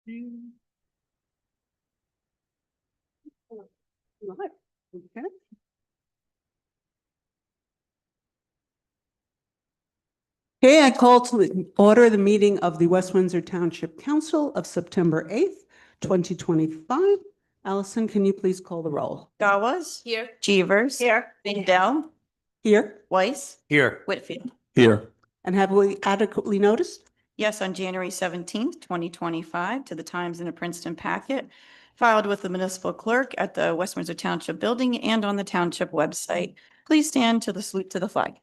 Right. Okay. Okay, I call to order the meeting of the West Windsor Township Council of September 8th, 2025. Allison, can you please call the roll? Gawaz. Here. Jeevers. Here. Bindell. Here. Weiss. Here. Whitfield. Here. And have we adequately noticed? Yes, on January 17th, 2025, to the Times in a Princeton packet, filed with the municipal clerk at the West Windsor Township Building and on the township website. Please stand to the salute to the flag.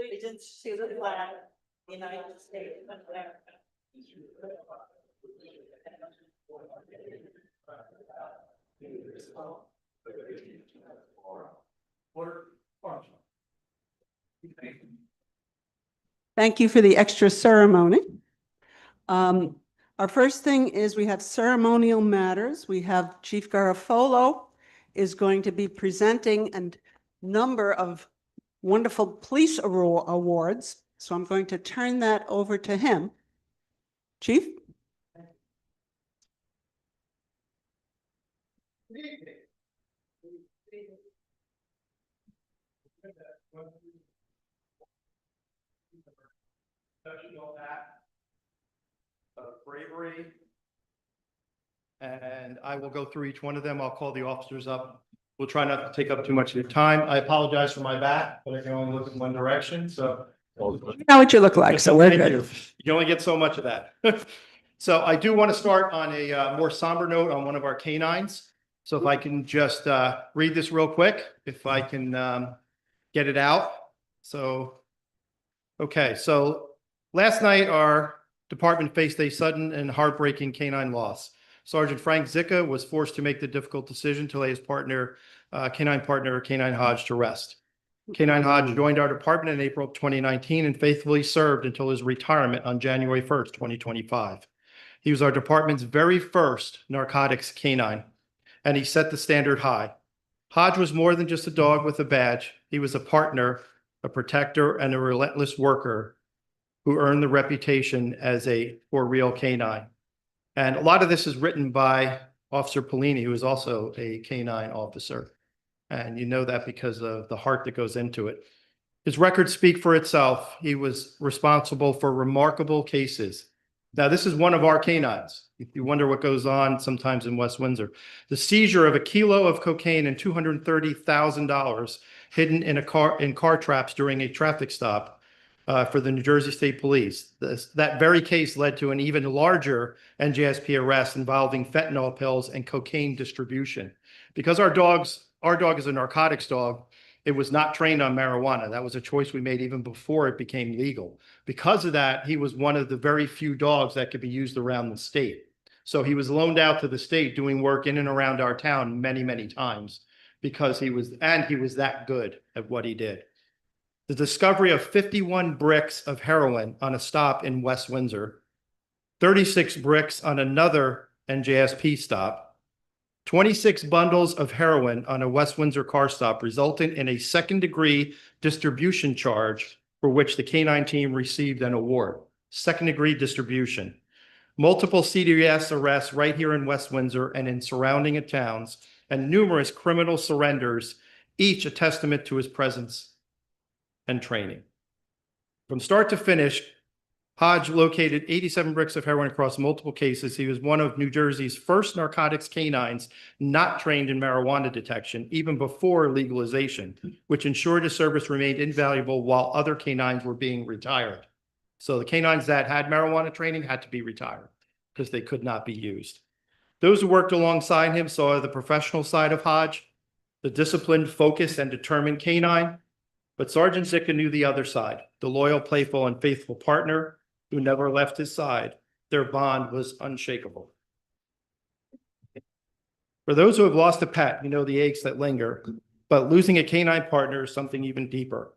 Allegiance to the flag, United States of America. Thank you for the extra ceremony. Our first thing is we have ceremonial matters. We have Chief Garofolo is going to be presenting a number of wonderful police awards. So I'm going to turn that over to him. Chief? Bravery. And I will go through each one of them. I'll call the officers up. We'll try not to take up too much of your time. I apologize for my back, but I can only look in one direction, so. You know what you look like, so we're good. You only get so much of that. So I do want to start on a more somber note on one of our canines. So if I can just read this real quick, if I can get it out. So, okay, so last night our department faced a sudden and heartbreaking canine loss. Sergeant Frank Zicka was forced to make the difficult decision to lay his canine partner, Canine Hodge, to rest. Canine Hodge joined our department in April of 2019 and faithfully served until his retirement on January 1st, 2025. He was our department's very first narcotics canine, and he set the standard high. Hodge was more than just a dog with a badge. He was a partner, a protector, and a relentless worker who earned the reputation as a for-real canine. And a lot of this is written by Officer Polini, who is also a canine officer. And you know that because of the heart that goes into it. His records speak for itself. He was responsible for remarkable cases. Now, this is one of our canines. If you wonder what goes on sometimes in West Windsor, the seizure of 1 kilo of cocaine and $230,000 hidden in car traps during a traffic stop for the New Jersey State Police. That very case led to an even larger NJSP arrest involving fentanyl pills and cocaine distribution. Because our dog is a narcotics dog, it was not trained on marijuana. That was a choice we made even before it became legal. Because of that, he was one of the very few dogs that could be used around the state. So he was loaned out to the state doing work in and around our town many, many times because he was that good at what he did. The discovery of 51 bricks of heroin on a stop in West Windsor, 36 bricks on another NJSP stop, 26 bundles of heroin on a West Windsor car stop resulted in a second-degree distribution charge for which the canine team received an award. Second-degree distribution. Multiple CDS arrests right here in West Windsor and in surrounding towns, and numerous criminal surrenders, each a testament to his presence and training. From start to finish, Hodge located 87 bricks of heroin across multiple cases. He was one of New Jersey's first narcotics canines not trained in marijuana detection, even before legalization, which ensured his service remained invaluable while other canines were being retired. So the canines that had marijuana training had to be retired because they could not be used. Those who worked alongside him saw the professional side of Hodge, the disciplined, focused, and determined canine. But Sergeant Zicka knew the other side, the loyal, playful, and faithful partner who never left his side. Their bond was unshakable. For those who have lost a pet, you know the aches that linger, but losing a canine partner is something even deeper.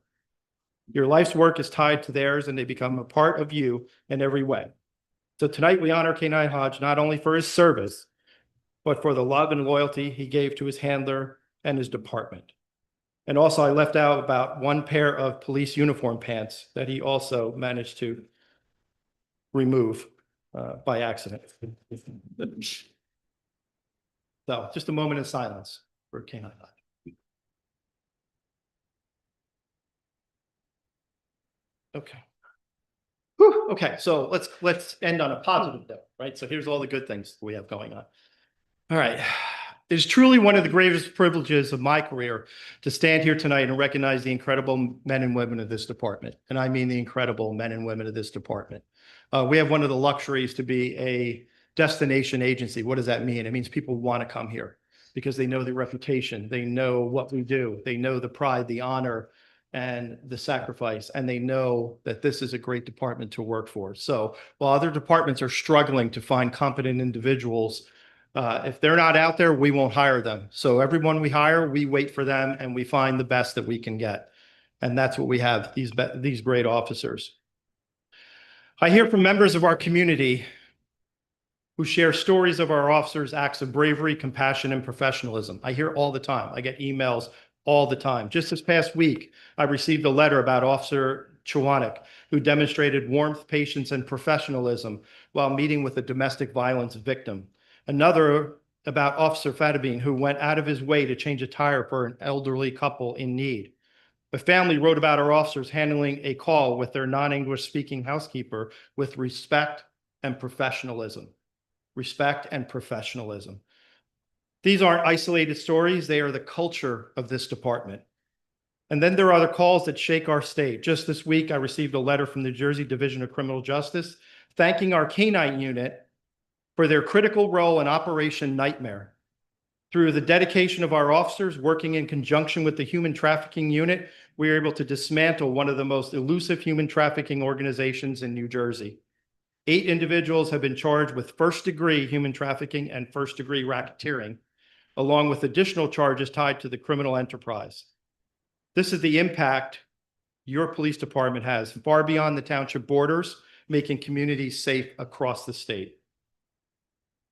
Your life's work is tied to theirs and they become a part of you in every way. So tonight we honor Canine Hodge not only for his service, but for the love and loyalty he gave to his handler and his department. And also I left out about one pair of police uniform pants that he also managed to remove by accident. So just a moment of silence for K-9. Okay. Whew, okay, so let's end on a positive note, right? So here's all the good things we have going on. All right. It is truly one of the greatest privileges of my career to stand here tonight and recognize the incredible men and women of this department. And I mean the incredible men and women of this department. We have one of the luxuries to be a destination agency. What does that mean? It means people want to come here because they know the reputation. They know what we do. They know the pride, the honor, and the sacrifice, and they know that this is a great department to work for. So while other departments are struggling to find competent individuals, if they're not out there, we won't hire them. So everyone we hire, we wait for them and we find the best that we can get. And that's what we have, these great officers. I hear from members of our community who share stories of our officers' acts of bravery, compassion, and professionalism. I hear all the time. I get emails all the time. Just this past week, I received a letter about Officer Chwanek, who demonstrated warmth, patience, and professionalism while meeting with a domestic violence victim. Another about Officer Fatabine, who went out of his way to change a tire for an elderly couple in need. A family wrote about our officers handling a call with their non-English speaking housekeeper with respect and professionalism. Respect and professionalism. These aren't isolated stories. They are the culture of this department. And then there are the calls that shake our state. Just this week, I received a letter from the Jersey Division of Criminal Justice thanking our K-9 unit for their critical role in Operation Nightmare. Through the dedication of our officers working in conjunction with the Human Trafficking Unit, we were able to dismantle one of the most elusive human trafficking organizations in New Jersey. 8 individuals have been charged with first-degree human trafficking and first-degree racketeering, along with additional charges tied to the criminal enterprise. This is the impact your police department has far beyond the township borders, making communities safe across the state.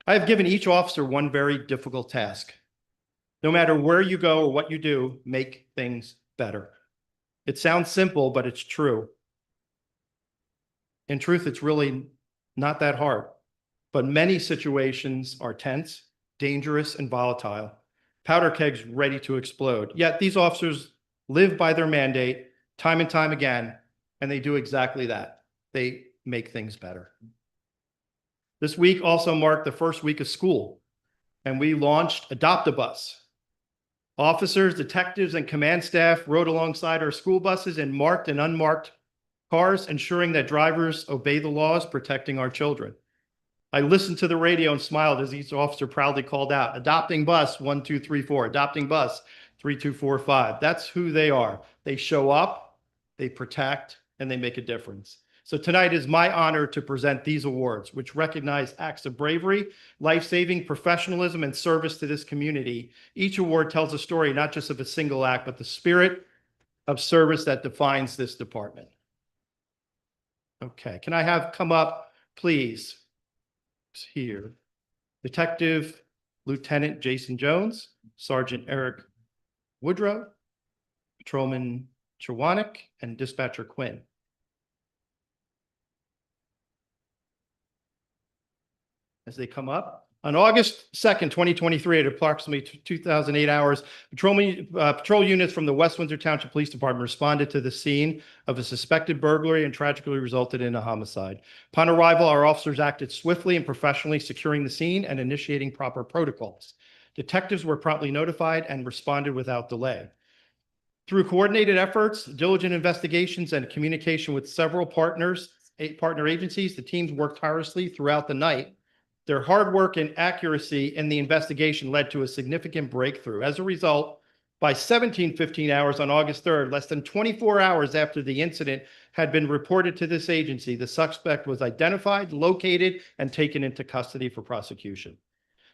I have given each officer one very difficult task. No matter where you go or what you do, make things better. It sounds simple, but it's true. In truth, it's really not that hard, but many situations are tense, dangerous, and volatile. Powder kegs ready to explode. Yet these officers live by their mandate time and time again, and they do exactly that. They make things better. This week also marked the first week of school, and we launched Adopt a Bus. Officers, detectives, and command staff rode alongside our school buses in marked and unmarked cars, ensuring that drivers obey the laws, protecting our children. I listened to the radio and smiled as each officer proudly called out, adopting bus 1234, adopting bus 3245. That's who they are. They show up, they protect, and they make a difference. So tonight is my honor to present these awards, which recognize acts of bravery, life-saving professionalism, and service to this community. Each award tells a story not just of a single act, but the spirit of service that defines this department. Okay, can I have come up, please? Here. Detective Lieutenant Jason Jones, Sergeant Eric Woodrow, Patrolman Chwanek, and Dispatcher Quinn. As they come up. On August 2nd, 2023, at approximately 2008 hours, patrol units from the West Windsor Township Police Department responded to the scene of a suspected burglary and tragically resulted in a homicide. Upon arrival, our officers acted swiftly and professionally, securing the scene and initiating proper protocols. Detectives were promptly notified and responded without delay. Through coordinated efforts, diligent investigations, and communication with several partner agencies, the teams worked tirelessly throughout the night. Their hard work and accuracy in the investigation led to a significant breakthrough. As a result, by 17:15 hours on August 3rd, less than 24 hours after the incident had been reported to this agency, the suspect was identified, located, and taken into custody for prosecution.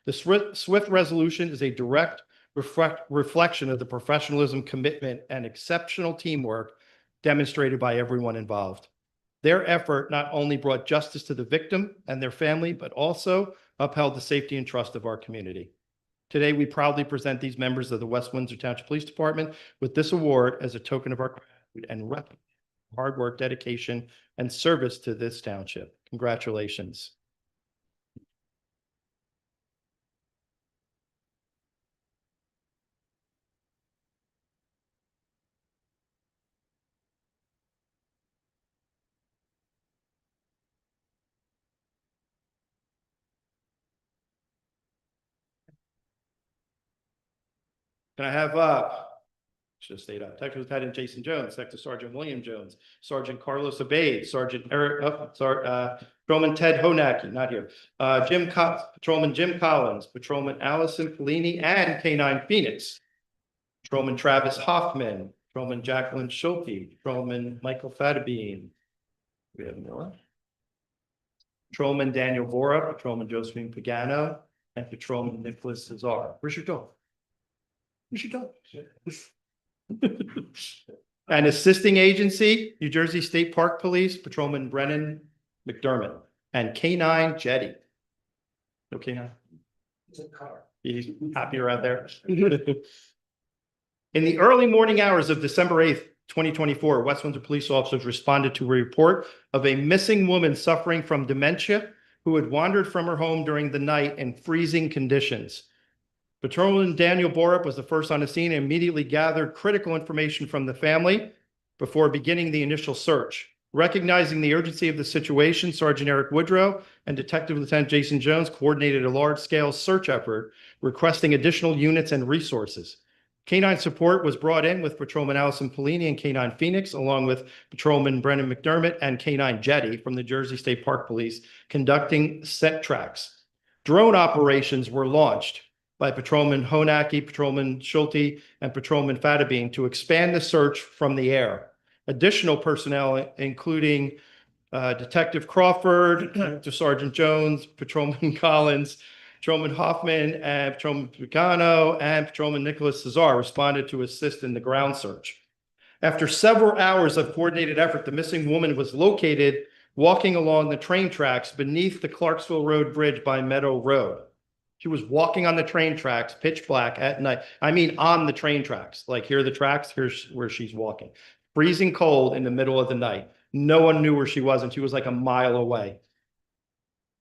The swift resolution is a direct reflection of the professionalism, commitment, and exceptional teamwork demonstrated by everyone involved. Their effort not only brought justice to the victim and their family, but also upheld the safety and trust of our community. Today, we proudly present these members of the West Windsor Township Police Department with this award as a token of our gratitude and hard work, dedication, and service to this township. Congratulations. Can I have, should have stayed up, Detective Lieutenant Jason Jones, Detective Sergeant William Jones, Sergeant Carlos Abade, Sergeant Eric, Patrolman Ted Honacki, not here, Patrolman Jim Collins, Patrolman Allison Fellini, and K-9 Phoenix, Patrolman Travis Hoffman, Patrolman Jacqueline Schulte, Patrolman Michael Fatabine. We have more. Patrolman Daniel Bora, Patrolman Josephine Pagano, and Patrolman Nicholas Cesar. Where's your dog? Where's your dog? And assisting agency, New Jersey State Park Police, Patrolman Brennan McDermott, and K-9 Jetty. No K-9? He's happier out there. In the early morning hours of December 8th, 2024, West Windsor police officers responded to a report of a missing woman suffering from dementia who had wandered from her home during the night in freezing conditions. Patrolman Daniel Borup was the first on the scene and immediately gathered critical information from the family before beginning the initial search. Recognizing the urgency of the situation, Sergeant Eric Woodrow and Detective Lieutenant Jason Jones coordinated a large-scale search effort, requesting additional units and resources. K-9 support was brought in with Patrolman Allison Pellini and K-9 Phoenix, along with Patrolman Brennan McDermott and K-9 Jetty from the Jersey State Park Police, conducting scent tracks. Drone operations were launched by Patrolman Honacki, Patrolman Schulte, and Patrolman Fatabine to expand the search from the air. Additional personnel, including Detective Crawford, to Sergeant Jones, Patrolman Collins, Patrolman Hoffman, and Patrolman Pagano, and Patrolman Nicholas Cesar responded to assist in the ground search. After several hours of coordinated effort, the missing woman was located walking along the train tracks beneath the Clarksville Road Bridge by Meadow Road. She was walking on the train tracks, pitch black at night. I mean, on the train tracks. Like, here are the tracks, here's where she's walking. Freezing cold in the middle of the night. No one knew where she was, and she was like a mile away.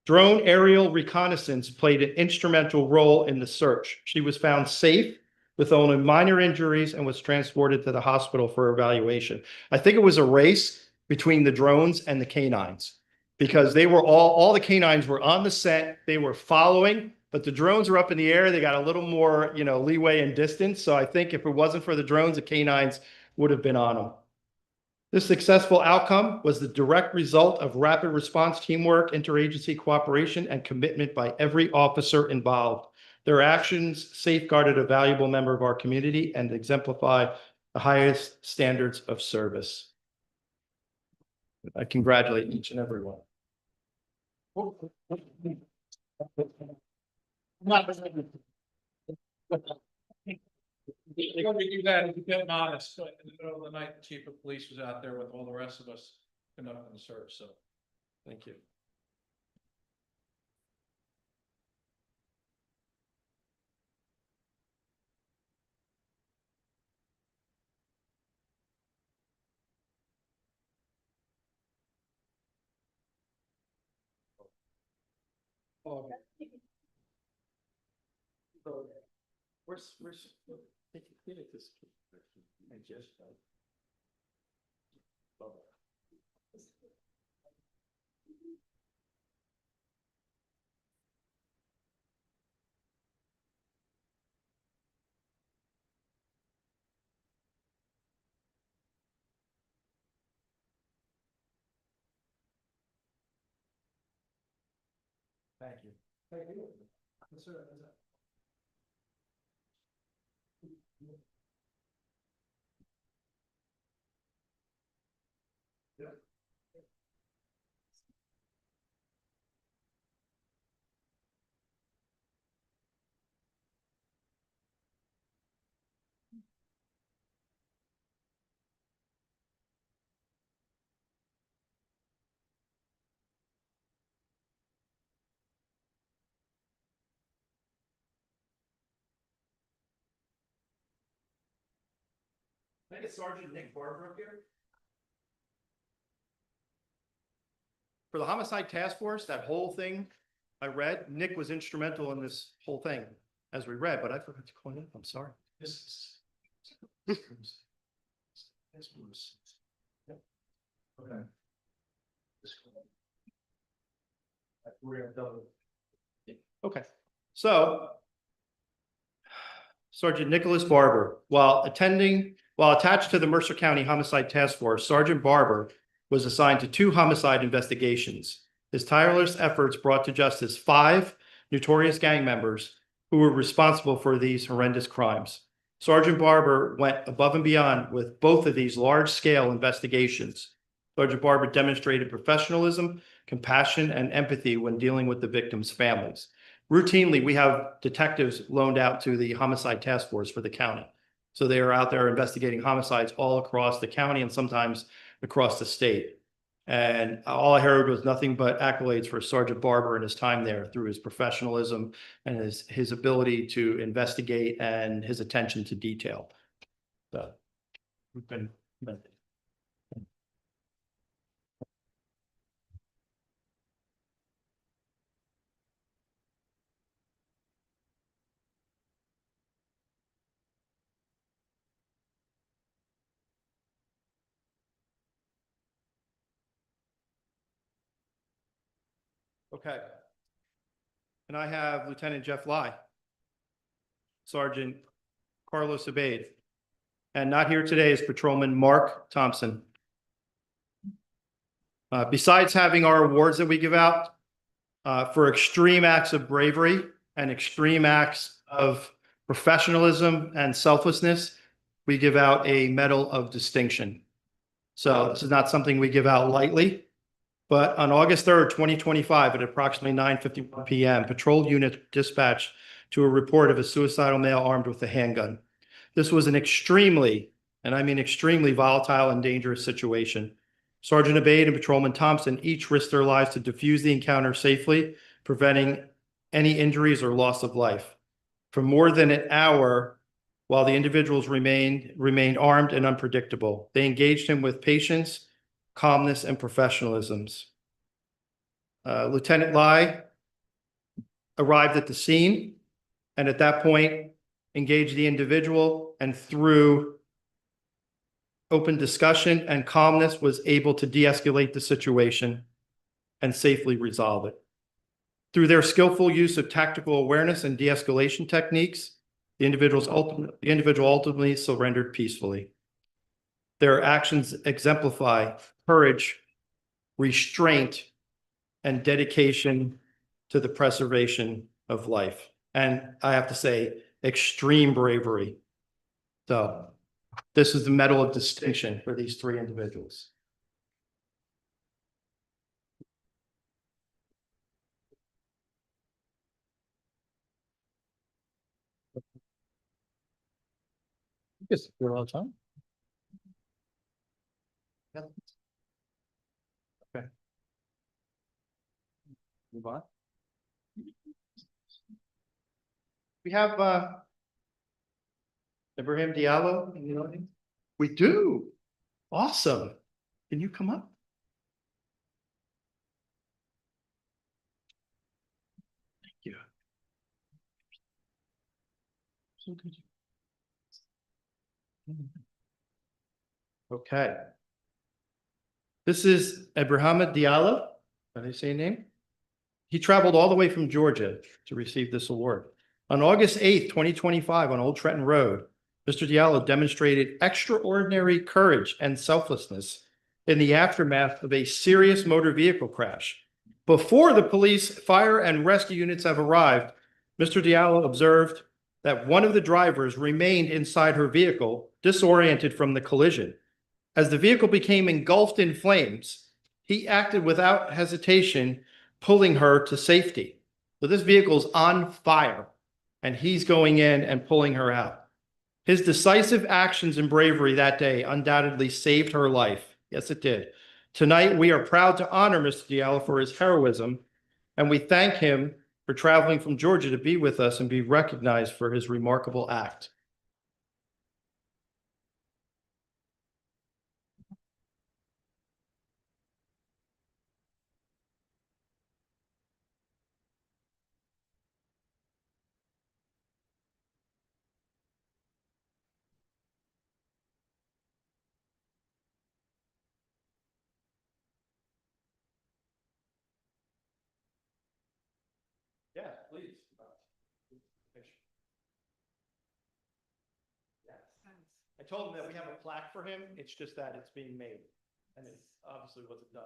Drone aerial reconnaissance played an instrumental role in the search. She was found safe with only minor injuries and was transported to the hospital for evaluation. I think it was a race between the drones and the canines, because they were all the canines were on the scent, they were following, but the drones were up in the air. They got a little more, leeway and distance. So I think if it wasn't for the drones, the canines would have been on them. This successful outcome was the direct result of rapid response teamwork, interagency cooperation, and commitment by every officer involved. Their actions safeguarded a valuable member of our community and exemplify the highest standards of service. I congratulate each and every one. Before we do that, if you're getting honest, in the middle of the night, the chief of police was out there with all the rest of us conducting the search, so thank you. Where's this? Thank you. Thank you. Yes, sir. Yeah. I get Sergeant Nick Barber up here. For the homicide task force, that whole thing I read, Nick was instrumental in this whole thing as we read, but I forgot to call him. I'm sorry. Okay. Okay, so Sergeant Nicholas Barber, while attached to the Mercer County Homicide Task Force, Sergeant Barber was assigned to 2 homicide investigations. His tireless efforts brought to justice 5 notorious gang members who were responsible for these horrendous crimes. Sergeant Barber went above and beyond with both of these large-scale investigations. Sergeant Barber demonstrated professionalism, compassion, and empathy when dealing with the victims' families. Routinely, we have detectives loaned out to the homicide task force for the county. So they are out there investigating homicides all across the county and sometimes across the state. And all I heard was nothing but accolades for Sergeant Barber and his time there through his professionalism and his ability to investigate and his attention to detail. So we've been. Okay. And I have Lieutenant Jeff Lai, Sergeant Carlos Abade, and not here today is Patrolman Mark Thompson. Besides having our awards that we give out for extreme acts of bravery and extreme acts of professionalism and selflessness, we give out a Medal of Distinction. So this is not something we give out lightly. But on August 3rd, 2025, at approximately 9:51 p.m., patrol unit dispatched to a report of a suicidal male armed with a handgun. This was an extremely, and I mean extremely volatile and dangerous situation. Sergeant Abade and Patrolman Thompson each risked their lives to defuse the encounter safely, preventing any injuries or loss of life. For more than an hour, while the individuals remained armed and unpredictable, they engaged him with patience, calmness, and professionalism. Lieutenant Lai arrived at the scene and at that point engaged the individual, and through open discussion and calmness was able to de-escalate the situation and safely resolve it. Through their skillful use of tactical awareness and de-escalation techniques, the individual ultimately surrendered peacefully. Their actions exemplify courage, restraint, and dedication to the preservation of life. And I have to say, extreme bravery. So this is the Medal of Distinction for these 3 individuals. Yes, you're all the time. Okay. Move on. We have Ibrahim Diallo in the audience. We do. Awesome. Can you come up? Thank you. So good. Okay. This is Ibrahim Diallo. Did I say your name? He traveled all the way from Georgia to receive this award. On August 8th, 2025, on Old Trenton Road, Mr. Diallo demonstrated extraordinary courage and selflessness in the aftermath of a serious motor vehicle crash. Before the police, fire, and rescue units have arrived, Mr. Diallo observed that one of the drivers remained inside her vehicle, disoriented from the collision. As the vehicle became engulfed in flames, he acted without hesitation, pulling her to safety. So this vehicle is on fire, and he's going in and pulling her out. His decisive actions and bravery that day undoubtedly saved her life. Yes, it did. Tonight, we are proud to honor Mr. Diallo for his heroism, and we thank him for traveling from Georgia to be with us and be recognized for his remarkable act. please. I told him that we have a plaque for him. It's just that it's being made. And it obviously wasn't done.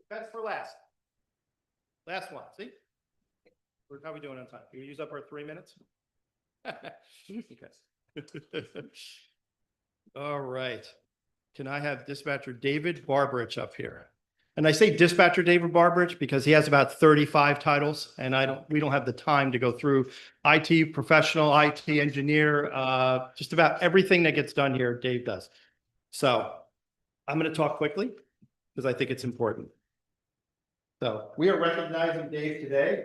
That's for last. Last one, see? How are we doing on time? Can we use up our 3 minutes? Okay. All right. Can I have dispatcher David Barberich up here? And I say dispatcher David Barberich because he has about 35 titles and we don't have the time to go through IT professional, IT engineer, just about everything that gets done here, Dave does. So I'm going to talk quickly because I think it's important. So we are recognizing Dave today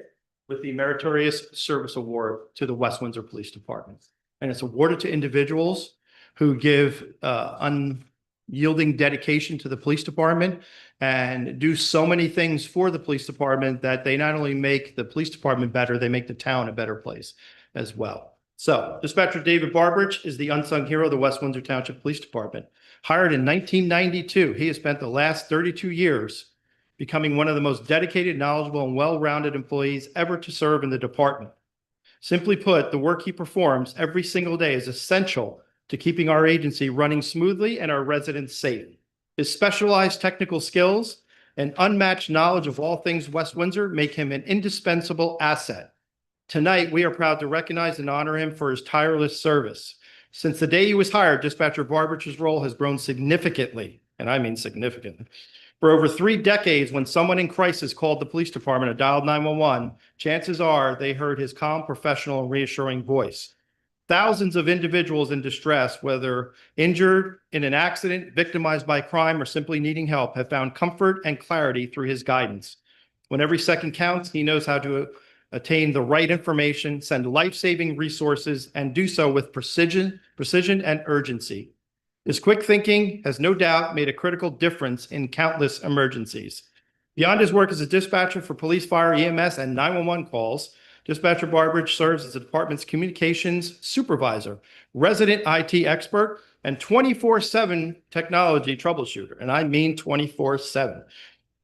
with the Meritorious Service Award to the West Windsor Police Department. And it's awarded to individuals who give unyielding dedication to the police department and do so many things for the police department that they not only make the police department better, they make the town a better place as well. So Dispatcher David Barberich is the unsung hero of the West Windsor Township Police Department. Hired in 1992, he has spent the last 32 years becoming one of the most dedicated, knowledgeable, and well-rounded employees ever to serve in the department. Simply put, the work he performs every single day is essential to keeping our agency running smoothly and our residents safe. His specialized technical skills and unmatched knowledge of all things West Windsor make him an indispensable asset. Tonight, we are proud to recognize and honor him for his tireless service. Since the day he was hired, Dispatcher Barberich's role has grown significantly, and I mean significantly. For over 3 decades, when someone in crisis called the police department or dialed 911, chances are they heard his calm, professional, and reassuring voice. Thousands of individuals in distress, whether injured in an accident, victimized by crime, or simply needing help, have found comfort and clarity through his guidance. When every second counts, he knows how to attain the right information, send life-saving resources, and do so with precision and urgency. His quick thinking has no doubt made a critical difference in countless emergencies. Beyond his work as a dispatcher for police, fire, EMS, and 911 calls, Dispatcher Barberich serves as the department's communications supervisor, resident IT expert, and 24/7 technology troubleshooter. And I mean 24/7.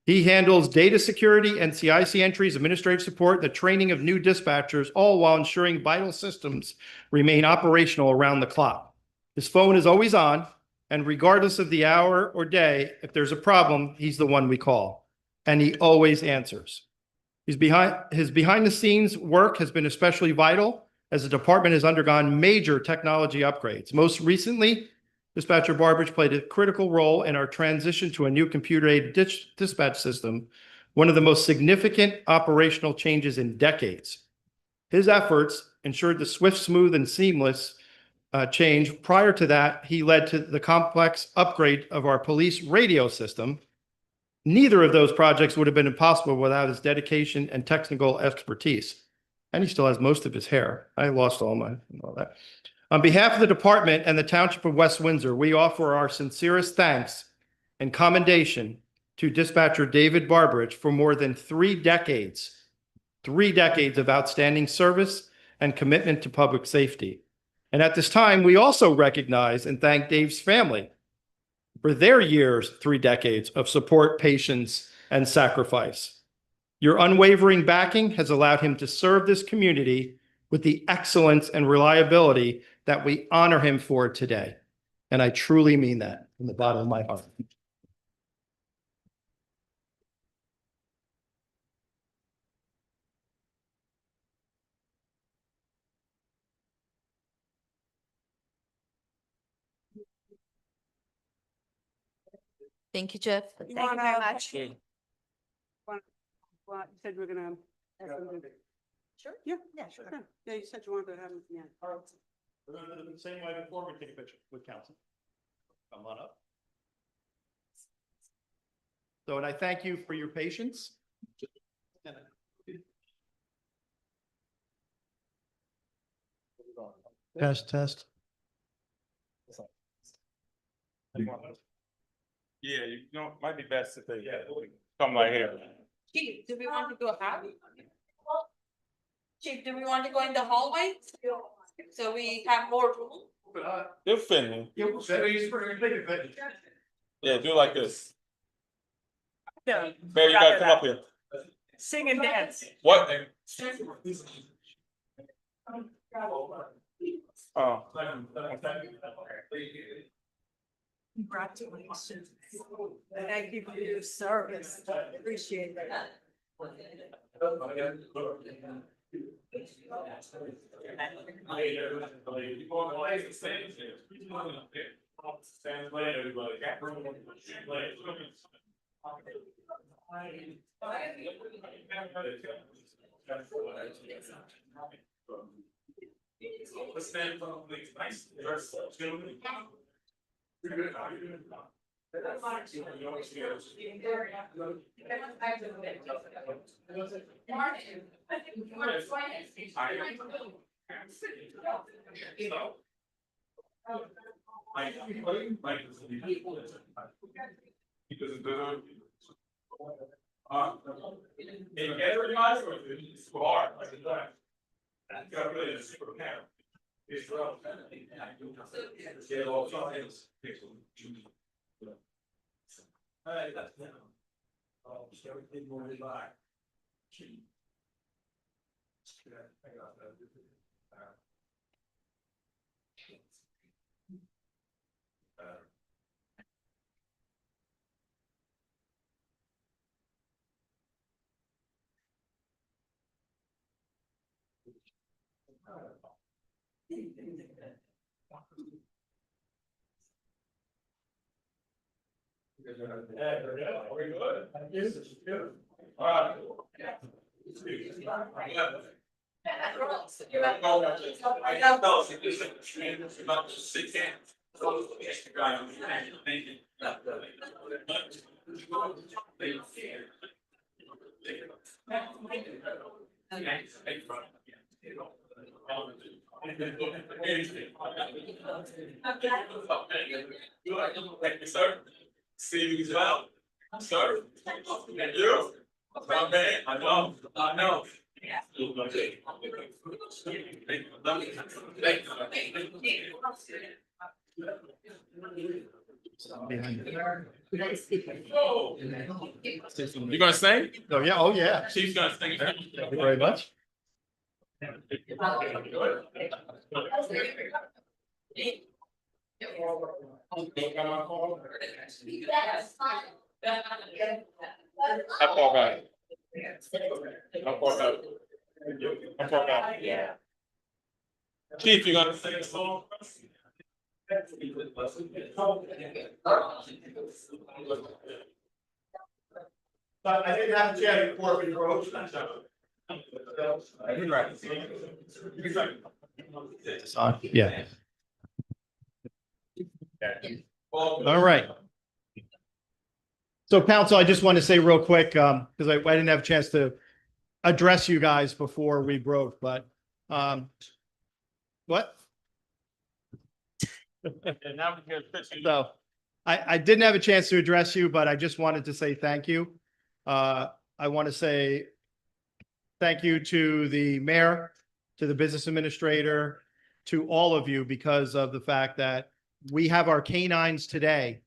He handles data security, NCIC entries, administrative support, the training of new dispatchers, all while ensuring vital systems remain operational around the clock. His phone is always on, and regardless of the hour or day, if there's a problem, he's the one we call, and he always answers. His behind-the-scenes work has been especially vital as the department has undergone major technology upgrades. Most recently, Dispatcher Barberich played a critical role in our transition to a new computer-aided dispatch system, one of the most significant operational changes in decades. His efforts ensured the swift, smooth, and seamless change. Prior to that, he led to the complex upgrade of our police radio system. Neither of those projects would have been impossible without his dedication and technical expertise. And he still has most of his hair. I lost all that. On behalf of the department and the Township of West Windsor, we offer our sincerest thanks and commendation to Dispatcher David Barberich for more than 3 decades of outstanding service and commitment to public safety. And at this time, we also recognize and thank Dave's family for their 3 decades of support, patience, and sacrifice. Your unwavering backing has allowed him to serve this community with the excellence and reliability that we honor him for today. And I truly mean that from the bottom of my heart. Thank you, Jeff. You Thank you very wanna- much. Well, you said we're gonna. Sure. Yeah. Yeah, sure. Yeah, you said you wanted to have them, yeah. We're going to do the same way before we take a picture with council. Come on up. So, and I thank you for your patience. Test, test. Yeah, you know, might be best if they come right here. Chief, do we want to go out? Chief, do we want to go in the hallway? So we have more room? They'll fit me. Yeah, do it like this. Yeah, Baby, you gotta come up here. sing and dance. What? Oh. Congratulations. Thank you for your service. Appreciate it. See you as well, sir. Thank you. My man, I know. You gonna sing? Oh, yeah, oh, yeah. Chief's gonna sing. Thank you very much. How far back? How far back? How far back? Yeah. Chief, you gonna sing a song? But I didn't have a chance before we broke. Yeah. All right. So council, I just want to say real quick, because I didn't have a chance to address you guys before we broke, but, what? And now we can fix you. So I didn't have a chance to address you, but I just wanted to say thank you. I want to say thank you to the mayor, to the business administrator, to all of you because of the fact that we have our canines today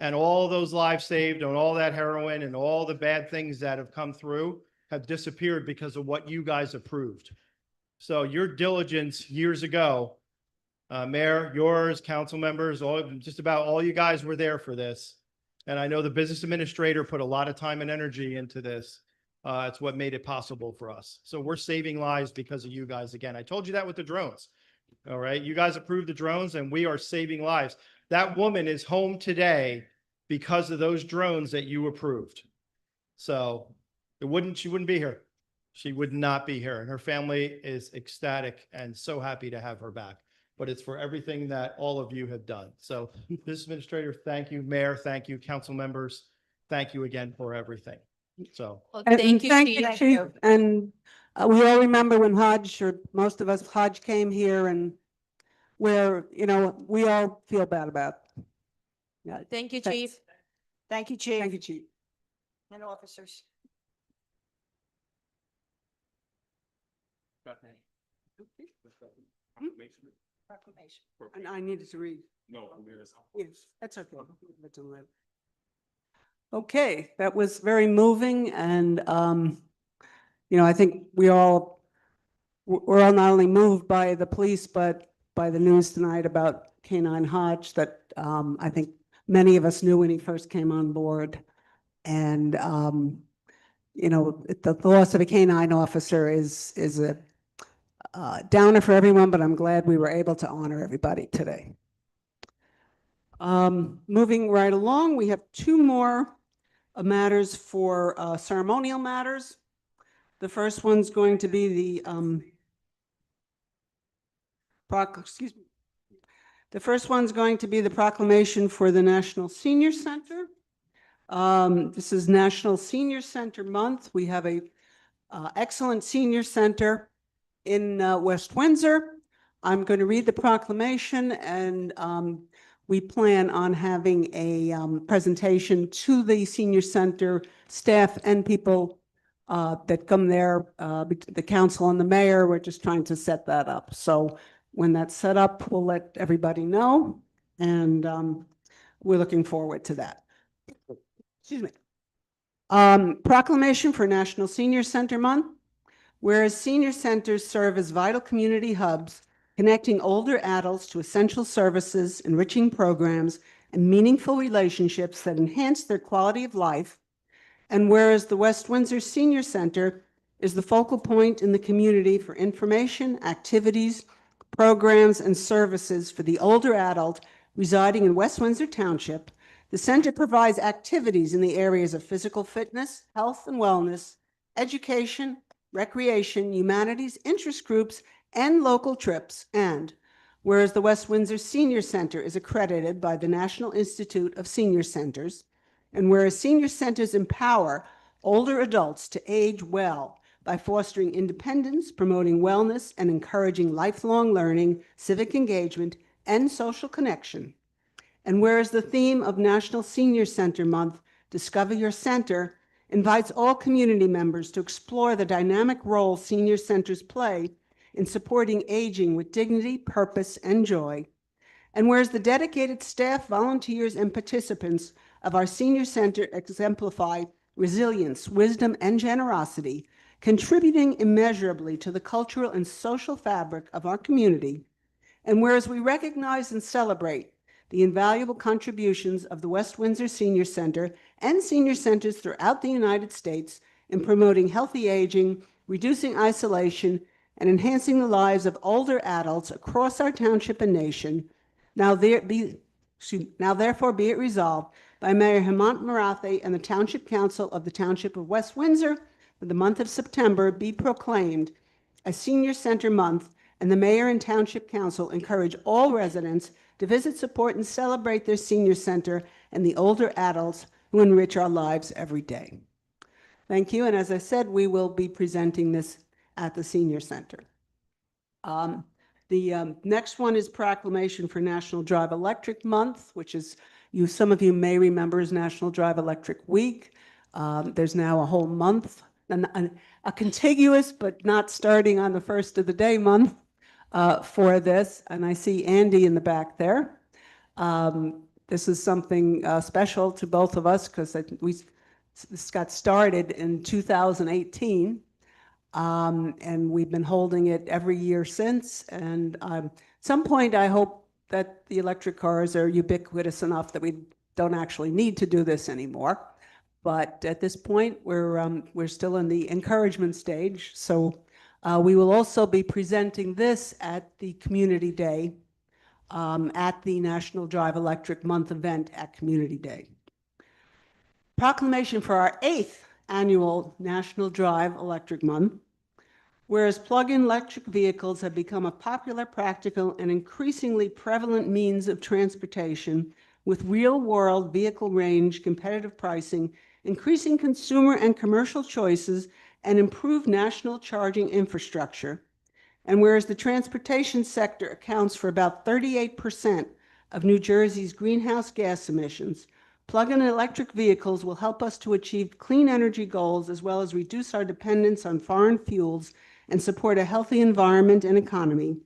and all those lives saved and all that heroin and all the bad things that have come through have disappeared because of what you guys approved. So your diligence years ago, Mayor, yours, council members, just about all you guys were there for this. And I know the business administrator put a lot of time and energy into this. It's what made it possible for us. So we're saving lives because of you guys. Again, I told you that with the drones. All right. You guys approved the drones and we are saving lives. That woman is home today because of those drones that you approved. So she wouldn't be here. She would not be here. And her family is ecstatic and so happy to have her back. But it's for everything that all of you have done. So business administrator, thank you. Mayor, thank you. Council members, thank you again for everything. So. Well, And thank you, thank Chief. you, Chief. And We all remember when Hodge, or most of us, Hodge came here, and where, we all feel bad about. Yeah, Thank you, thanks. Chief. Thank you, Chief. Thank you, Chief. And officers. Proclamation. And I needed to read. No, Yes, that's okay. That's all right. Okay, that was very moving, and, I think we're all not only moved by the police, but by the news tonight about K-9 Hodge that, I think many of us knew when he first came on board. And, the loss of a K-9 officer is a downer for everyone, but I'm glad we were able to honor everybody today. Moving right along, we have two more matters for ceremonial matters. The first one's going to be the first one's going to be the proclamation for the National Senior Center. This is National Senior Center Month. We have a excellent senior center in West Windsor. I'm going to read the proclamation, and we plan on having a presentation to the senior center staff and people that come there, the council and the mayor. We're just trying to set that up. So when that's set up, we'll let everybody know, and we're looking forward to that. Excuse me. Proclamation for National Senior Center Month. Whereas senior centers serve as vital community hubs, connecting older adults to essential services, enriching programs, and meaningful relationships that enhance their quality of life. And whereas the West Windsor Senior Center is the focal point in the community for information, activities, programs, and services for the older adult residing in West Windsor Township, the center provides activities in the areas of physical fitness, health and wellness, education, recreation, humanities, interest groups, and local trips. And whereas the West Windsor Senior Center is accredited by the National Institute of Senior Centers, and whereas senior centers empower older adults to age well by fostering independence, promoting wellness, and encouraging lifelong learning, civic engagement, and social connection. And whereas the theme of National Senior Center Month, Discover Your Center, invites all community members to explore the dynamic role senior centers play in supporting aging with dignity, purpose, and joy. And whereas the dedicated staff, volunteers, and participants of our senior center exemplify resilience, wisdom, and generosity, contributing immeasurably to the cultural and social fabric of our community. And whereas we recognize and celebrate the invaluable contributions of the West Windsor Senior Center and senior centers throughout the United States in promoting healthy aging, reducing isolation, and enhancing the lives of older adults across our township and nation, now therefore be it resolved by Mayor Hemant Marathe and the Township Council of the Township of West Windsor for the month of September be proclaimed a Senior Center Month, and the Mayor and Township Council encourage all residents to visit, support, and celebrate their senior center and the older adults who enrich our lives every day. Thank you, and as I said, we will be presenting this at the Senior Center. The next one is proclamation for National Drive Electric Month, which is, some of you may remember, is National Drive Electric Week. There's now a whole month, a contiguous but not starting on the first of the day month for this, and I see Andy in the back there. This is something special to both of us because this got started in 2018. And we've been holding it every year since. And at some point, I hope that the electric cars are ubiquitous enough that we don't actually need to do this anymore. But at this point, we're still in the encouragement stage. So we will also be presenting this at the Community Day, at the National Drive Electric Month event at Community Day. Proclamation for our 8th annual National Drive Electric Month. Whereas plug-in electric vehicles have become a popular, practical, and increasingly prevalent means of transportation with real-world vehicle range, competitive pricing, increasing consumer and commercial choices, and improve national charging infrastructure. And whereas the transportation sector accounts for about 38% of New Jersey's greenhouse gas emissions, plug-in electric vehicles will help us to achieve clean energy goals as well as reduce our dependence on foreign fuels and support a healthy environment and economy.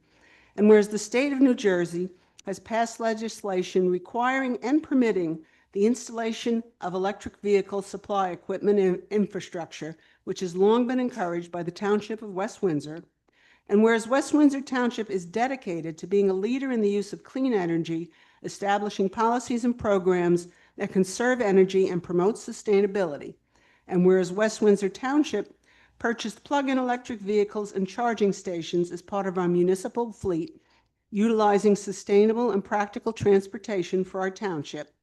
And whereas the state of New Jersey has passed legislation requiring and permitting the installation of electric vehicle supply equipment and infrastructure, which has long been encouraged by the Township of West Windsor. And whereas West Windsor Township is dedicated to being a leader in the use of clean energy, establishing policies and programs that conserve energy and promote sustainability. And whereas West Windsor Township purchased plug-in electric vehicles and charging stations as part of our municipal fleet, utilizing sustainable and practical transportation for our township.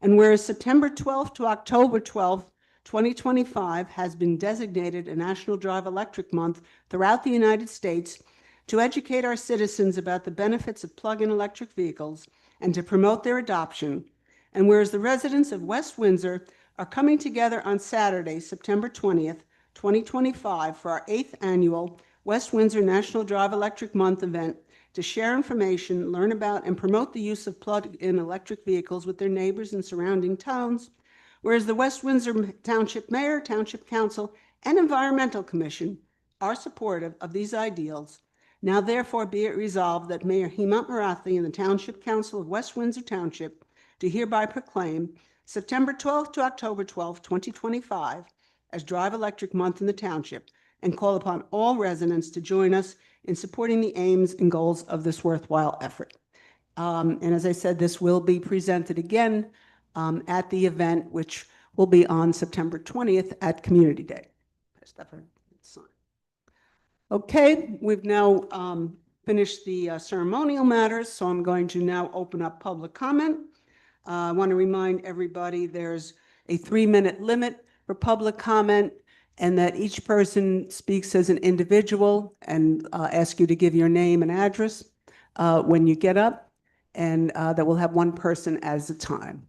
And whereas September 12th to October 12th, 2025 has been designated a National Drive Electric Month throughout the United States to educate our citizens about the benefits of plug-in electric vehicles and to promote their adoption. And whereas the residents of West Windsor are coming together on Saturday, September 20th, 2025 for our 8th annual West Windsor National Drive Electric Month event to share information, learn about, and promote the use of plug-in electric vehicles with their neighbors and surrounding towns. Whereas the West Windsor Township Mayor, Township Council, and Environmental Commission are supportive of these ideals, now therefore be it resolved that Mayor Hemant Marathi and the Township Council of West Windsor Township do hereby proclaim September 12th to October 12th, 2025 as Drive Electric Month in the Township, and call upon all residents to join us in supporting the aims and goals of this worthwhile effort. And as I said, this will be presented again at the event, which will be on September 20th at Community Day. Okay, we've now finished the ceremonial matters, so I'm going to now open up public comment. I want to remind everybody there's a 3-minute limit for public comment, and that each person speaks as an individual, and ask you to give your name and address when you get up, and that we'll have one person at a time.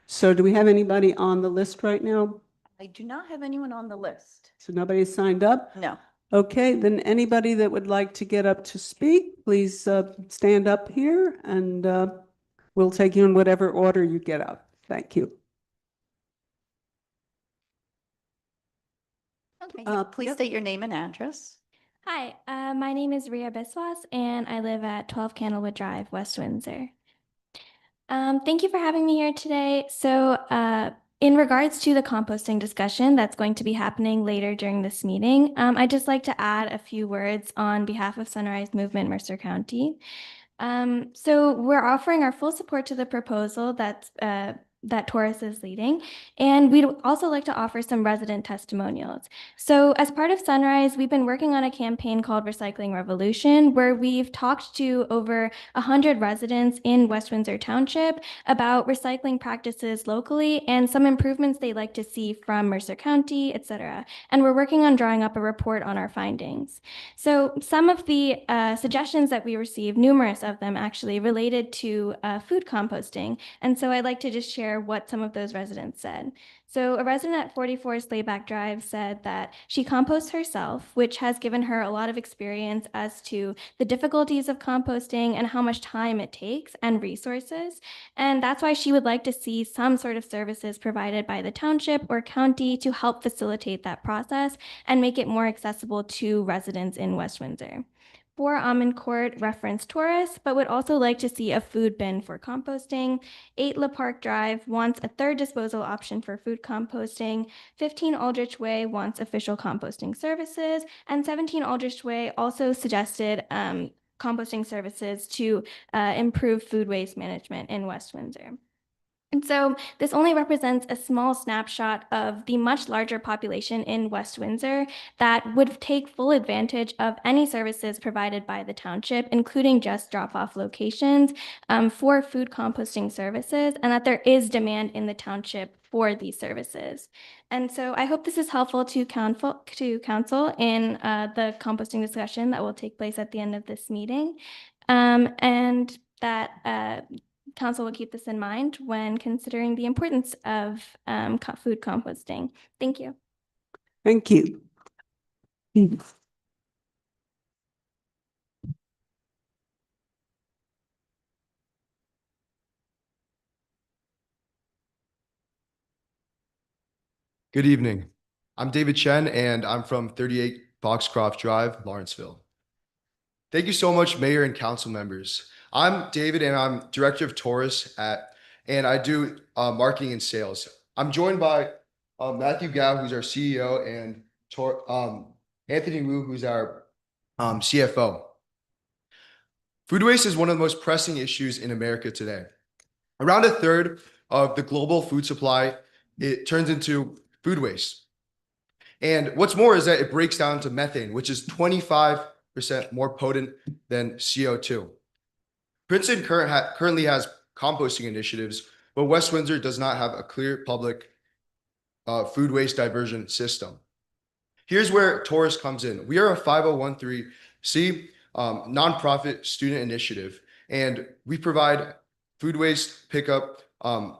So do we have anybody on the list right now? I do not have anyone on the list. So nobody signed up? No. Okay, then anybody that would like to get up to speak, please stand up here, and we'll take you in whatever order you get up. Thank you. Okay, please yep. state your name and address. Hi, my name is Ria Biswas, and I live at 12 Candlewood Drive, West Windsor. Thank you for having me here today. So, in regards to the composting discussion that's going to be happening later during this meeting, I'd just like to add a few words on behalf of Sunrise Movement Mercer County. So we're offering our full support to the proposal that Taurus is leading, and we'd also like to offer some resident testimonials. So as part of Sunrise, we've been working on a campaign called Recycling Revolution, where we've talked to over 100 residents in West Windsor Township about recycling practices locally and some improvements they'd like to see from Mercer County, etc. And we're working on drawing up a report on our findings. So some of the suggestions that we received, numerous of them actually, related to food composting. And so I'd like to just share what some of those residents said. So a resident at 44 Slayback Drive said that she composts herself, which has given her a lot of experience as to the difficulties of composting and how much time it takes and resources. And that's why she would like to see some sort of services provided by the township or county to help facilitate that process and make it more accessible to residents in West Windsor. 4 Almond Court referenced Taurus, but would also like to see a food bin for composting. 8 La Park Drive wants a 3rd disposal option for food composting. 15 Aldrich Way wants official composting services. And 17 Aldrich Way also suggested composting services to improve food waste management in West Windsor. And so this only represents a small snapshot of the much larger population in West Windsor that would take full advantage of any services provided by the township, including just drop-off locations for food composting services, and that there is demand in the township for these services. And so I hope this is helpful to council in the composting discussion that will take place at the end of this meeting, and that Council will keep this in mind when considering the importance of food composting. Thank you. Thank you. Good evening. I'm David Chen, and I'm from 38 Foxcroft Drive, Lawrenceville. Thank you so much, Mayor and council members. I'm David, and I'm Director of Tourists and I do marketing and sales. I'm joined by Matthew Gao, who's our CEO, and Anthony Wu, who's our CFO. Food waste is one of the most pressing issues in America today. Around a third of the global food supply, it turns into food waste. And what's more is that it breaks down to methane, which is 25% more potent than CO2. Princeton currently has composting initiatives, but West Windsor does not have a clear public food waste diversion system. Here's where Taurus comes in. We are a 501(c) nonprofit student initiative, and we provide food waste pickups and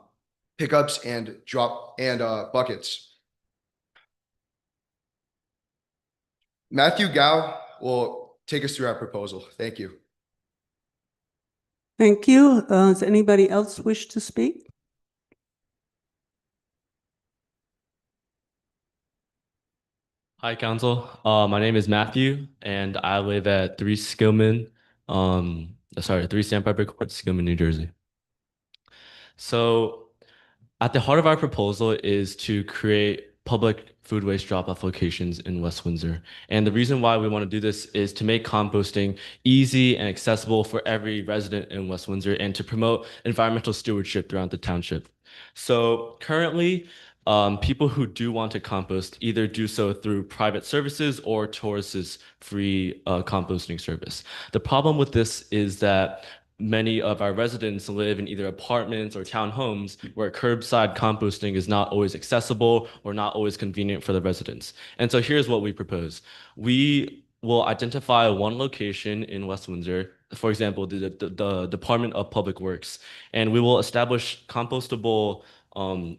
buckets. Matthew Gao will take us through our proposal. Thank you. Thank you. Does anybody else wish to speak? Hi, Council. My name is Matthew, and I live at 3 Sandpiper Court, Skillman, New Jersey. So, at the heart of our proposal is to create public food waste drop-off locations in West Windsor. And the reason why we want to do this is to make composting easy and accessible for every resident in West Windsor and to promote environmental stewardship throughout the township. So currently, people who do want to compost either do so through private services or Taurus's free composting service. The problem with this is that many of our residents live in either apartments or townhomes where curbside composting is not always accessible or not always convenient for the residents. And so here's what we propose. We will identify one location in West Windsor, for example, the Department of Public Works, and we will establish compostable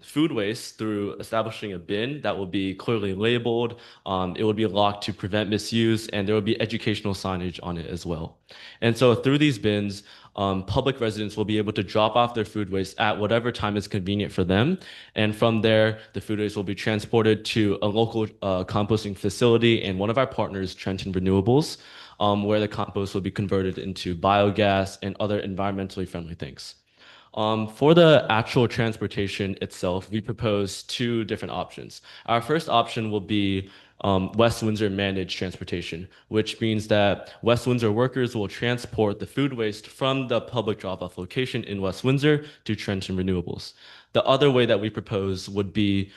food waste through establishing a bin that will be clearly labeled. It will be locked to prevent misuse, and there will be educational signage on it as well. And so through these bins, public residents will be able to drop off their food waste at whatever time is convenient for them. And from there, the food waste will be transported to a local composting facility and one of our partners, Trenton Renewables, where the compost will be converted into biogas and other environmentally friendly things. For the actual transportation itself, we propose two different options. Our first option will be West Windsor managed transportation, which means that West Windsor workers will transport the food waste from the public drop-off location in West Windsor to Trenton Renewables. The other way that we propose would be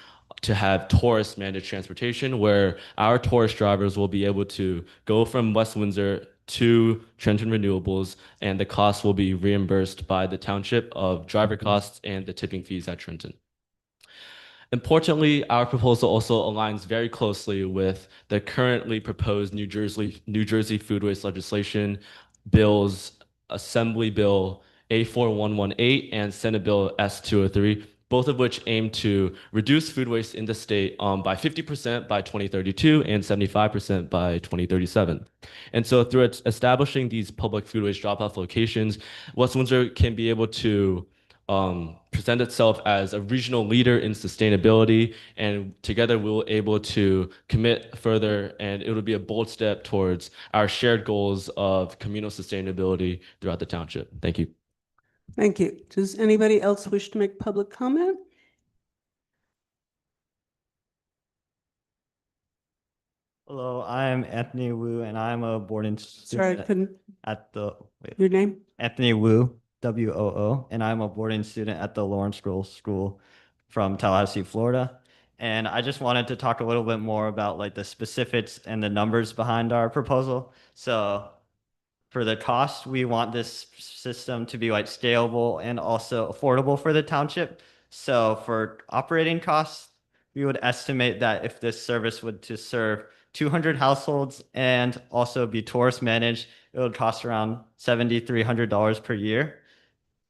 to have tourist managed transportation, where our tourist drivers will be able to go from West Windsor to Trenton Renewables, and the cost will be reimbursed by the township of driver costs and the tipping fees at Trenton. Importantly, our proposal also aligns very closely with the currently proposed New Jersey food waste legislation bills, Assembly Bill A4118 and Senate Bill S203, both of which aim to reduce food waste in the state by 50% by 2032 and 75% by 2037. And so through establishing these public food waste drop-off locations, West Windsor can be able to present itself as a regional leader in sustainability, and together we will able to commit further, and it will be a bold step towards our shared goals of communal sustainability throughout the township. Thank you. Thank you. Does anybody else wish to make public comment? Hello, I'm Anthony Wu, and I'm a boarding Sorry, I student couldn't. at the Your name? Anthony Wu, WOO, and I'm a boarding student at the Lawrenceville School from Tallahassee, Florida. And I just wanted to talk a little bit more about like the specifics and the numbers behind our proposal. So for the cost, we want this system to be like scalable and also affordable for the township. So for operating costs, we would estimate that if this service would to serve 200 households and also be tourist managed, it would cost around $7,300 per year.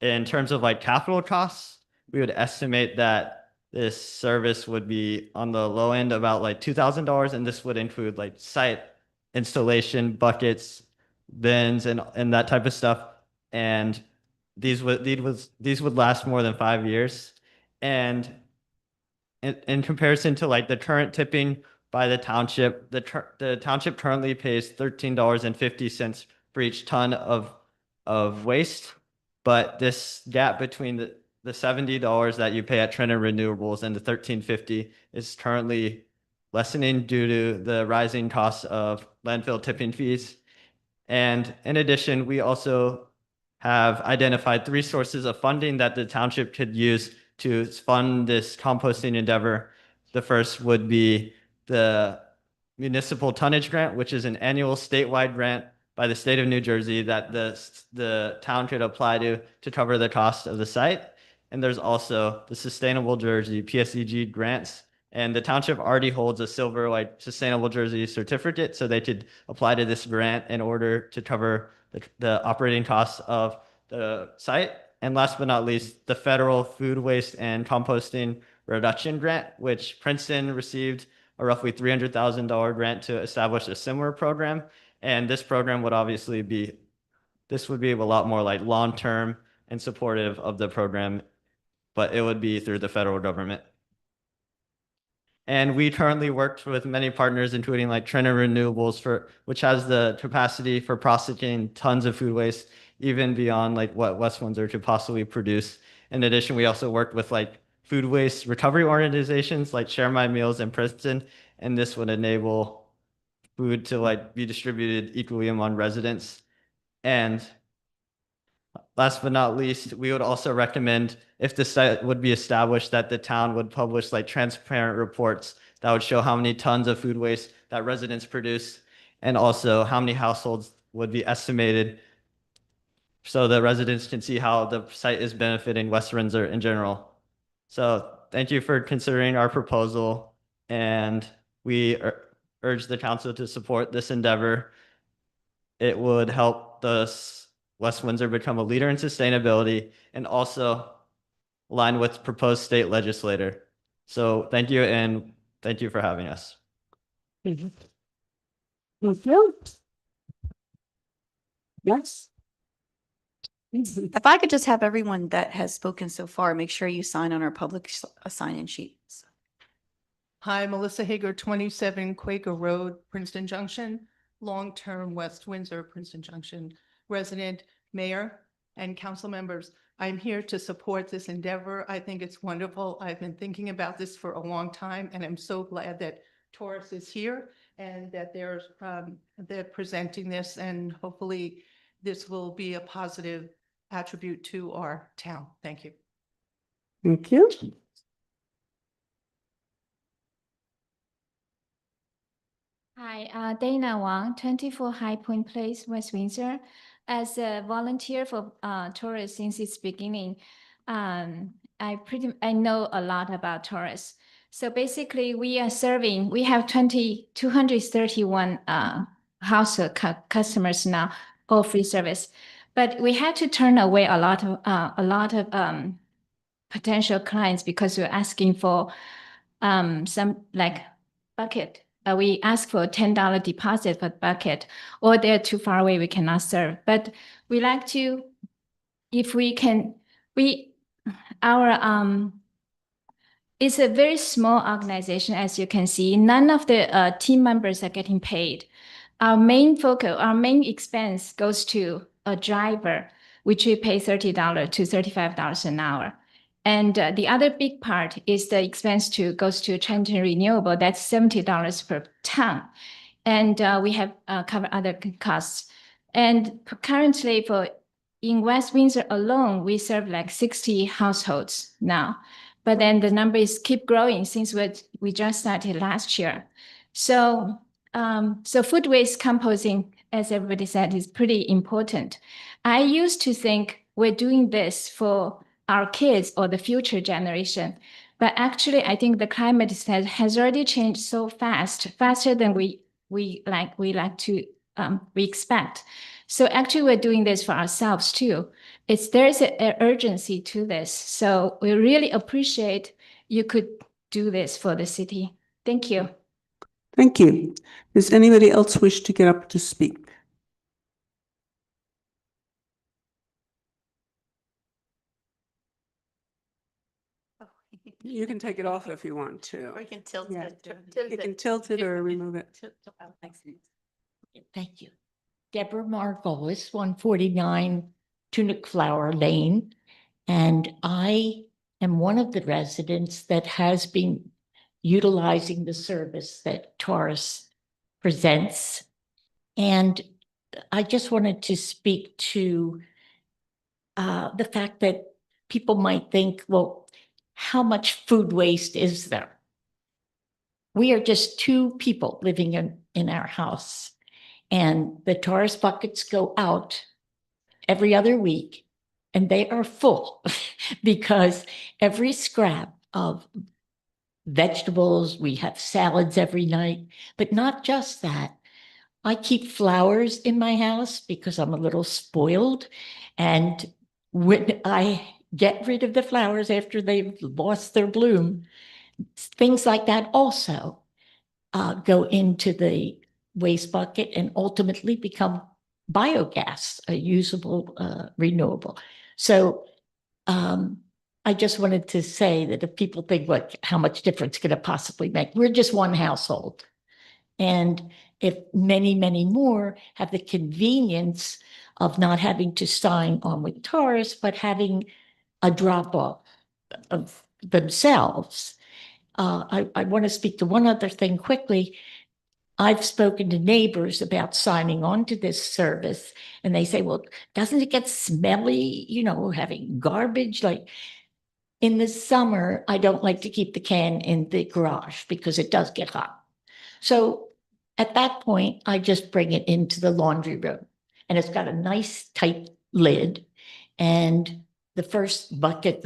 In terms of like capital costs, we would estimate that this service would be on the low end about like $2,000, and this would include like site installation, buckets, bins, and that type of stuff. And these would last more than 5 years. And in comparison to like the current tipping by the township, the township currently pays $13.50 for each ton of waste. But this gap between the $70 that you pay at Trenton Renewables and the $13.50 is currently lessening due to the rising costs of landfill tipping fees. And in addition, we also have identified 3 sources of funding that the township could use to fund this composting endeavor. The first would be the municipal tonnage grant, which is an annual statewide grant by the state of New Jersey that the town could apply to cover the cost of the site. And there's also the Sustainable Jersey PSEG grants. And the township already holds a silver like Sustainable Jersey certificate, so they could apply to this grant in order to cover the operating costs of the site. And last but not least, the federal food waste and composting reduction grant, which Princeton received a roughly $300,000 grant to establish a similar program. And this program would obviously be a lot more like long-term and supportive of the program, but it would be through the federal government. And we currently work with many partners, including like Trenton Renewables, which has the capacity for processing tons of food waste, even beyond like what West Windsor could possibly produce. In addition, we also work with like food waste recovery organizations like Share My Meals in Princeton, and this would enable food to like be distributed equally among residents. And last but not least, we would also recommend, if the site would be established, that the town would publish like transparent reports that would show how many tons of food waste that residents produce, and also how many households would be estimated, so the residents can see how the site is benefiting West Windsor in general. So thank you for considering our proposal, and we urge the council to support this endeavor. It would help West Windsor become a leader in sustainability and also align with proposed state legislator. So thank you, and thank you for having us. Thank you. Yes. If I could just have everyone that has spoken so far, make sure you sign on our public sign-in sheets. Hi, Melissa Hager, 27 Quaker Road, Princeton Junction, long-term West Windsor, Princeton Junction resident, mayor, and council members. I'm here to support this endeavor. I think it's wonderful. I've been thinking about this for a long time, and I'm so glad that Taurus is here and that they're presenting this, and hopefully this will be a positive attribute to our town. Thank you. Thank you. Hi, Dana Wang, 24 High Point Place, West Windsor. As a volunteer for Taurus since its beginning, I know a lot about Taurus. So basically, we have 231 household customers now, all free service. But we had to turn away a lot of potential clients because we're asking for some like bucket. We ask for a $10 deposit for bucket, or they're too far away, we cannot serve. But we like to, if we can, it's a very small organization, as you can see. None of the team members are getting paid. Our main expense goes to a driver, which we pay $30 to $35 an hour. And the other big part is the expense goes to Trenton Renewable. That's $70 per ton. And we have covered other costs. And currently in West Windsor alone, we serve like 60 households now. But then the numbers keep growing since we just started last year. So food waste composting, as everybody said, is pretty important. I used to think we're doing this for our kids or the future generation. But actually, I think the climate has already changed so faster than we expect. So actually, we're doing this for ourselves too. There's an urgency to this. So we really appreciate you could do this for the city. Thank you. Thank you. Does anybody else wish to get up to speak? You can take it off if you want to. Or you can tilt Yeah. it. You can tilt it or remove it. Thank you. Deborah Margolis, 149 Tunic Flower Lane. And I am one of the residents that has been utilizing the service that Taurus presents. And I just wanted to speak to the fact that people might think, well, how much food waste is there? We are just two people living in our house, and the Taurus buckets go out every other week, and they are full because every scrap of vegetables, we have salads every night, but not just that. I keep flowers in my house because I'm a little spoiled, and when I get rid of the flowers after they've lost their bloom, things like that also go into the waste bucket and ultimately become biogas, a usable, renewable. So I just wanted to say that if people think, what, how much difference could it possibly make? We're just one household. And if many, many more have the convenience of not having to sign on with Taurus, but having a drop off of themselves. I want to speak to one other thing quickly. I've spoken to neighbors about signing on to this service, and they say, well, doesn't it get smelly, you know, having garbage? Like in the summer, I don't like to keep the can in the garage because it does get hot. So at that point, I just bring it into the laundry room, and it's got a nice tight lid. And the first bucket,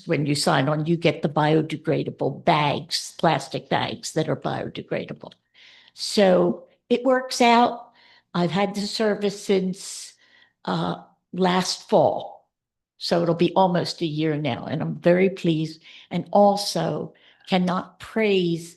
when you sign on, you get the biodegradable bags, plastic bags that are biodegradable. So it works out. I've had the service since last fall. So it'll be almost a year now, and I'm very pleased, and also cannot praise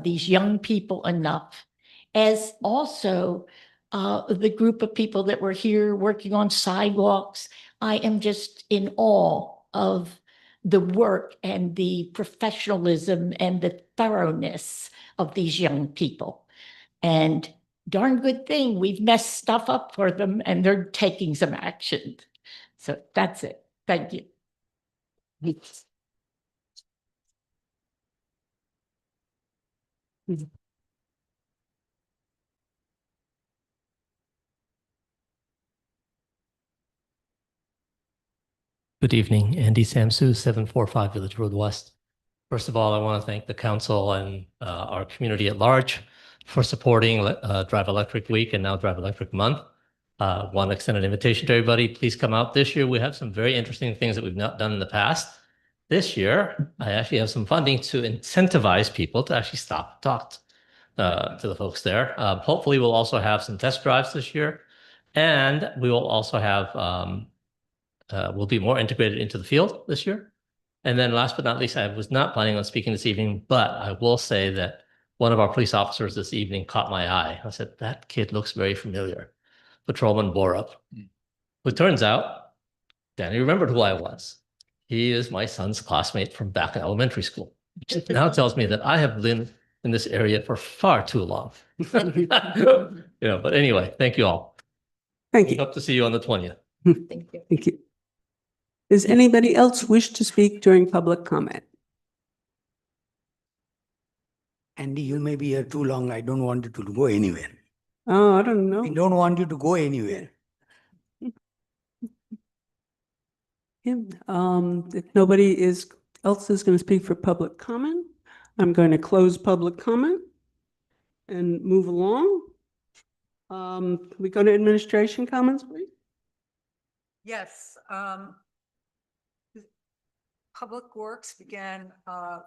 these young people enough, as also the group of people that were here working on sidewalks. I am just in awe of the work and the professionalism and the thoroughness of these young people. And darn good thing we've messed stuff up for them and they're taking some action. So that's it. Thank you. Good evening, Andy Samsu, 745 Village Road West. First of all, I want to thank the council and our community at large for supporting Drive Electric Week and now Drive Electric Month. Want to extend an invitation to everybody. Please come out this year. We have some very interesting things that we've not done in the past. This year, I actually have some funding to incentivize people to actually stop and talk to the folks there. Hopefully, we'll also have some test drives this year. And we will also have, we'll be more integrated into the field this year. And then last but not least, I was not planning on speaking this evening, but I will say that one of our police officers this evening caught my eye. I said, that kid looks very familiar. Patrolman Borup, who turns out, Danny remembered who I was. He is my son's classmate from back in elementary school, which now tells me that I have been in this area for far too long. But anyway, thank you all. Thank you. Hope to see you on the 20th. Thank you. Thank you. Does anybody else wish to speak during public comment? Andy, you may be here too long. I don't want you to go anywhere. Oh, I don't know. We don't want you to go anywhere. Yeah, if nobody else is going to speak for public comment, I'm going to close public comment and move along. Can we go to administration comments, please? Yes, Public Works began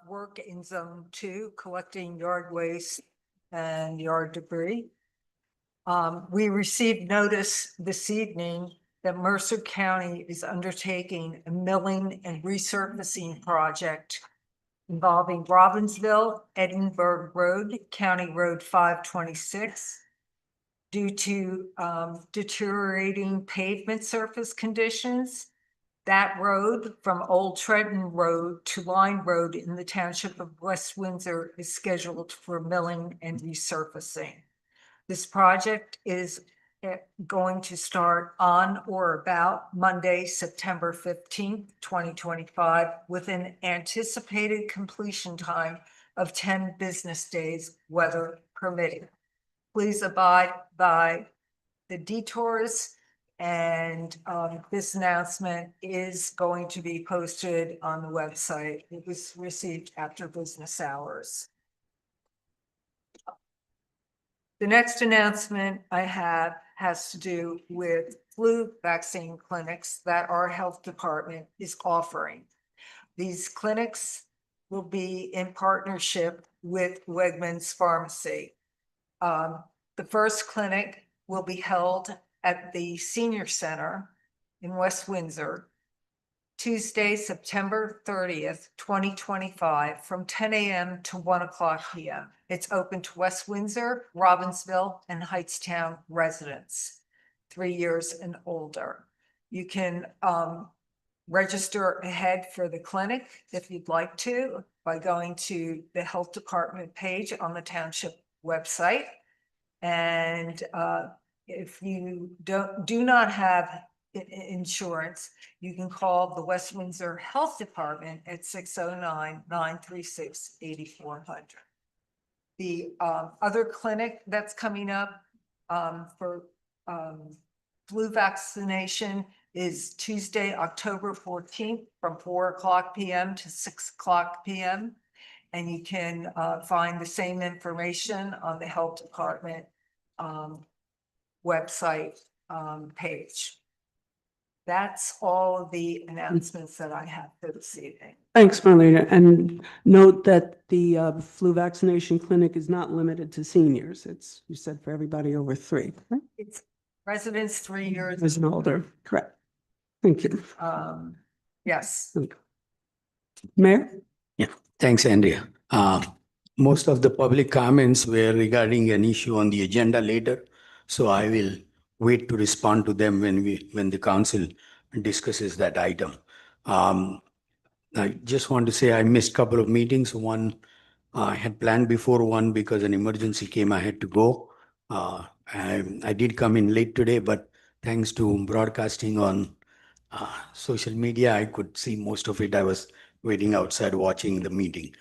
work in Zone 2, collecting yard waste and yard debris. We received notice this evening that Mercer County is undertaking a milling and resurfacing project involving Robbinsville, Edinburgh Road, County Road 526. Due to deteriorating pavement surface conditions, that road from Old Trenton Road to Line Road in the Township of West Windsor is scheduled for milling and resurfacing. This project is going to start on or about Monday, September 15th, 2025, with an anticipated completion time of 10 business days, weather permitting. Please abide by the detours, and this announcement is going to be posted on the website. It was received after business hours. The next announcement I have has to do with flu vaccine clinics that our health department is offering. These clinics will be in partnership with Wegmans Pharmacy. The first clinic will be held at the Senior Center in West Windsor, Tuesday, September 30th, 2025, from 10 a.m. to 1 o'clock p.m. It's open to West Windsor, Robbinsville, and Hightstown residents, 3 years and older. You can register ahead for the clinic if you'd like to by going to the health department page on the township website. And if you do not have insurance, you can call the West Windsor Health Department at 609-936-8400. The other clinic that's coming up for flu vaccination is Tuesday, October 14th from 4 o'clock p.m. to 6 o'clock p.m. And you can find the same information on the health department website page. That's all of the announcements that I have for this evening. Thanks, Marlena. And note that the flu vaccination clinic is not limited to seniors. It's, you said, for everybody over 3. Right? It's residents 3 years As an older, correct. Thank you. Yes. Mayor? Yeah, thanks, Andrea. Most of the public comments were regarding an issue on the agenda later, so I will wait to respond to them when the council discusses that item. I just want to say I missed a couple of meetings. One I had planned before, one because an emergency came, I had to go. I did come in late today, but thanks to broadcasting on social media, I could see most of it. I was waiting outside watching the meeting.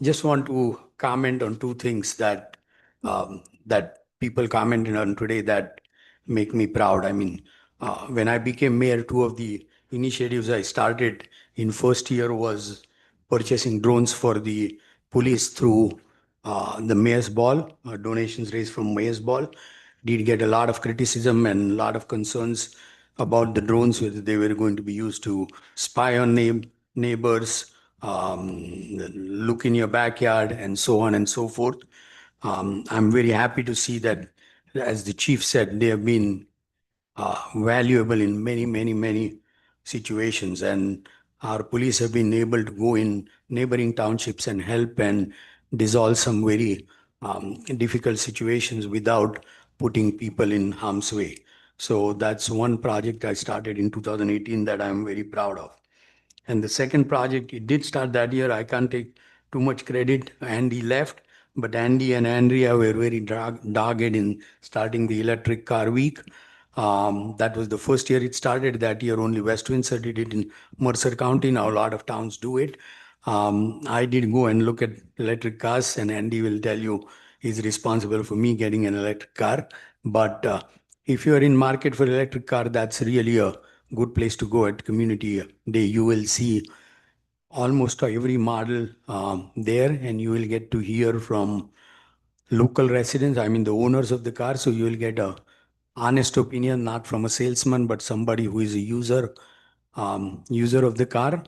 Just want to comment on 2 things that that people commented on today that make me proud. I mean, when I became mayor, 2 of the initiatives I started in first year was purchasing drones for the police through the Mayor's Ball, donations raised from Mayor's Ball. Did get a lot of criticism and a lot of concerns about the drones, whether they were going to be used to spy on neighbors, look in your backyard, and so on and so forth. I'm very happy to see that, as the chief said, they have been valuable in many situations, and our police have been able to go in neighboring townships and help and dissolve some very difficult situations without putting people in harm's way. So that's one project I started in 2018 that I'm very proud of. And the second project, it did start that year. I can't take too much credit. Andy left, but Andy and Andrea were very dogged in starting the electric car week. That was the first year it started. That year only West Windsor did it in Mercer County. Now a lot of towns do it. I did go and look at electric cars, and Andy will tell you he's responsible for me getting an electric car. But if you're in market for electric car, that's really a good place to go at Community Day. You will see almost every model there, and you will get to hear from local residents, I mean the owners of the car. So you will get a honest opinion, not from a salesman, but somebody who is a user of the car.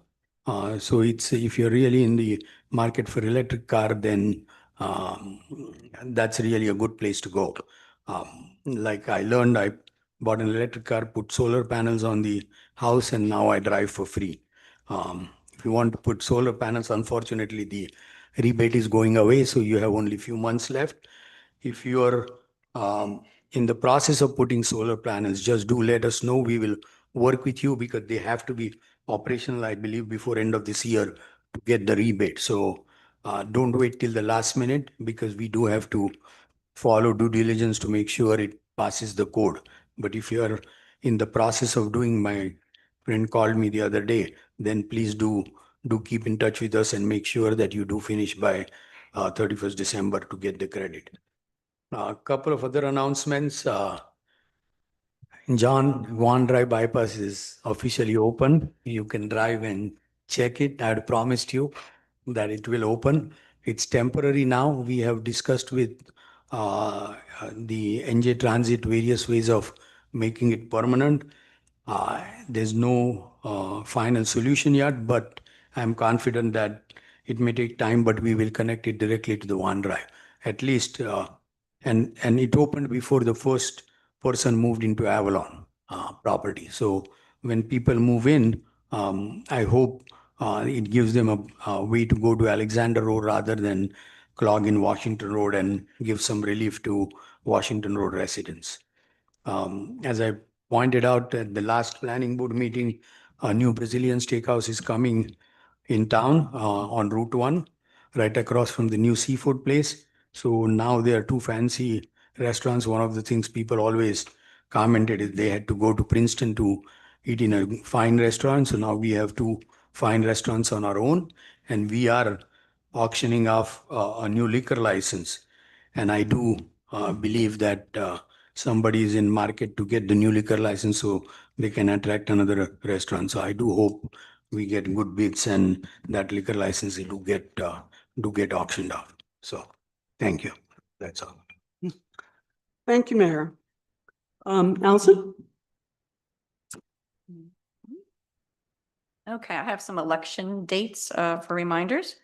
So it's, if you're really in the market for electric car, then that's really a good place to go. Like I learned, I bought an electric car, put solar panels on the house, and now I drive for free. if you want to put solar panels, unfortunately, the rebate is going away, so you have only few months left. If you are in the process of putting solar panels, just do let us know. We will work with you because they have to be operational, I believe, before end of this year to get the rebate. So don't wait till the last minute because we do have to follow due diligence to make sure it passes the code. But if you are in the process of doing, my friend called me the other day, then please do keep in touch with us and make sure that you do finish by 31st December to get the credit. A couple of other announcements. John Van Drive bypass is officially open. You can drive and check it. I had promised you that it will open. It's temporary now. We have discussed with the NJ Transit various ways of making it permanent. There's no final solution yet, but I'm confident that it may take time, but we will connect it directly to the OneDrive. At least, and it opened before the first person moved into Avalon property. So when people move in, I hope it gives them a way to go to Alexander Road rather than clog in Washington Road and give some relief to Washington Road residents. As I pointed out at the last planning board meeting, a new Brazilian steakhouse is coming in town on Route 1, right across from the new seafood place. So now there are two fancy restaurants. One of the things people always commented is they had to go to Princeton to eat in a fine restaurant. So now we have two fine restaurants on our own, and we are auctioning off a new liquor license. And I do believe that somebody is in market to get the new liquor license so they can attract another restaurant. So I do hope we get good bids and that liquor license do get auctioned off. So thank you. That's all. Thank you, Mayor. Allison? Okay, I have some election dates for reminders.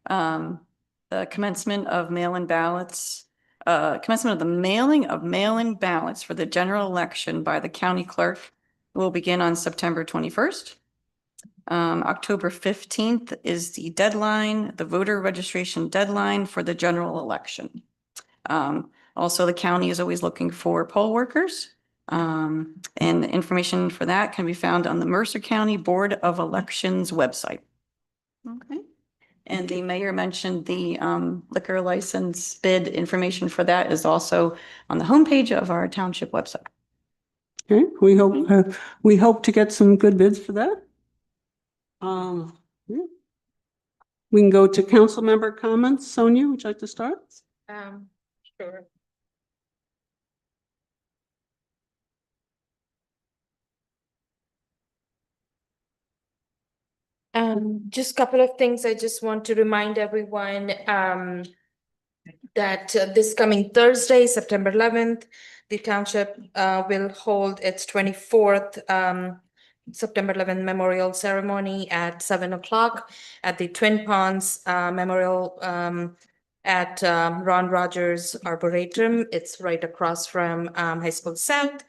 The commencement of mail-in ballots, commencement of the mailing of mail-in ballots for the general election by the county clerk will begin on September 21st. October 15th is the deadline, the voter registration deadline for the general election. Also, the county is always looking for poll workers. And information for that can be found on the Mercer County Board of Elections website. Okay. And the mayor mentioned the liquor license bid information for that is also on the homepage of our township website. Okay, we hope to get some good bids for that. Yeah. We can go to council member comments. Sonia, would you like to start? Sure. Just a couple of things. I just want to remind everyone that this coming Thursday, September 11th, the township will hold its 24th September 11th memorial ceremony at 7 o'clock at the Twin Ponds Memorial at Ron Rogers Arboretum. It's right across from High School South.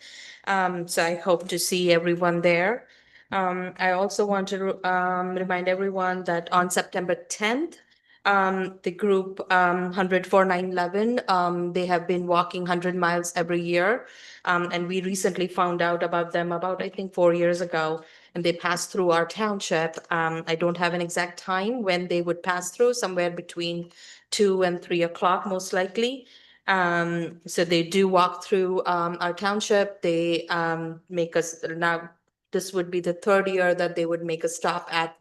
So I hope to see everyone there. I also want to remind everyone that on September 10th, the group 100-4911, they have been walking 100 miles every year. And we recently found out about them I think 4 years ago, and they passed through our township. I don't have an exact time when they would pass through, somewhere between 2 and 3 o'clock, most likely. So they do walk through our township. They make us now. This would be the third year that they would make a stop at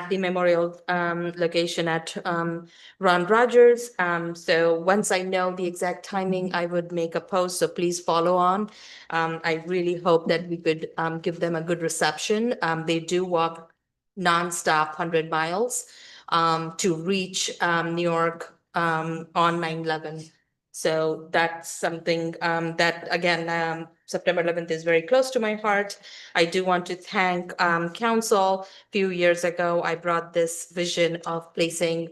the memorial location at Ron Rogers. So once I know the exact timing, I would make a post. So please follow on. I really hope that we could give them a good reception. They do walk nonstop 100 miles to reach New York on 9/11. So that's something that, again, September 11th is very close to my heart. I do want to thank council. A few years ago, I brought this vision of placing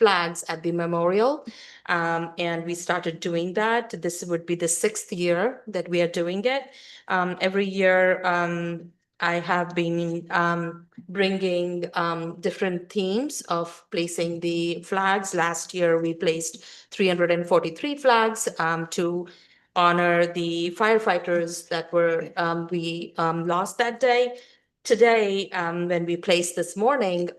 flags at the memorial, and we started doing that. This would be the 6th year that we are doing it. Every year, I have been bringing different themes of placing the flags. Last year, we placed 343 flags to honor the firefighters that were we lost that day. Today, when we placed this morning,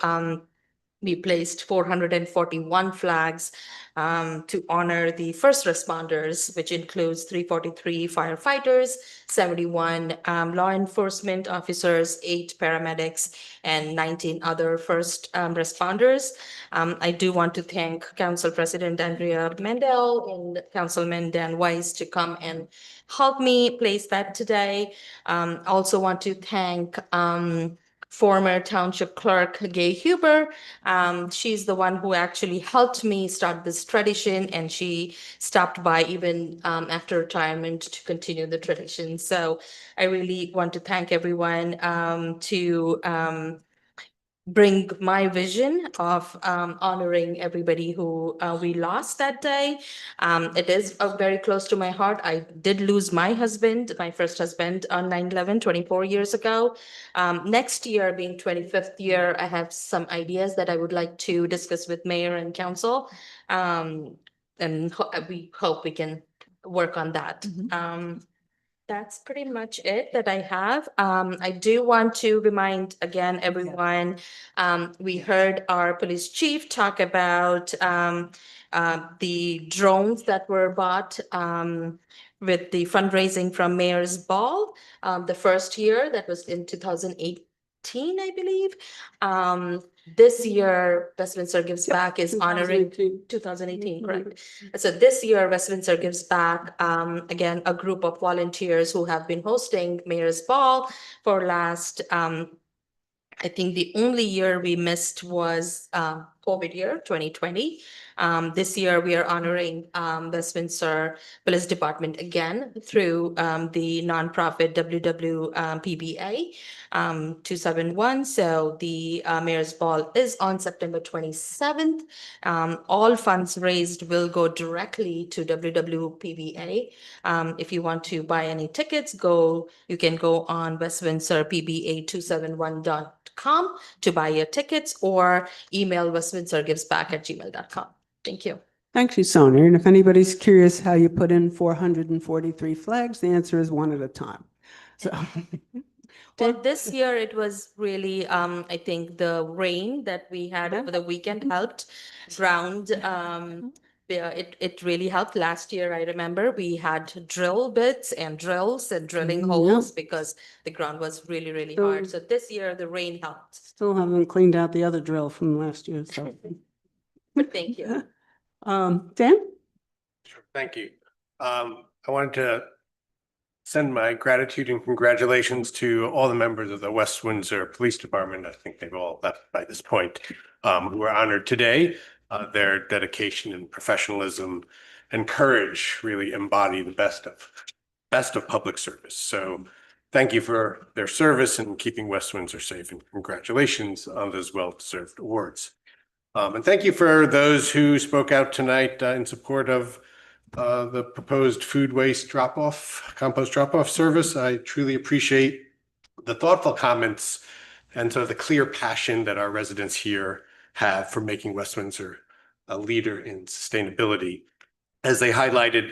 we placed 441 flags to honor the first responders, which includes 343 firefighters, 71 law enforcement officers, 8 paramedics, and 19 other first responders. I do want to thank Council President Andrea Mendel and Councilman Dan Weiss to come and help me place that today. Also want to thank former Township Clerk Gay Huber. She's the one who actually helped me start this tradition, and she stopped by even after retirement to continue the tradition. So I really want to thank everyone to bring my vision of honoring everybody who we lost that day. It is very close to my heart. I did lose my husband, my first husband, on 9/11, 24 years ago. Next year, being 25th year, I have some ideas that I would like to discuss with mayor and council. And we hope we can work on that. That's pretty much it that I have. I do want to remind again, everyone, we heard our police chief talk about the drones that were bought with the fundraising from Mayor's Ball. The first year, that was in 2018, I believe. This year, Westminster Gives Back is honoring 2018, correct? So this year, Westminster Gives Back, again, a group of volunteers who have been hosting Mayor's Ball for last, I think the only year we missed was COVID year, 2020. This year, we are honoring Westminster Police Department again through the nonprofit WWPBA 271. So the Mayor's Ball is on September 27th. All funds raised will go directly to WWPBA. If you want to buy any tickets, you can go on westminsterpba271.com to buy your tickets, or email westminstergivesback@gmail.com. Thank you. Thank you, Sonia. And if anybody's curious how you put in 443 flags, the answer is one at a time. So, Well, this year it was really, I think the rain that we had over the weekend helped. Ground, yeah, it really helped. Last year, I remember we had drill bits and drills and drilling holes because the ground was really, really hard. So this year the rain helped. still haven't cleaned out the other drill from last year, so. Thank you. Dan? Sure, thank you. I wanted to send my gratitude and congratulations to all the members of the West Windsor Police Department. I think they've all left by this point, who are honored today. Their dedication and professionalism and courage really embody the best of public service. So thank you for their service and keeping West Windsor safe, and congratulations on those well-deserved awards. And thank you for those who spoke out tonight in support of the proposed food waste drop-off, compost drop-off service. I truly appreciate the thoughtful comments and sort of the clear passion that our residents here have for making West Windsor a leader in sustainability. As they highlighted,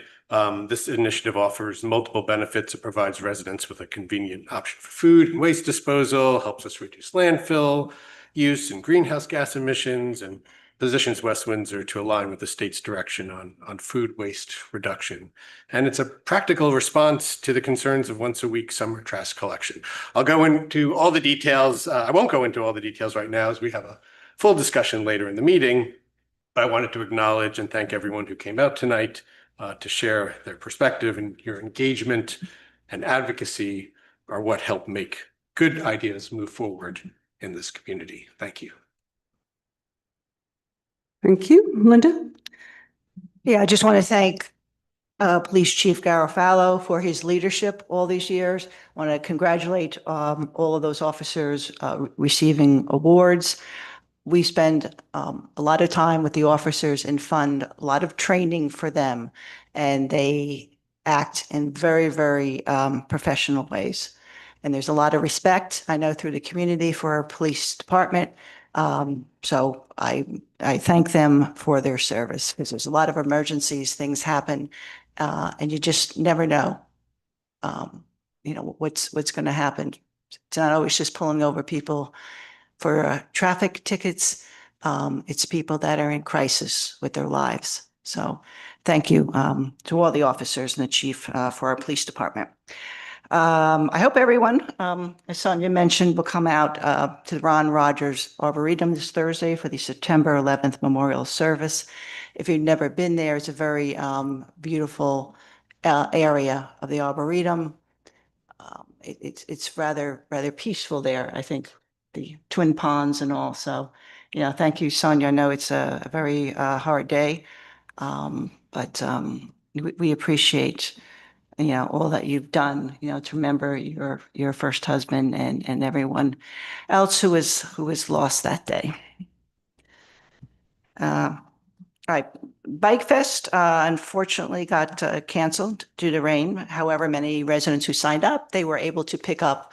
this initiative offers multiple benefits. It provides residents with a convenient option for food and waste disposal, helps us reduce landfill use and greenhouse gas emissions, and positions West Windsor to align with the state's direction on food waste reduction. And it's a practical response to the concerns of once a week summer trash collection. I'll go into all the details. I won't go into all the details right now, as we have a full discussion later in the meeting. But I wanted to acknowledge and thank everyone who came out tonight to share their perspective, and your engagement and advocacy are what help make good ideas move forward in this community. Thank you. Thank you. Linda? Yeah, I just want to thank Police Chief Garofalo for his leadership all these years. I want to congratulate all of those officers receiving awards. We spend a lot of time with the officers and fund a lot of training for them, and they act in very, very professional ways. And there's a lot of respect, I know, through the community for our police department. So I thank them for their service because there's a lot of emergencies, things happen, and you just never know, what's going to happen. It's not always just pulling over people for traffic tickets. It's people that are in crisis with their lives. So thank you to all the officers and the chief for our police department. I hope everyone, as Sonia mentioned, will come out to the Ron Rogers Arboretum this Thursday for the September 11th Memorial Service. If you've never been there, it's a very beautiful area of the Arboretum. It's rather peaceful there, I think, the Twin Ponds and all. So, thank you, Sonia. I know it's a very hard day, but we appreciate all that you've done, to remember your first husband and everyone else who was lost that day. All right, Bike Fest unfortunately got canceled due to rain. However, many residents who signed up, they were able to pick up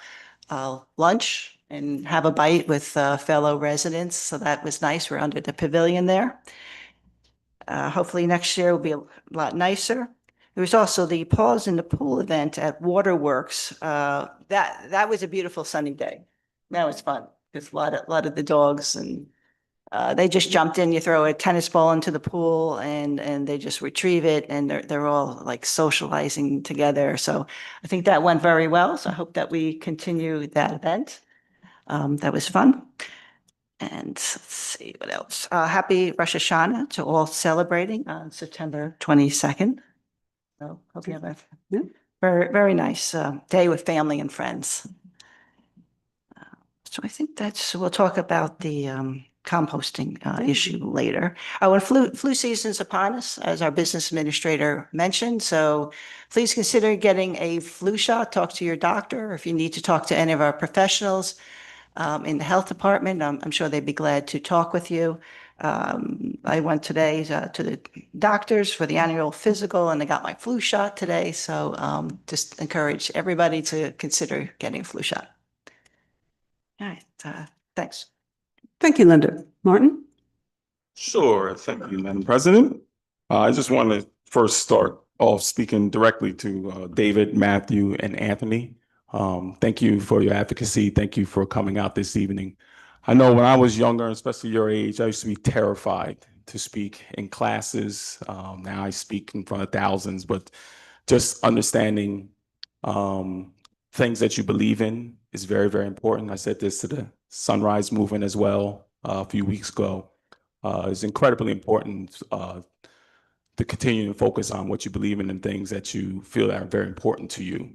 lunch and have a bite with fellow residents. So that was nice. We're under the pavilion there. Hopefully next year will be a lot nicer. There was also the Paws in the Pool event at Waterworks. That was a beautiful sunny day. That was fun. There's a lot of the dogs, and they just jumped in. You throw a tennis ball into the pool and they just retrieve it, and they're all like socializing together. So I think that went very well. So I hope that we continue that event. That was fun. And let's see what else. Happy Rosh Hashanah to all celebrating on September 22nd. So hope you have a very, very nice day with family and friends. So I think we'll talk about the composting issue later. Oh, and flu season's upon us, as our business administrator mentioned. So please consider getting a flu shot. Talk to your doctor. If you need to talk to any of our professionals in the health department, I'm sure they'd be glad to talk with you. I went today to the doctors for the annual physical, and I got my flu shot today. So just encourage everybody to consider getting a flu shot. All right, thanks. Thank you, Linda. Martin? Sure. Thank you, Madam President. I just want to first start off speaking directly to David, Matthew, and Anthony. Thank you for your advocacy. Thank you for coming out this evening. I know when I was younger, especially your age, I used to be terrified to speak in classes. Now I speak in front of thousands, but just understanding things that you believe in is very, very important. I said this to the Sunrise Movement as well a few weeks ago. It's incredibly important to continue to focus on what you believe in and things that you feel that are very important to you.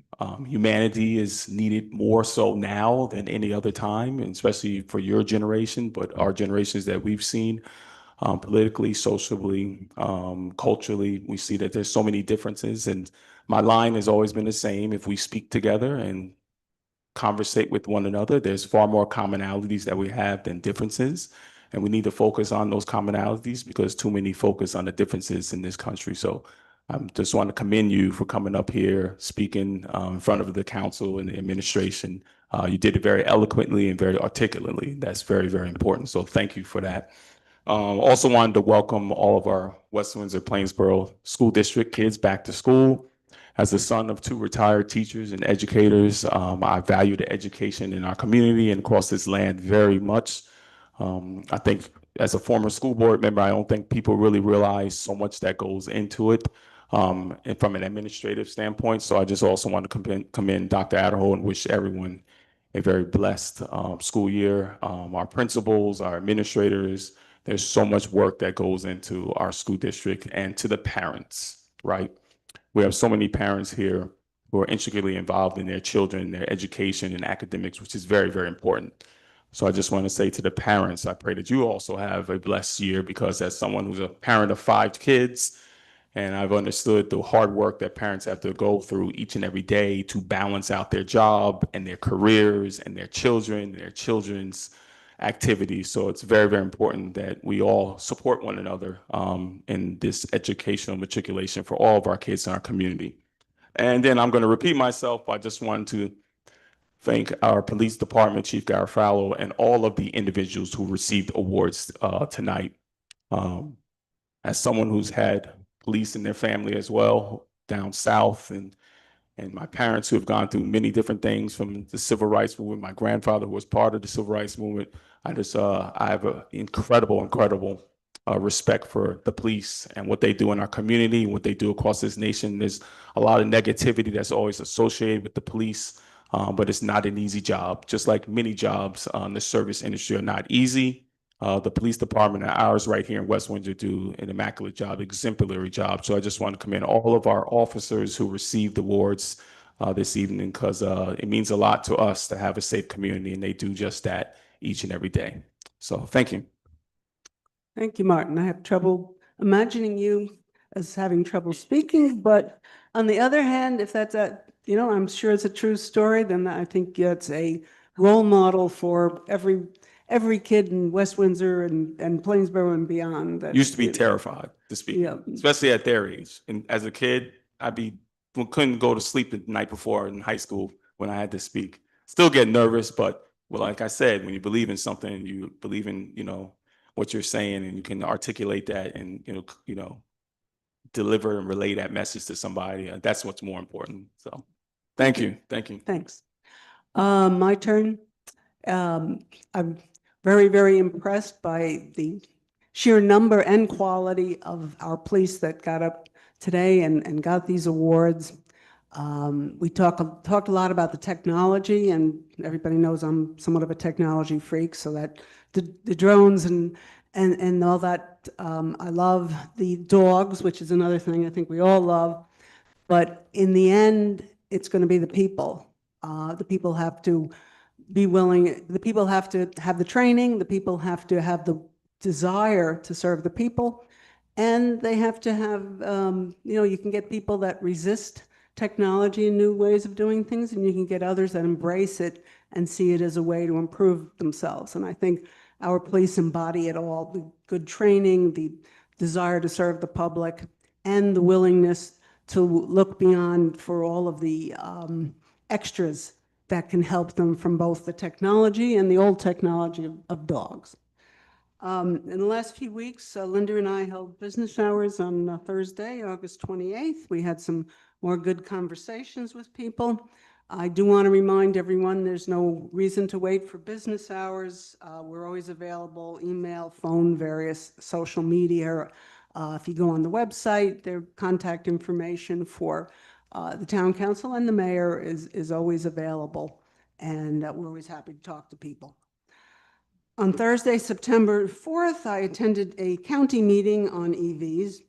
Humanity is needed more so now than any other time, and especially for your generation, but our generations that we've seen politically, socially, culturally, we see that there's so many differences. And my line has always been the same. If we speak together and conversate with one another, there's far more commonalities that we have than differences. And we need to focus on those commonalities because too many focus on the differences in this country. So I just want to commend you for coming up here, speaking in front of the council and the administration. You did it very eloquently and very articulately. That's very, very important. So thank you for that. Also wanted to welcome all of our West Windsor Plainsboro School District kids back to school. As the son of 2 retired teachers and educators, I value the education in our community and across this land very much. I think as a former school board member, I don't think people really realize so much that goes into it and from an administrative standpoint. So I just also want to commend Dr. Adderhold and wish everyone a very blessed school year. Our principals, our administrators, there's so much work that goes into our school district, and to the parents, right? We have so many parents here who are intricately involved in their children, their education and academics, which is very, very important. So I just want to say to the parents, I pray that you also have a blessed year, because as someone who's a parent of 5 kids, and I've understood the hard work that parents have to go through each and every day to balance out their job and their careers and their children, their children's activities. So it's very, very important that we all support one another in this educational matriculation for all of our kids in our community. And then I'm going to repeat myself. I just wanted to thank our police department, Chief Garofalo, and all of the individuals who received awards tonight. As someone who's had police in their family as well down south, and my parents who have gone through many different things from the civil rights movement, my grandfather who was part of the civil rights movement, I have an incredible respect for the police and what they do in our community and what they do across this nation. There's a lot of negativity that's always associated with the police, but it's not an easy job. Just like many jobs in the service industry are not easy. The police department and ours right here in West Windsor do an immaculate job, exemplary job. So I just want to commend all of our officers who received awards this evening, because it means a lot to us to have a safe community, and they do just that each and every day. So thank you. Thank you, Martin. I have trouble imagining you as having trouble speaking, but on the other hand, if that's I'm sure it's a true story, then I think it's a role model for every kid in West Windsor and Plainsboro and beyond. That, Used to be terrified to speak, Yeah. especially at their age. And as a kid, couldn't go to sleep the night before in high school when I had to speak. Still get nervous, but like I said, when you believe in something, you believe in, what you're saying, and you can articulate that and, deliver and relay that message to somebody. That's what's more important. So thank you. Thank you. Thanks. My turn. I'm very, very impressed by the sheer number and quality of our police that got up today and got these awards. We talked a lot about the technology, and everybody knows I'm somewhat of a technology freak, so that the drones and all that. I love the dogs, which is another thing I think we all love. But in the end, it's going to be the people. The people have to be willing, the people have to have the training, the people have to have the desire to serve the people, and they have to have, you can get people that resist technology and new ways of doing things, and you can get others that embrace it and see it as a way to improve themselves. And I think our police embody it all: the good training, the desire to serve the public, and the willingness to look beyond for all of the extras that can help them from both the technology and the old technology of dogs. In the last few weeks, Linda and I held business hours on Thursday, August 28th. We had some more good conversations with people. I do want to remind everyone there's no reason to wait for business hours. We're always available: email, phone, various social media. If you go on the website, their contact information for the town council and the mayor is always available, and we're always happy to talk to people. On Thursday, September 4th, I attended a county meeting on EVs.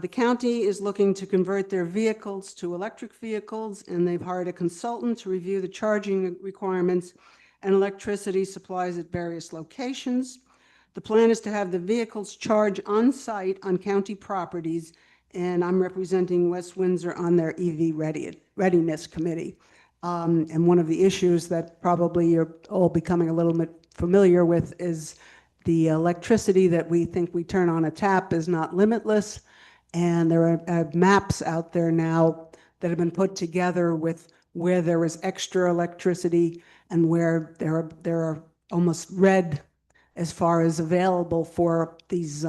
The county is looking to convert their vehicles to electric vehicles, and they've hired a consultant to review the charging requirements and electricity supplies at various locations. The plan is to have the vehicles charge on site on county properties, and I'm representing West Windsor on their EV readiness committee. And one of the issues that probably you're all becoming a little bit familiar with is the electricity that we think we turn on a tap is not limitless. And there are maps out there now that have been put together with where there is extra electricity and where there are almost red as far as available for these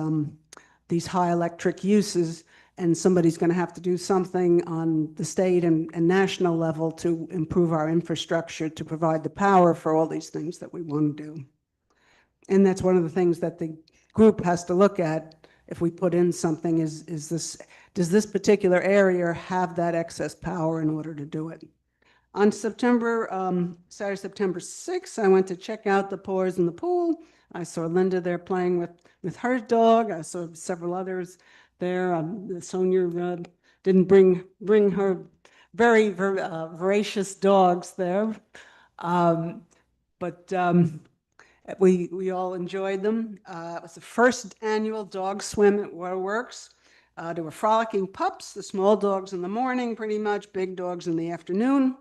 high electric uses. And somebody's going to have to do something on the state and national level to improve our infrastructure to provide the power for all these things that we want to do. And that's one of the things that the group has to look at if we put in something does this particular area have that excess power in order to do it? On Saturday, September 6th, I went to check out the pores in the pool. I saw Linda there playing with her dog. I saw several others there. Sonia didn't bring her very voracious dogs there, but we all enjoyed them. It was the first annual dog swim at Waterworks. There were frolicking pups, the small dogs in the morning, pretty much, big dogs in the afternoon.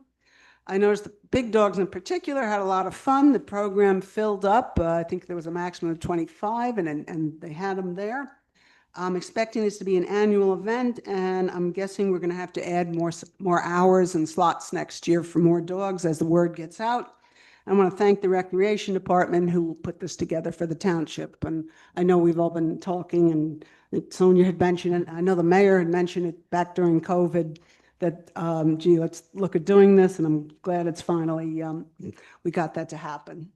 I noticed the big dogs in particular had a lot of fun. The program filled up. I think there was a maximum of 25, and they had them there. I'm expecting this to be an annual event, and I'm guessing we're going to have to add more hours and slots next year for more dogs as the word gets out. I want to thank the Recreation Department who put this together for the township. And I know we've all been talking, and Sonia had mentioned it. I know the mayor had mentioned it back during COVID that, gee, let's look at doing this, and I'm glad it's finally, we got that to happen.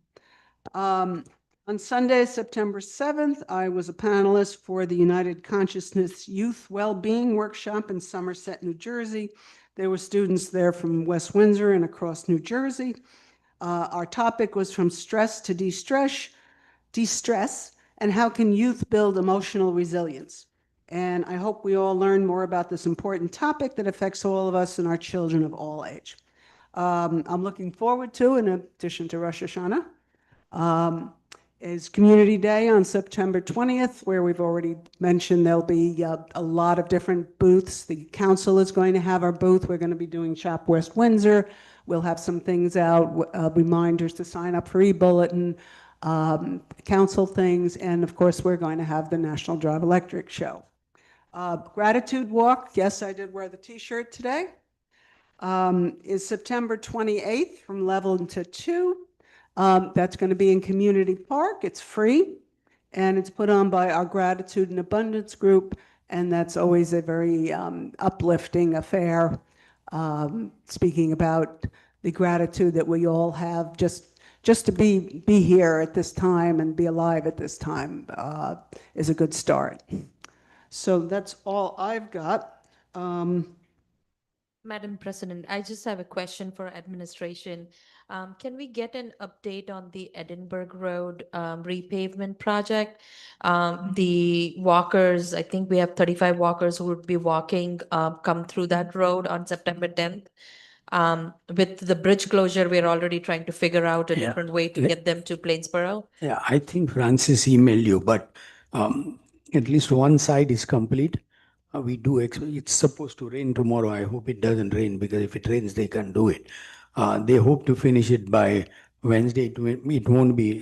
On Sunday, September 7th, I was a panelist for the United Consciousness Youth Wellbeing Workshop in Somerset, New Jersey. There were students there from West Windsor and across New Jersey. Our topic was from stress to de-stress, and how can youth build emotional resilience? And I hope we all learn more about this important topic that affects all of us and our children of all age. I'm looking forward to, in addition to Rosh Hashanah, is Community Day on September 20th, where we've already mentioned there'll be a lot of different booths. The council is going to have our booth. We're going to be doing Shop West Windsor. We'll have some things out, reminders to sign up for e-bulletin, council things, and of course, we're going to have the National Drive Electric Show. Gratitude Walk, yes, I did wear the t-shirt today, is September 28th from 11 to 2. That's going to be in Community Park. It's free, and it's put on by our Gratitude and Abundance group, and that's always a very uplifting affair, speaking about the gratitude that we all have just to be here at this time and be alive at this time is a good start. So that's all I've got. Madam President, I just have a question for administration. Can we get an update on the Edinburgh Road repavement project? The walkers, I think we have 35 walkers who would be walking, come through that road on September 10th. With the bridge closure, we're already trying to figure out a different way to get them to Plainsboro. Yeah, I think Francis emailed you, but at least one side is complete. It's supposed to rain tomorrow. I hope it doesn't rain, because if it rains, they can't do it. They hope to finish it by Wednesday. It won't be,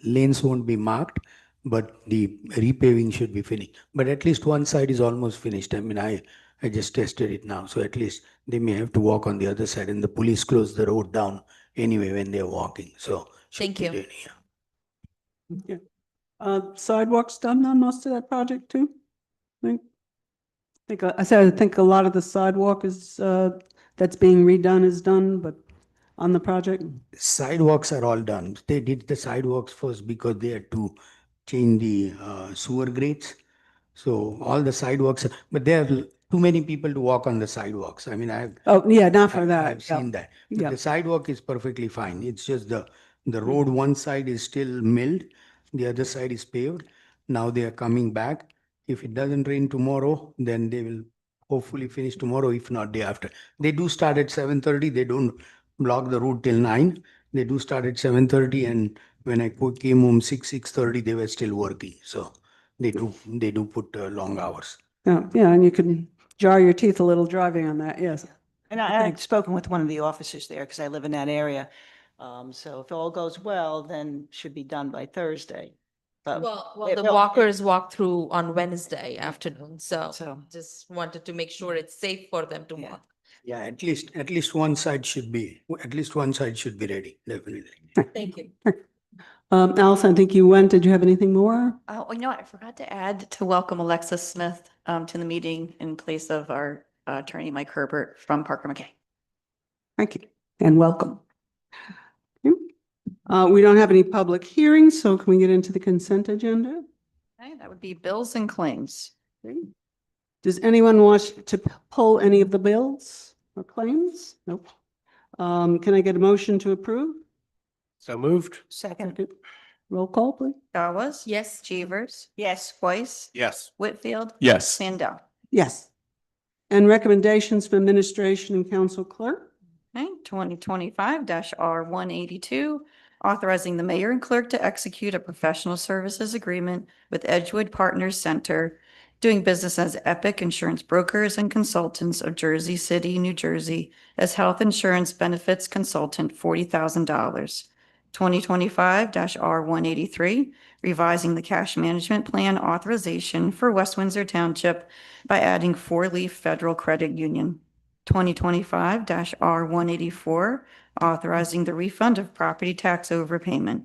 lanes won't be marked, but the repaving should be finished. But at least one side is almost finished. I mean, I just tested it now. So at least they may have to walk on the other side, and the police close the road down anyway when they're walking. So Thank you. Yeah. Sidewalks done on most of that project too? I think a lot of the sidewalk is that's being redone is done, but on the project. Sidewalks are all done. They did the sidewalks first because they had to change the sewer grates. So all the sidewalks, but there are too many people to walk on the sidewalks. I mean, Oh, yeah, not for that. I've seen that. But Yeah. the sidewalk is perfectly fine. It's just the road, one side is still milled, the other side is paved. Now they are coming back. If it doesn't rain tomorrow, then they will hopefully finish tomorrow, if not day after. They do start at 7:30. They don't block the route till 9. They do start at 7:30, and when I came home 6:30, they were still working. So they do put long hours. Yeah, and you can jar your teeth a little driving on that, yes. And I've spoken with one of the officers there because I live in that area. So if all goes well, then should be done by Thursday. But The walkers walk through on Wednesday afternoon, so just wanted to make sure it's safe for them to walk. Yeah, at least one side should be ready, definitely. Thank you. Allison, I think you went. Did you have anything more? Oh, you know what? I forgot to add to welcome Alexis Smith to the meeting in place of our attorney, Mike Herbert from Parker McKay. Thank you, and welcome. We don't have any public hearings, so can we get into the consent agenda? Okay, that would be bills and claims. Does anyone want to pull any of the bills or claims? Nope. Can I get a motion to approve? So moved. Second. Roll call, please. Gawes? Yes. Chevers? Yes. Weiss? Yes. Whitfield? Yes. Mandel? Yes. And recommendations from administration and council clerk? Okay, 2025-R182, authorizing the mayor and clerk to execute a professional services agreement with Edgewood Partners Center, doing business as Epic Insurance Brokers and Consultants of Jersey City, New Jersey, as health insurance benefits consultant, $40,000. 2025-R183, revising the cash management plan authorization for West Windsor Township by adding four-leaf Federal Credit Union. 2025-R184, authorizing the refund of property tax overpayment.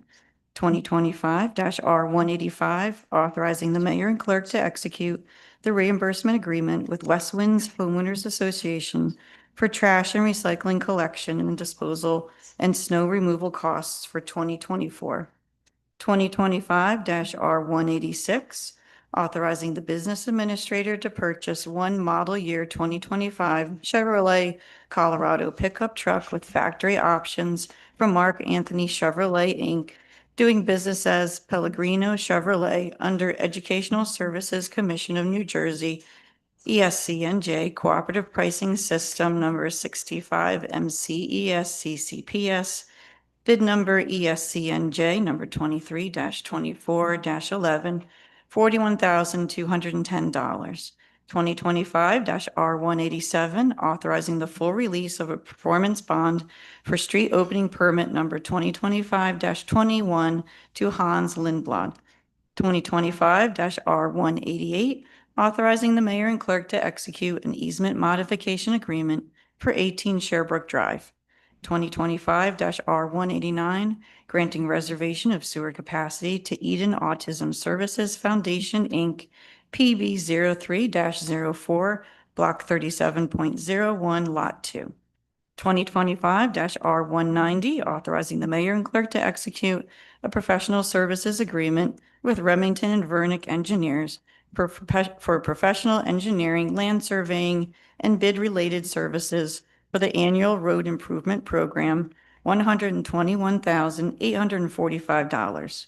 2025-R185, authorizing the mayor and clerk to execute the reimbursement agreement with West Winds Homeowners Association for trash and recycling collection and disposal and snow removal costs for 2024. 2025-R186, authorizing the business administrator to purchase one model year 2025 Chevrolet Colorado pickup truck with factory options from Mark Anthony Chevrolet, Inc., doing business as Pellegrino Chevrolet under Educational Services Commission of New Jersey, ESCNJ Cooperative Pricing System number 65 MCES bid number ESCNJ number 23-24-11, $41,210. 2025-R187, authorizing the full release of a performance bond for street opening permit number 2025-21 to Hans Lindblad. 2025-R188, authorizing the mayor and clerk to execute an easement modification agreement for 18 Sherbrooke Drive. 2025-R189, granting reservation of sewer capacity to Eden Autism Services Foundation, Inc., PB 03-04, Block 37.01, Lot 2. 2025-R190, authorizing the mayor and clerk to execute a professional services agreement with Remington and Vernick Engineers for professional engineering, land surveying, and bid-related services for the annual road improvement program, $121,845.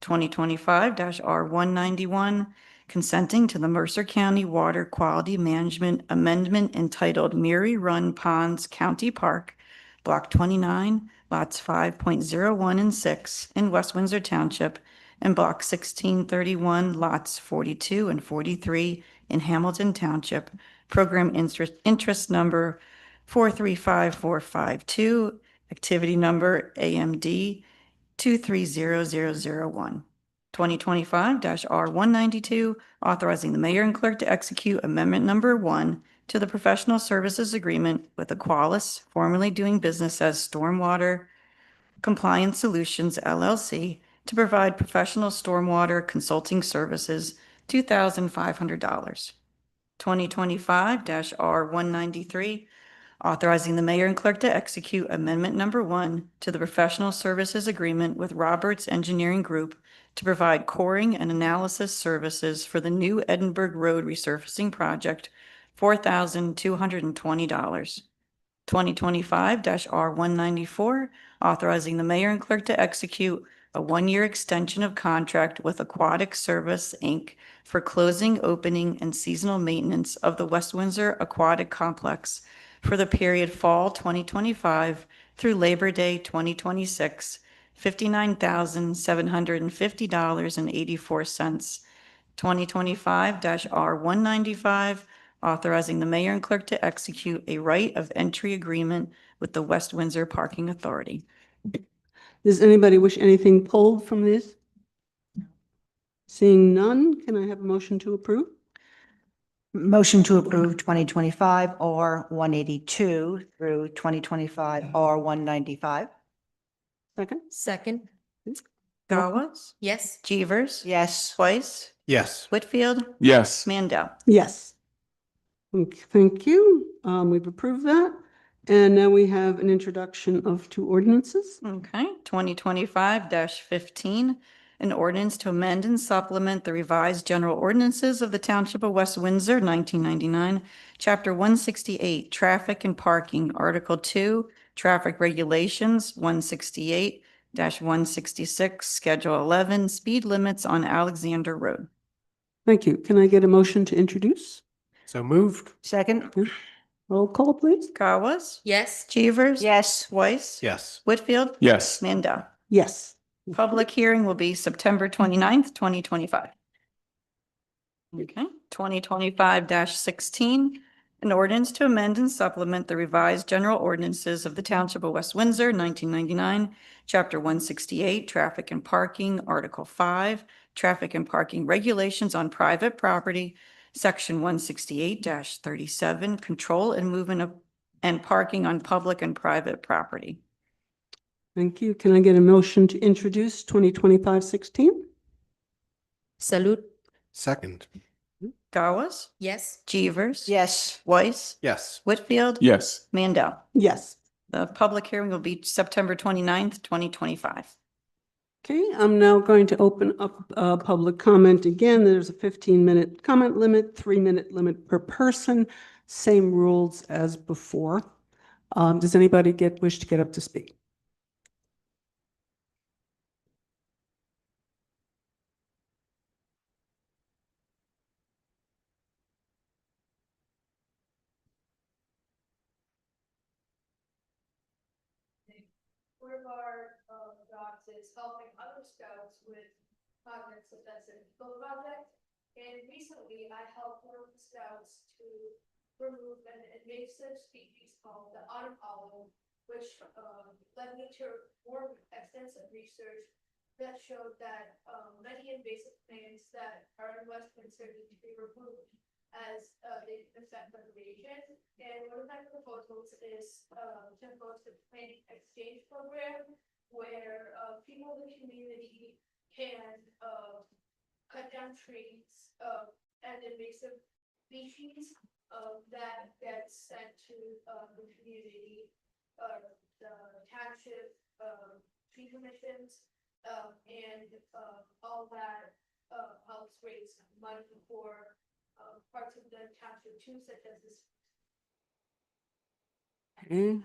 2025-R191, consenting to the Mercer County Water Quality Management Amendment entitled Mary Run Ponds County Park, Block 29, Lots 5.01 and 6 in West Windsor Township, and Block 1631, Lots 42 and 43 in Hamilton Township, program interest number 435452, activity number AMD 230001. 2025-R192, authorizing the mayor and clerk to execute amendment number 1 to the professional services agreement with Aqualis, formerly doing business as Stormwater Compliance Solutions, LLC, to provide professional stormwater consulting services, $2,500. 2025-R193, authorizing the mayor and clerk to execute amendment number 1 to the professional services agreement with Roberts Engineering Group to provide coring and analysis services for the new Edinburgh Road resurfacing project, $4,220. 2025-R194, authorizing the mayor and clerk to execute a one-year extension of contract with Aquatic Service, Inc. for closing, opening, and seasonal maintenance of the West Windsor Aquatic Complex for the period fall 2025 through Labor Day 2026, $59,750.84. 2025-R195, authorizing the mayor and clerk to execute a right of entry agreement with the West Windsor Parking Authority. Does anybody wish anything pulled from this? Seeing none, can I have a motion to approve? Motion to approve 2025 R182 through 2025 R195. Second? Second. Gawes? Yes. Jeevers? Yes. Weiss? Yes. Whitfield? Yes. Mandel? Yes. Thank you. We've approved that. And now we have an introduction of two ordinances. Okay, 2025-15, an ordinance to amend and supplement the revised general ordinances of the Township of West Windsor, 1999, Chapter 168, Traffic and Parking, Article 2, Traffic Regulations, 168-166, Schedule 11, Speed Limits on Alexander Road. Thank you. Can I get a motion to introduce? So moved. Second. Roll call, please. Gawes? Yes. Jeevers? Yes. Weiss? Yes. Whitfield? Yes. Mandel? Yes. Public hearing will be September 29th, 2025. Okay, 2025-16, An ordinance to amend and supplement the revised general ordinances of the Township of West Windsor, 1999, Chapter 168, Traffic and Parking, Article 5, Traffic and Parking Regulations on Private Property, Section 168-37, Control and Movement of and Parking on Public and Private Property. Thank you. Can I get a motion to introduce 2025-16? Salute. Second. Gauss, Yes. Jeevers, Yes. Weiss, Yes. Whitfield, Yes. Mandel. Yes. The public hearing will be September 29th, 2025. Okay, I'm now going to open up public comment again. There's a 15-minute comment limit, 3-minute limit per person, same rules as before. Does anybody wish to get up to speak? One of our jobs is helping other scouts with projects such as an eco project. And recently I helped one of the scouts to remove an invasive species called the autumn olive, which led me to more extensive research that showed that many invasive plants that are in West Windsor need to be removed as they affect recreation. And one of my proposals is to host a plant exchange program where people in the community can cut down trees and invasive species that get sent to the community, the township, tree commissions, and all that helps raise money for parts of the township too, such as this. Okay,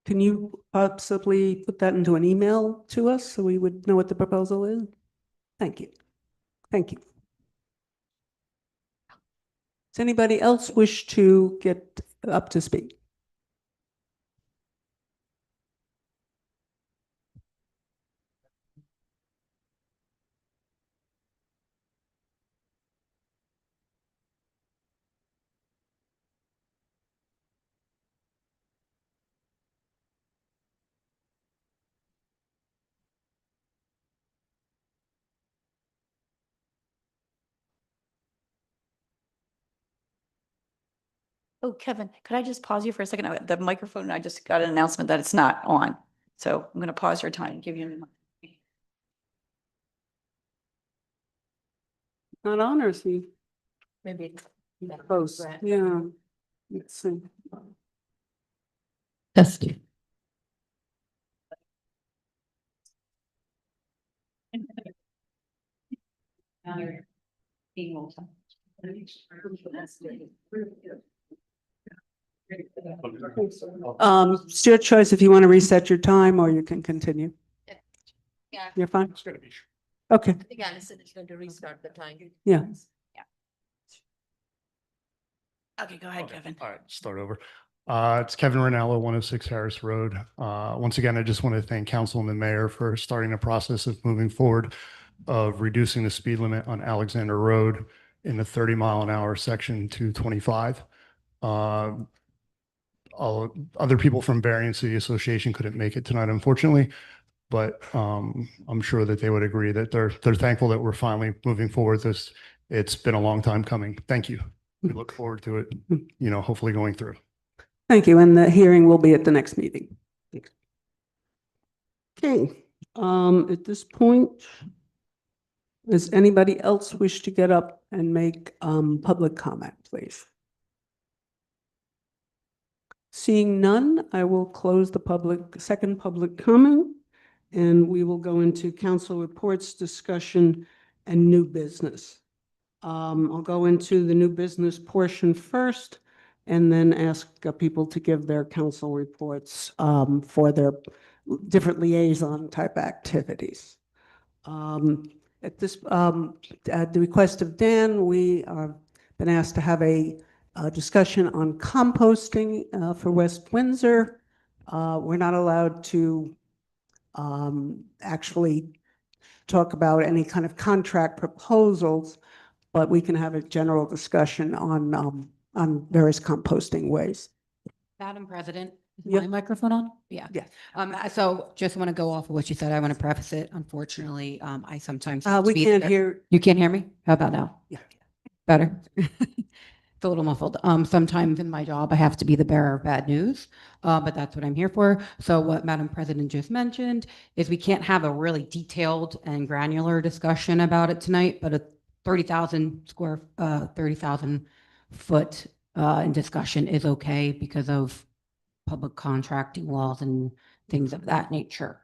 can you possibly put that into an email to us so we would know what the proposal is? Thank you. Thank you. Does anybody else wish to get up to speak? Oh, Kevin, could I just pause you for a second? The microphone, I just got an announcement that it's not on. So I'm going to pause your time and give you a minute. Not on or see? Maybe. Close, yeah. Let's see. Testing. It's your choice if you want to reset your time or you can continue. Yeah. You're fine? It's gonna be. Okay, I think Allison is going to restart the time. yeah. Okay, go ahead, Kevin. All right, start over. It's Kevin Ranallo, 106 Harris Road. Once again, I just want to thank council and the mayor for starting a process of moving forward of reducing the speed limit on Alexander Road in the 30-mile-an-hour section to 25. Other people from Berrien City Association couldn't make it tonight, unfortunately, but I'm sure that they would agree that they're thankful that we're finally moving forward this. It's been a long time coming. Thank you. We look forward to it, hopefully going through. Thank you. And the hearing will be at the next meeting. Thanks. Okay, at this point, does anybody else wish to get up and make public comment, please? Seeing none, I will close the second public comment, and we will go into council reports, discussion, and new business. I'll go into the new business portion first, and then ask people to give their council reports for their different liaison type activities. At the request of Dan, we have been asked to have a discussion on composting for West Windsor. We're not allowed to actually talk about any kind of contract proposals, but we can have a general discussion on various composting ways. Madam President, is Yep. my microphone on? Yeah. Yes. So just want to go off of what you said. I want to preface it. Unfortunately, I sometimes. We speak can't there. hear. You can't hear me? How about now? Yeah. Better? It's a little muffled. Sometimes in my job, I have to be the bearer of bad news, but that's what I'm here for. So what Madam President just mentioned is we can't have a really detailed and granular discussion about it tonight, but a 30,000 foot in discussion is okay because of public contracting laws and things of that nature.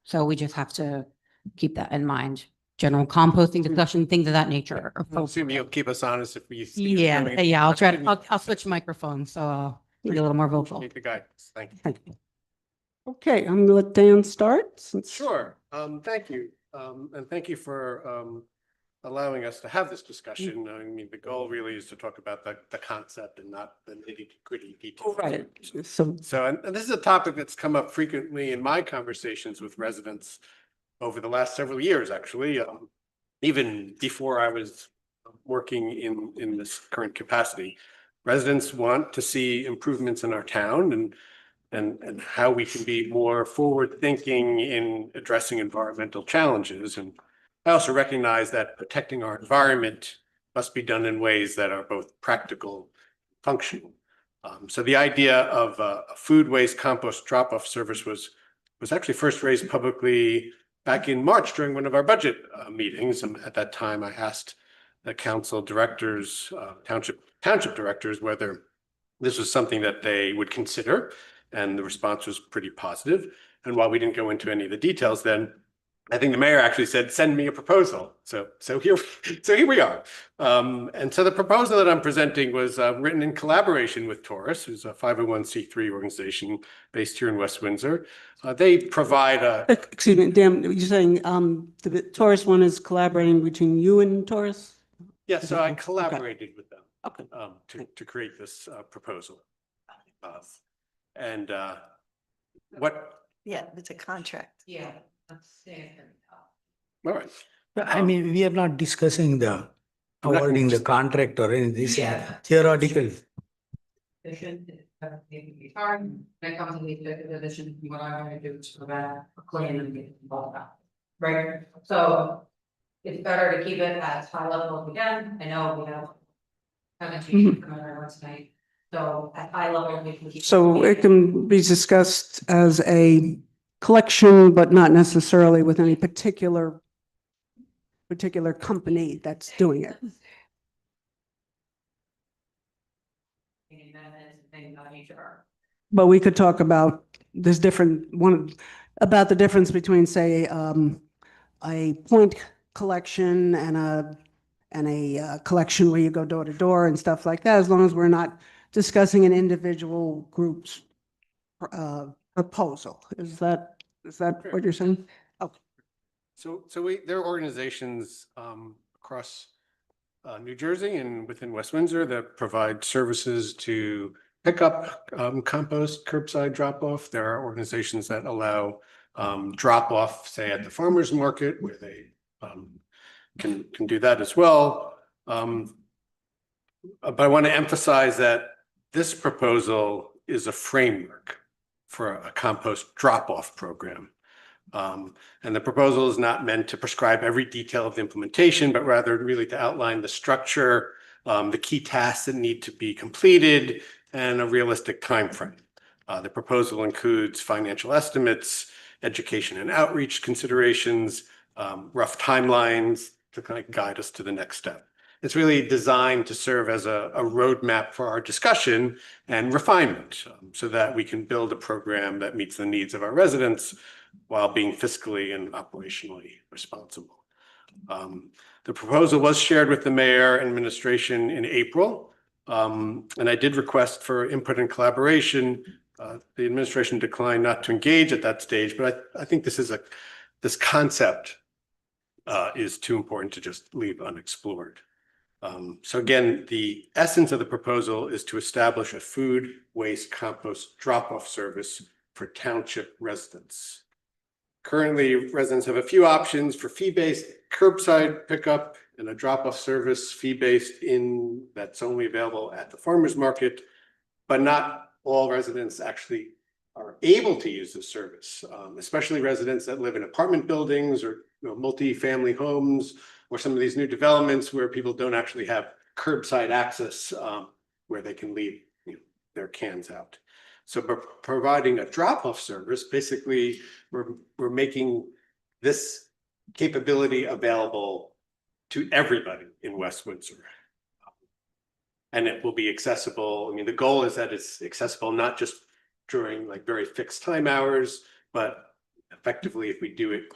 So we just have to keep that in mind. General composting discussion, things of that nature. I assume you'll keep us honest if we. Yeah, I'll try to, I'll switch microphones, so I'll be a little more vocal. Appreciate the guidance. Thank you. Okay, I'm gonna let Dan start. Sure. Thank you. And thank you for allowing us to have this discussion. I mean, the goal really is to talk about the concept and not the nitty-gritty details. Right. And this is a topic that's come up frequently in my conversations with residents over the last several years, actually, even before I was working in this current capacity. Residents want to see improvements in our town and how we can be more forward-thinking in addressing environmental challenges. And I also recognize that protecting our environment must be done in ways that are both practical and functional. So the idea of a food waste compost drop-off service was actually first raised publicly back in March during one of our budget meetings. And at that time, I asked the council directors, township directors, whether this was something that they would consider. And the response was pretty positive. And while we didn't go into any of the details then, I think the mayor actually said, send me a proposal. So here we are. And so the proposal that I'm presenting was written in collaboration with Taurus, who's a 501c3 organization based here in West Windsor. They provide a. Excuse me, Dan, you're saying the Taurus one is collaborating between you and Taurus? Yeah, so I collaborated with them Okay. to create this proposal. And what? Yeah, it's a contract. Yeah. All right. I mean, we are not discussing the awarding the contract or anything. This is theoretical. It's hard when it comes to the executive position, what I'm going to do is prevent a claim and get involved about. Right? So it's better to keep it as high level as we can. I know we have presentation from everyone tonight. So at high level, we can keep. So it can be discussed as a collection, but not necessarily with any particular company that's doing it. But we could talk about this about the difference between, say, a point collection and a collection where you go door to door and stuff like that, as long as we're not discussing an individual group's proposal. Is that what you're saying? Okay. So there are organizations across New Jersey and within West Windsor that provide services to pick up compost, curbside drop off. There are organizations that allow drop off, say at the farmer's market, where they can do that as well. But I want to emphasize that this proposal is a framework for a compost drop off program. And the proposal is not meant to prescribe every detail of the implementation, but rather really to outline the structure, the key tasks that need to be completed, and a realistic timeframe. The proposal includes financial estimates, education and outreach considerations, rough timelines to kind of guide us to the next step. It's really designed to serve as a roadmap for our discussion and refinement so that we can build a program that meets the needs of our residents while being fiscally and operationally responsible. The proposal was shared with the mayor and administration in April, and I did request for input and collaboration. The administration declined not to engage at that stage, but I think this concept is too important to just leave unexplored. So again, the essence of the proposal is to establish a food waste compost drop-off service for township residents. Currently, residents have a few options for fee-based curbside pickup and a drop-off service fee-based that's only available at the farmer's market, but not all residents actually are able to use this service, especially residents that live in apartment buildings or multi-family homes, or some of these new developments where people don't actually have curbside access, where they can leave their cans out. So by providing a drop-off service, basically we're making this capability available to everybody in West Windsor. And it will be accessible. I mean, the goal is that it's accessible not just during like very fixed time hours, but effectively if we do it,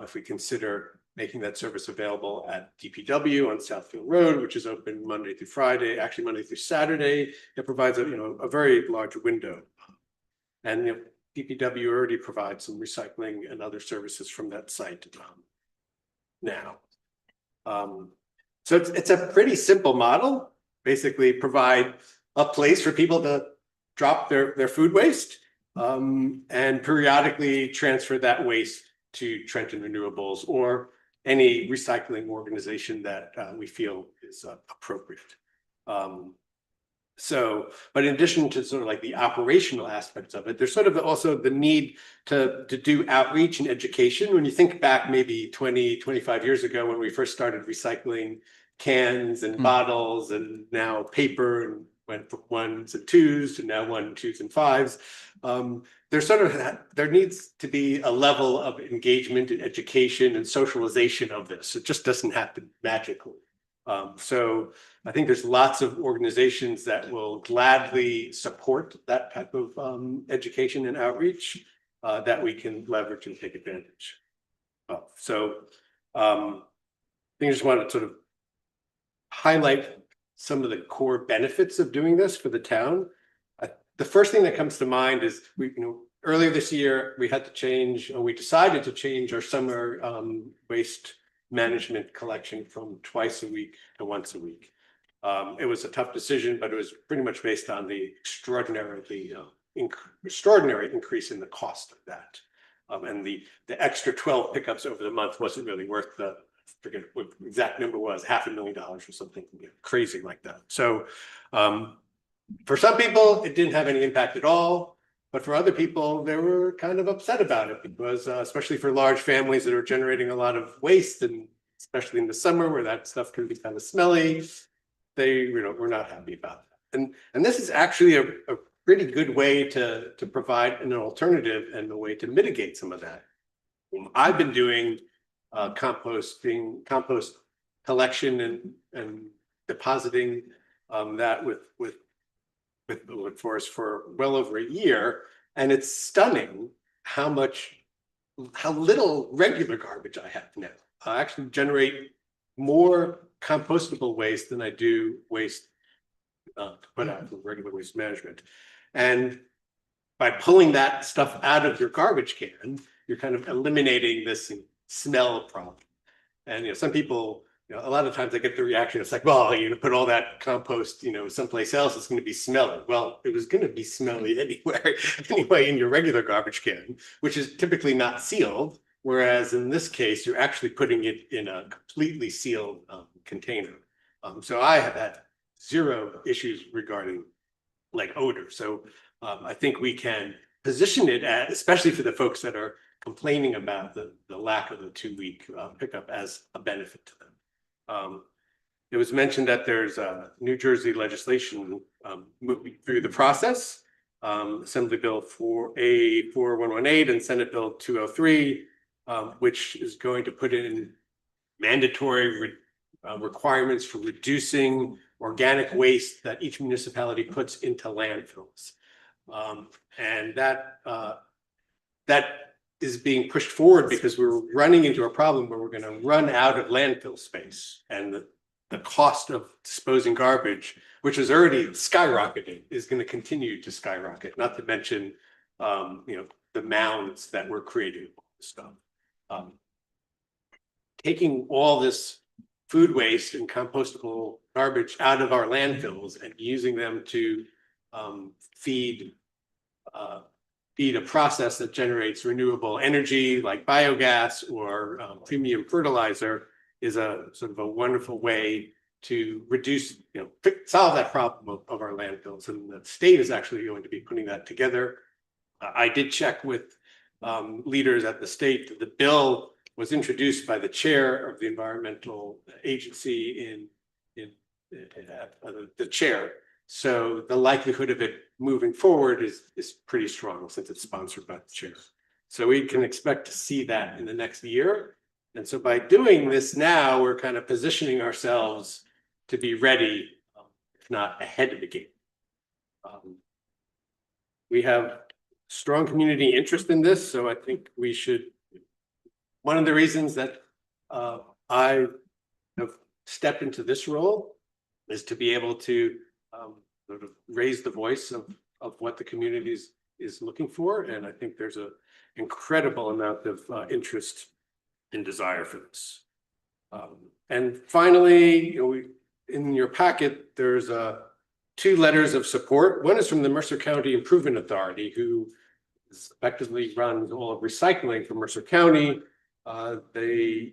if we consider making that service available at DPW on Southfield Road, which is open Monday through Friday, actually Monday through Saturday, it provides a very large window. And DPW already provides some recycling and other services from that site now. So it's a pretty simple model. Basically provide a place for people to drop their food waste and periodically transfer that waste to Trenton Renewables or any recycling organization that we feel is appropriate. But in addition to sort of like the operational aspects of it, there's sort of also the need to do outreach and education. When you think back maybe 20, 25 years ago when we first started recycling cans and bottles and now paper and went from 1s and 2s to now 1, 2s and 5s. There needs to be a level of engagement and education and socialization of this. It just doesn't happen magically. So I think there's lots of organizations that will gladly support that type of education and outreach that we can leverage and take advantage of. So I think I just want to sort of highlight some of the core benefits of doing this for the town. The first thing that comes to mind is earlier this year we decided to change our summer waste management collection from twice a week to once a week. It was a tough decision, but it was pretty much based on the extraordinary increase in the cost of that. And the extra 12 pickups over the month wasn't really worth I forget what the exact number was, $500,000 or something crazy like that. So for some people, it didn't have any impact at all. But for other people, they were kind of upset about it because especially for large families that are generating a lot of waste, and especially in the summer where that stuff can be kind of smelly, they were not happy about that. And this is actually a pretty good way to provide an alternative and a way to mitigate some of that. I've been doing compost collection and depositing that with the wood forest for well over a year, and it's stunning how little regular garbage I have now. I actually generate more compostable waste than I do waste to put out for regular waste management. And by pulling that stuff out of your garbage can, you're kind of eliminating this smell problem. And some people, a lot of times I get the reaction, it's like, well, put all that compost, someplace else, it's going to be smelly. Well, it was going to be smelly anyway in your regular garbage can, which is typically not sealed. Whereas in this case, you're actually putting it in a completely sealed container. So I have had zero issues regarding like odor. So I think we can position it especially for the folks that are complaining about the lack of the 2-week pickup as a benefit to them. It was mentioned that there's New Jersey legislation moving through the process, Assembly Bill 4118 and Senate Bill 203, which is going to put in mandatory requirements for reducing organic waste that each municipality puts into landfills. And that is being pushed forward because we're running into a problem where we're going to run out of landfill space, and the cost of disposing garbage, which is already skyrocketing, is going to continue to skyrocket, not to mention the mounds that we're creating stuff. Taking all this food waste and compostable garbage out of our landfills and using them to feed a process that generates renewable energy like biogas or premium fertilizer is a sort of a wonderful way to reduce, solve that problem of our landfills. And the state is actually going to be putting that together. I did check with leaders at the state that the bill was introduced by the chair of the environmental agency in the chair. So the likelihood of it moving forward is pretty strong since it's sponsored by the chair. So we can expect to see that in the next year. And so by doing this now, we're kind of positioning ourselves to be ready, if not ahead of the game. We have strong community interest in this, so I think we should. One of the reasons that I have stepped into this role is to be able to sort of raise the voice of what the community is looking for, and I think there's an incredible amount of interest and desire for this. And finally, in your packet, there's 2 letters of support. One is from the Mercer County Improvement Authority, who effectively runs all of recycling for Mercer County. They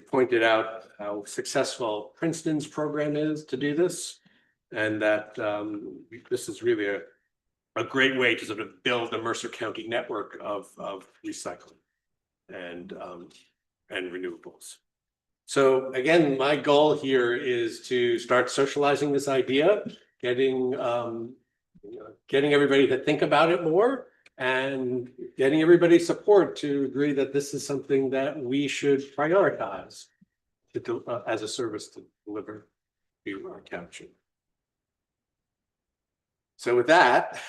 pointed out how successful Princeton's program is to do this, and that this is really a great way to sort of build a Mercer County network of recycling and renewables. So again, my goal here is to start socializing this idea, getting everybody to think about it more, and getting everybody's support to agree that this is something that we should prioritize as a service to deliver to our township. So with that,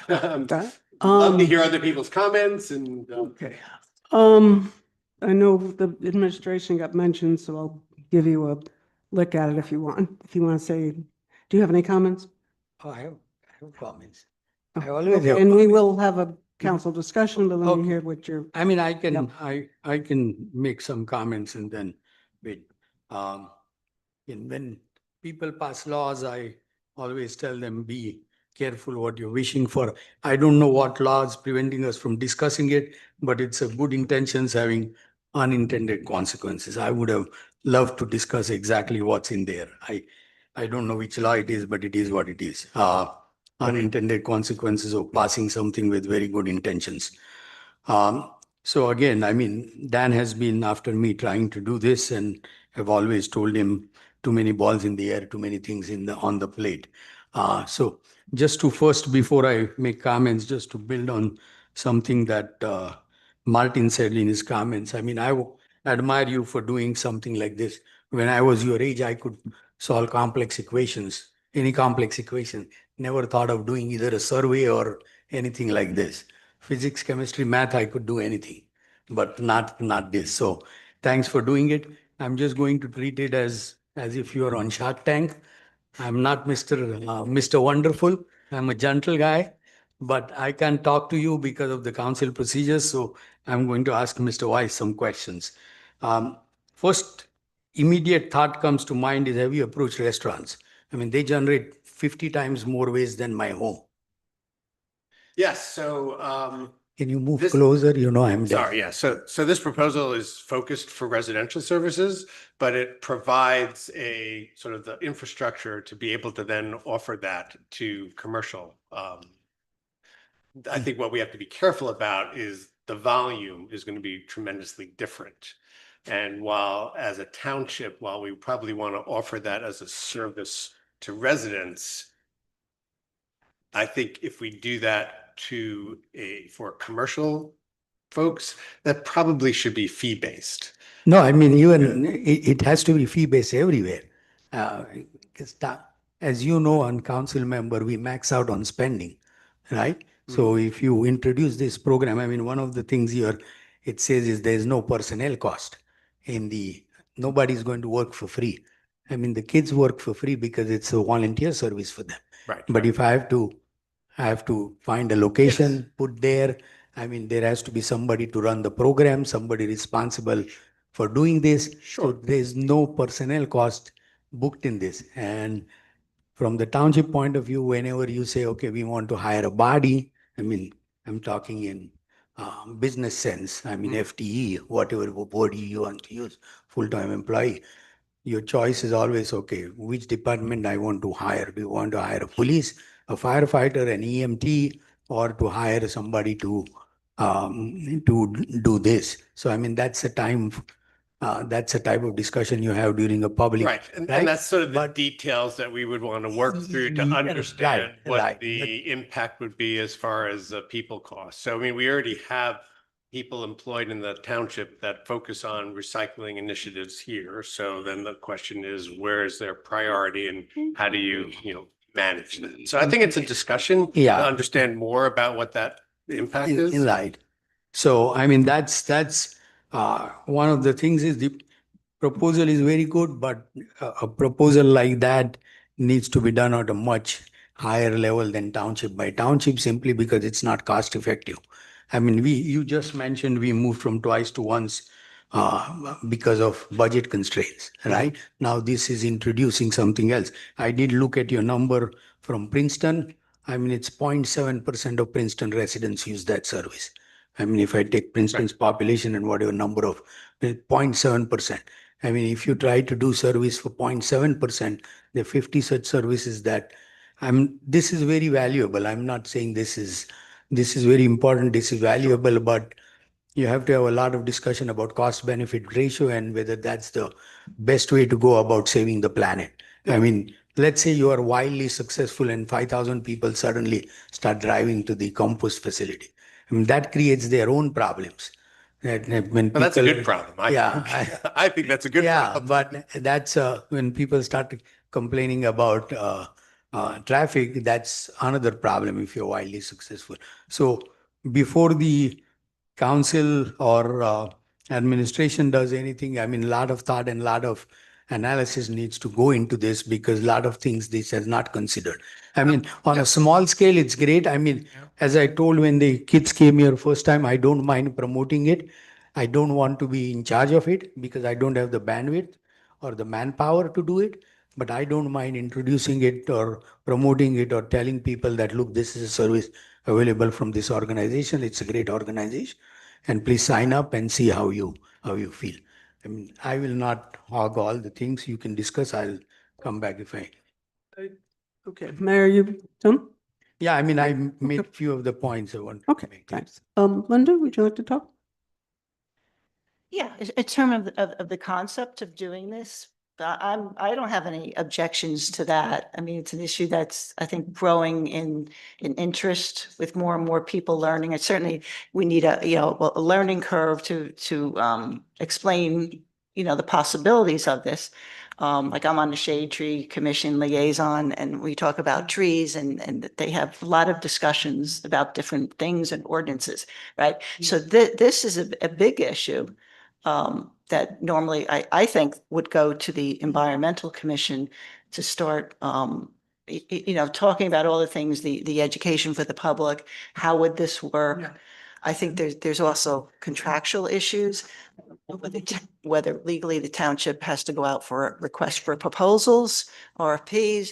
love to hear other people's comments and. Okay. I know the administration got mentioned, so I'll give you a look at it if you want. If you want to say, do you have any comments? Oh, I have comments. Oh, I always okay, have and we comments. will have a council discussion, but let me Okay. hear what you're. I mean, I can, Yep. I can make some comments and then wait. When people pass laws, I always tell them, be careful what you're wishing for. I don't know what laws preventing us from discussing it, but it's a good intentions having unintended consequences. I would have loved to discuss exactly what's in there. I don't know which law it is, but it is what it is. Unintended consequences of passing something with very good intentions. So again, I mean, Dan has been after me trying to do this, and I've always told him too many balls in the air, too many things on the plate. So just to first, before I make comments, just to build on something that Martin said in his comments. I mean, I admire you for doing something like this. When I was your age, I could solve complex equations, any complex equation. Never thought of doing either a survey or anything like this. Physics, chemistry, math, I could do anything, but not this. So thanks for doing it. I'm just going to treat it as if you are on Shark Tank. I'm not Mr. Wonderful. I'm a gentle guy, but I can't talk to you because of the council procedures. So I'm going to ask Mr. Weiss some questions. First immediate thought comes to mind is, have you approached restaurants? I mean, they generate 50 times more waste than my home. Yes, so Can you move closer? You know, I'm deaf. sorry, yeah. So this proposal is focused for residential services, but it provides a sort of the infrastructure to be able to then offer that to commercial. I think what we have to be careful about is the volume is going to be tremendously different. And while as a township, while we probably want to offer that as a service to residents, I think if we do that for commercial folks, that probably should be fee-based. No, I mean, even it has to be fee-based everywhere. Because as you know, on council member, we max out on spending, right? So if you introduce this program, I mean, one of the things here, it says is there's no personnel cost nobody's going to work for free. I mean, the kids work for free because it's a volunteer service for them. Right. But if I have to find a location, put there. I mean, there has to be somebody to run the program, somebody responsible for doing this. Sure. So there's no personnel cost booked in this. And from the township point of view, whenever you say, okay, we want to hire a body, I mean, I'm talking in business sense. I mean, FTE, whatever word you want to use, full-time employee. your choice is always, okay, which department I want to hire? Do you want to hire a police, a firefighter, an EMT, or to hire somebody to do this? So I mean, that's a time, that's a type of discussion you have during a public. Right, and that's sort of the details that we would want to work through to understand what the impact would be as far as people costs. So I mean, we already have people employed in the township that focus on recycling initiatives here. So then the question is, where is their priority and how do you, manage that? So I think it's a discussion to understand more about what that impact is. Right. So I mean, that's one of the things is the proposal is very good, but a proposal like that needs to be done at a much higher level than township by township, simply because it's not cost effective. I mean, you just mentioned we moved from twice to once because of budget constraints, right? Now this is introducing something else. I did look at your number from Princeton. I mean, it's 0.7% of Princeton residents use that service. I mean, if I take Princeton's population and whatever number of 0.7%. I mean, if you try to do service for 0.7%, there are 50 such services that this is very valuable. I'm not saying this is very important, this is valuable, but you have to have a lot of discussion about cost benefit ratio and whether that's the best way to go about saving the planet. I mean, let's say you are wildly successful and 5,000 people suddenly start driving to the compost facility. I mean, that creates their own problems. When Well, that's a people- good problem. Yeah, I think that's a good problem. but that's when people start complaining about traffic, that's another problem if you're wildly successful. So before the council or administration does anything, I mean, a lot of thought and a lot of analysis needs to go into this because a lot of things this has not considered. I mean, on a small scale, it's great. I mean, as I told when the kids came here first time, I don't mind promoting it. I don't want to be in charge of it because I don't have the bandwidth or the manpower to do it. But I don't mind introducing it or promoting it or telling people that, look, this is a service available from this organization. It's a great organization. And please sign up and see how you feel. I mean, I will not hog all the things you can discuss. I'll come back if I. Okay, Mayor, you done? Yeah, I mean, I made a few of the points I want. Okay, thanks. Linda, would you like to talk? Yeah, in terms of the concept of doing this, I don't have any objections to that. I mean, it's an issue that's, I think, growing in interest with more and more people learning. And certainly we need a learning curve to explain, the possibilities of this. Like I'm on the Shade Tree Commission liaison and we talk about trees and they have a lot of discussions about different things and ordinances, right? So this is a big issue. That normally I think would go to the Environmental Commission to start, talking about all the things, the education for the public, how would this work? I think there's also contractual issues, whether legally the township has to go out for a request for proposals, RFPs.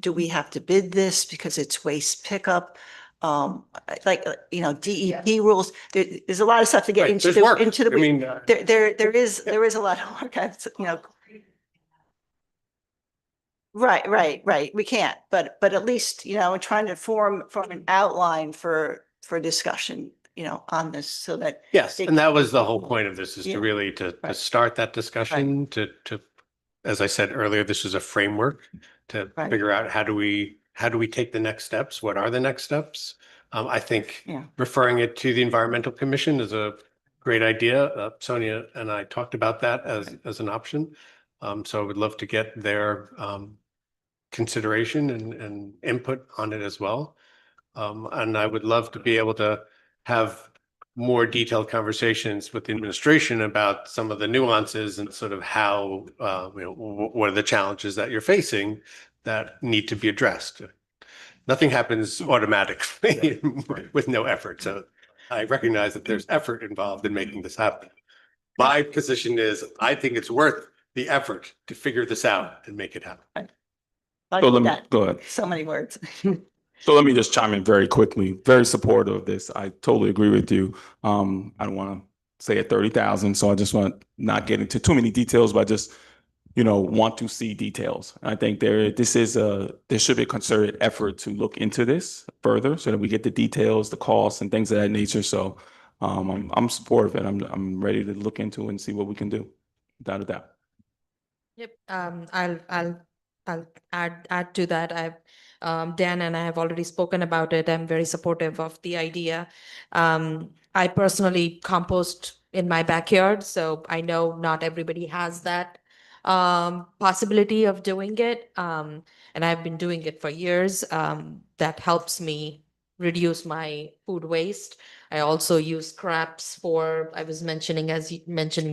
Do we have to bid this because it's waste pickup? DEP rules, there's a lot of stuff to get Right, into there's work. into the. I mean, There is a lot of work, Right. We can't, but at least, we're trying to form an outline for discussion, on this so that. Yes, they and that can- was the whole point of this, is Yeah. to really to start that discussion, to, as I said earlier, this is a framework to Right. figure out how do we take the next steps? What are the next steps? I think Yeah. referring it to the Environmental Commission is a great idea. Sonia and I talked about that as an option. So I would love to get their consideration and input on it as well. And I would love to be able to have more detailed conversations with the administration about some of the nuances and sort of how, what are the challenges that you're facing that need to be addressed. Nothing happens automatically with no effort. So I recognize that there's effort involved in making this happen. My position is, I think it's worth the effort to figure this out and make it happen. I So did let me, that. go ahead. So many words. So let me just chime in very quickly. Very supportive of this. I totally agree with you. I don't want to say at 30,000, so I just want to not get into too many details, but just want to see details. I think there should be a concerted effort to look into this further so that we get the details, the costs and things of that nature. So I'm supportive and I'm ready to look into it and see what we can do, without a doubt. Yep, I'll add to that. Dan and I have already spoken about it. I'm very supportive of the idea. I personally compost in my backyard, so I know not everybody has that possibility of doing it. And I've been doing it for years. That helps me reduce my food waste. I also use scraps I was mentioning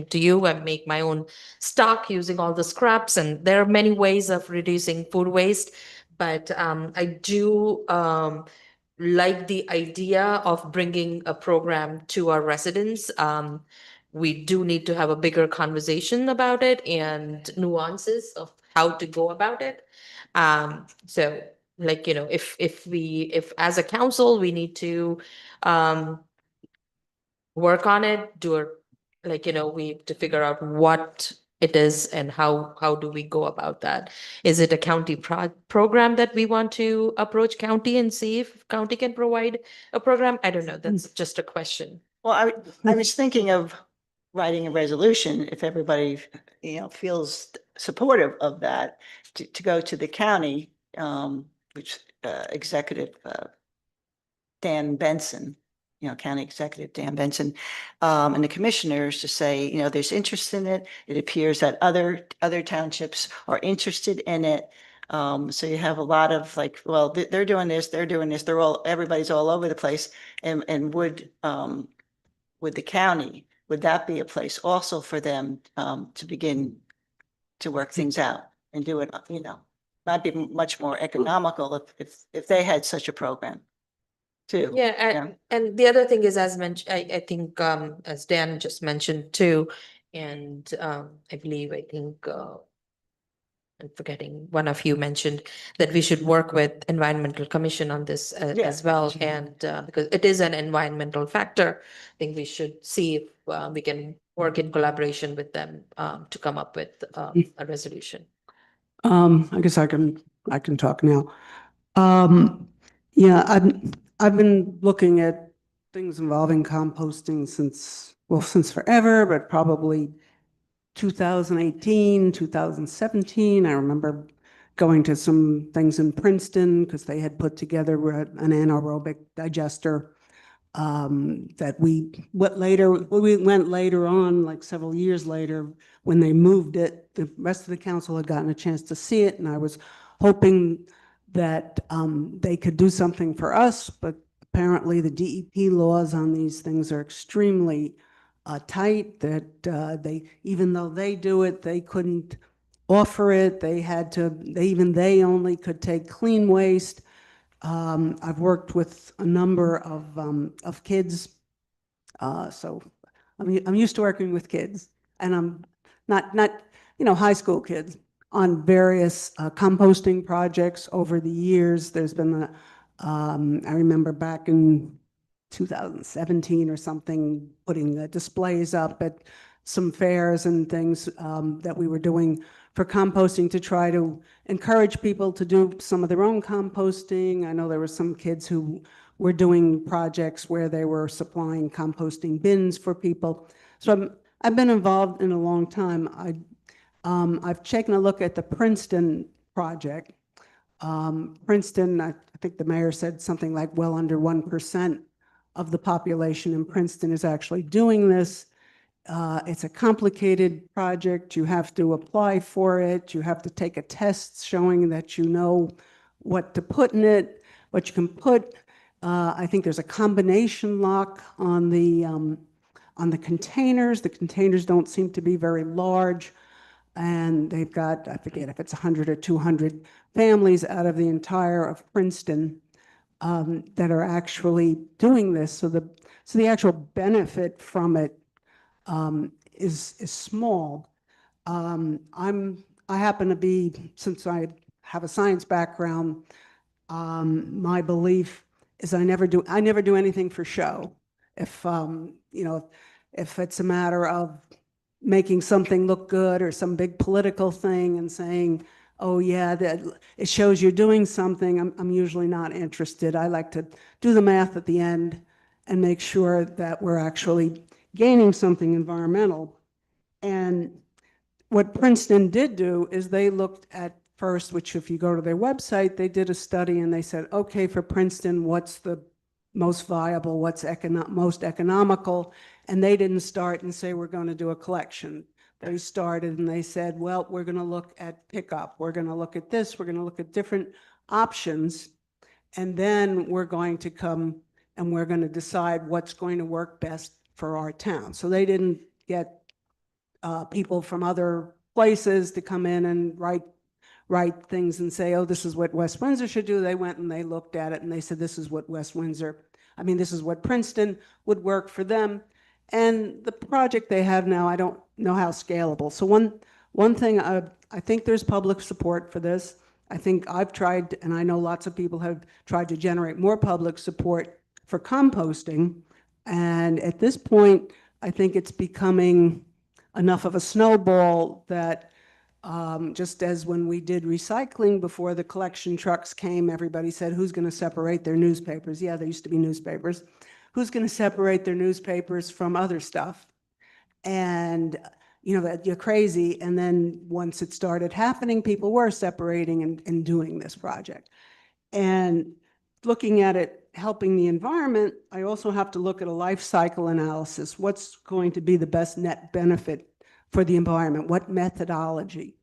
to you, I make my own stock using all the scraps, and there are many ways of reducing food waste. But I do like the idea of bringing a program to our residents. We do need to have a bigger conversation about it and nuances of how to go about it. So if as a council, we need to work on it, we have to figure out what it is and how do we go about that. Is it a county program that we want to approach county and see if county can provide a program? I don't know. That's just a question. Well, I was thinking of writing a resolution if everybody, feels supportive of that, to go to the county, which Executive Dan Benson, County Executive Dan Benson, and the commissioners to say, there's interest in it. It appears that other townships are interested in it. So you have a lot of well, they're doing this, everybody's all over the place. And would the county, would that be a place also for them to begin to work things out and do it, might be much more economical if they had such a program too. Yeah, and the other thing is, as mentioned, I think as Dan just mentioned too, and I think I'm forgetting, one of you mentioned that we should work with Environmental Commission on this as well. And because it is an environmental factor, I think we should see if we can work in collaboration with them to come up with a resolution. I guess I can talk now. Yeah, I've been looking at things involving composting since forever, but probably 2018, 2017. I remember going to some things in Princeton because they had put together an anaerobic digester that we went later on, like several years later, when they moved it. The rest of the council had gotten a chance to see it, and I was hoping that they could do something for us, but apparently the DEP laws on these things are extremely tight, that even though they do it, they couldn't offer it. They only could take clean waste. I've worked with a number of kids, so I'm used to working with kids, and I'm not high school kids, on various composting projects over the years. There's been I remember back in 2017 or something, putting displays up at some fairs and things that we were doing for composting to try to encourage people to do some of their own composting. I know there were some kids who were doing projects where they were supplying composting bins for people. So I've been involved in a long time. I've taken a look at the Princeton project. Princeton, I think the mayor said something like well under 1% of the population in Princeton is actually doing this. It's a complicated project. You have to apply for it. You have to take a test showing that you know what to put in it, what you can put. I think there's a combination lock on the containers. The containers don't seem to be very large. And they've got, I forget if it's 100 or 200 families out of the entire of Princeton that are actually doing this. So the actual benefit from it is small. I happen to be, since I have a science background, my belief is I never do anything for show. If if it's a matter of making something look good or some big political thing and saying, oh yeah, that it shows you're doing something, I'm usually not interested. I like to do the math at the end and make sure that we're actually gaining something environmental. And what Princeton did do is they looked at first, which if you go to their website, they did a study and they said, okay, for Princeton, what's the most viable, what's most economical? And they didn't start and say, we're going to do a collection. They started and they said, well, we're going to look at pickup. We're going to look at this. We're going to look at different options. And then we're going to come and we're going to decide what's going to work best for our town. So they didn't get people from other places to come in and write things and say, oh, this is what West Windsor should do. They went and they looked at it and they said, this is what this is what Princeton would work for them. And the project they have now, I don't know how scalable. So one thing, I think there's public support for this. I think I've tried, and I know lots of people have tried to generate more public support for composting. And at this point, I think it's becoming enough of a snowball that just as when we did recycling before the collection trucks came, everybody said, who's going to separate their newspapers? Yeah, there used to be newspapers. Who's going to separate their newspapers from other stuff? And, you know, that you're crazy. And then once it started happening, people were separating and doing this project. And looking at it, helping the environment, I also have to look at a life cycle analysis. What's going to be the best net benefit for the environment? What methodology?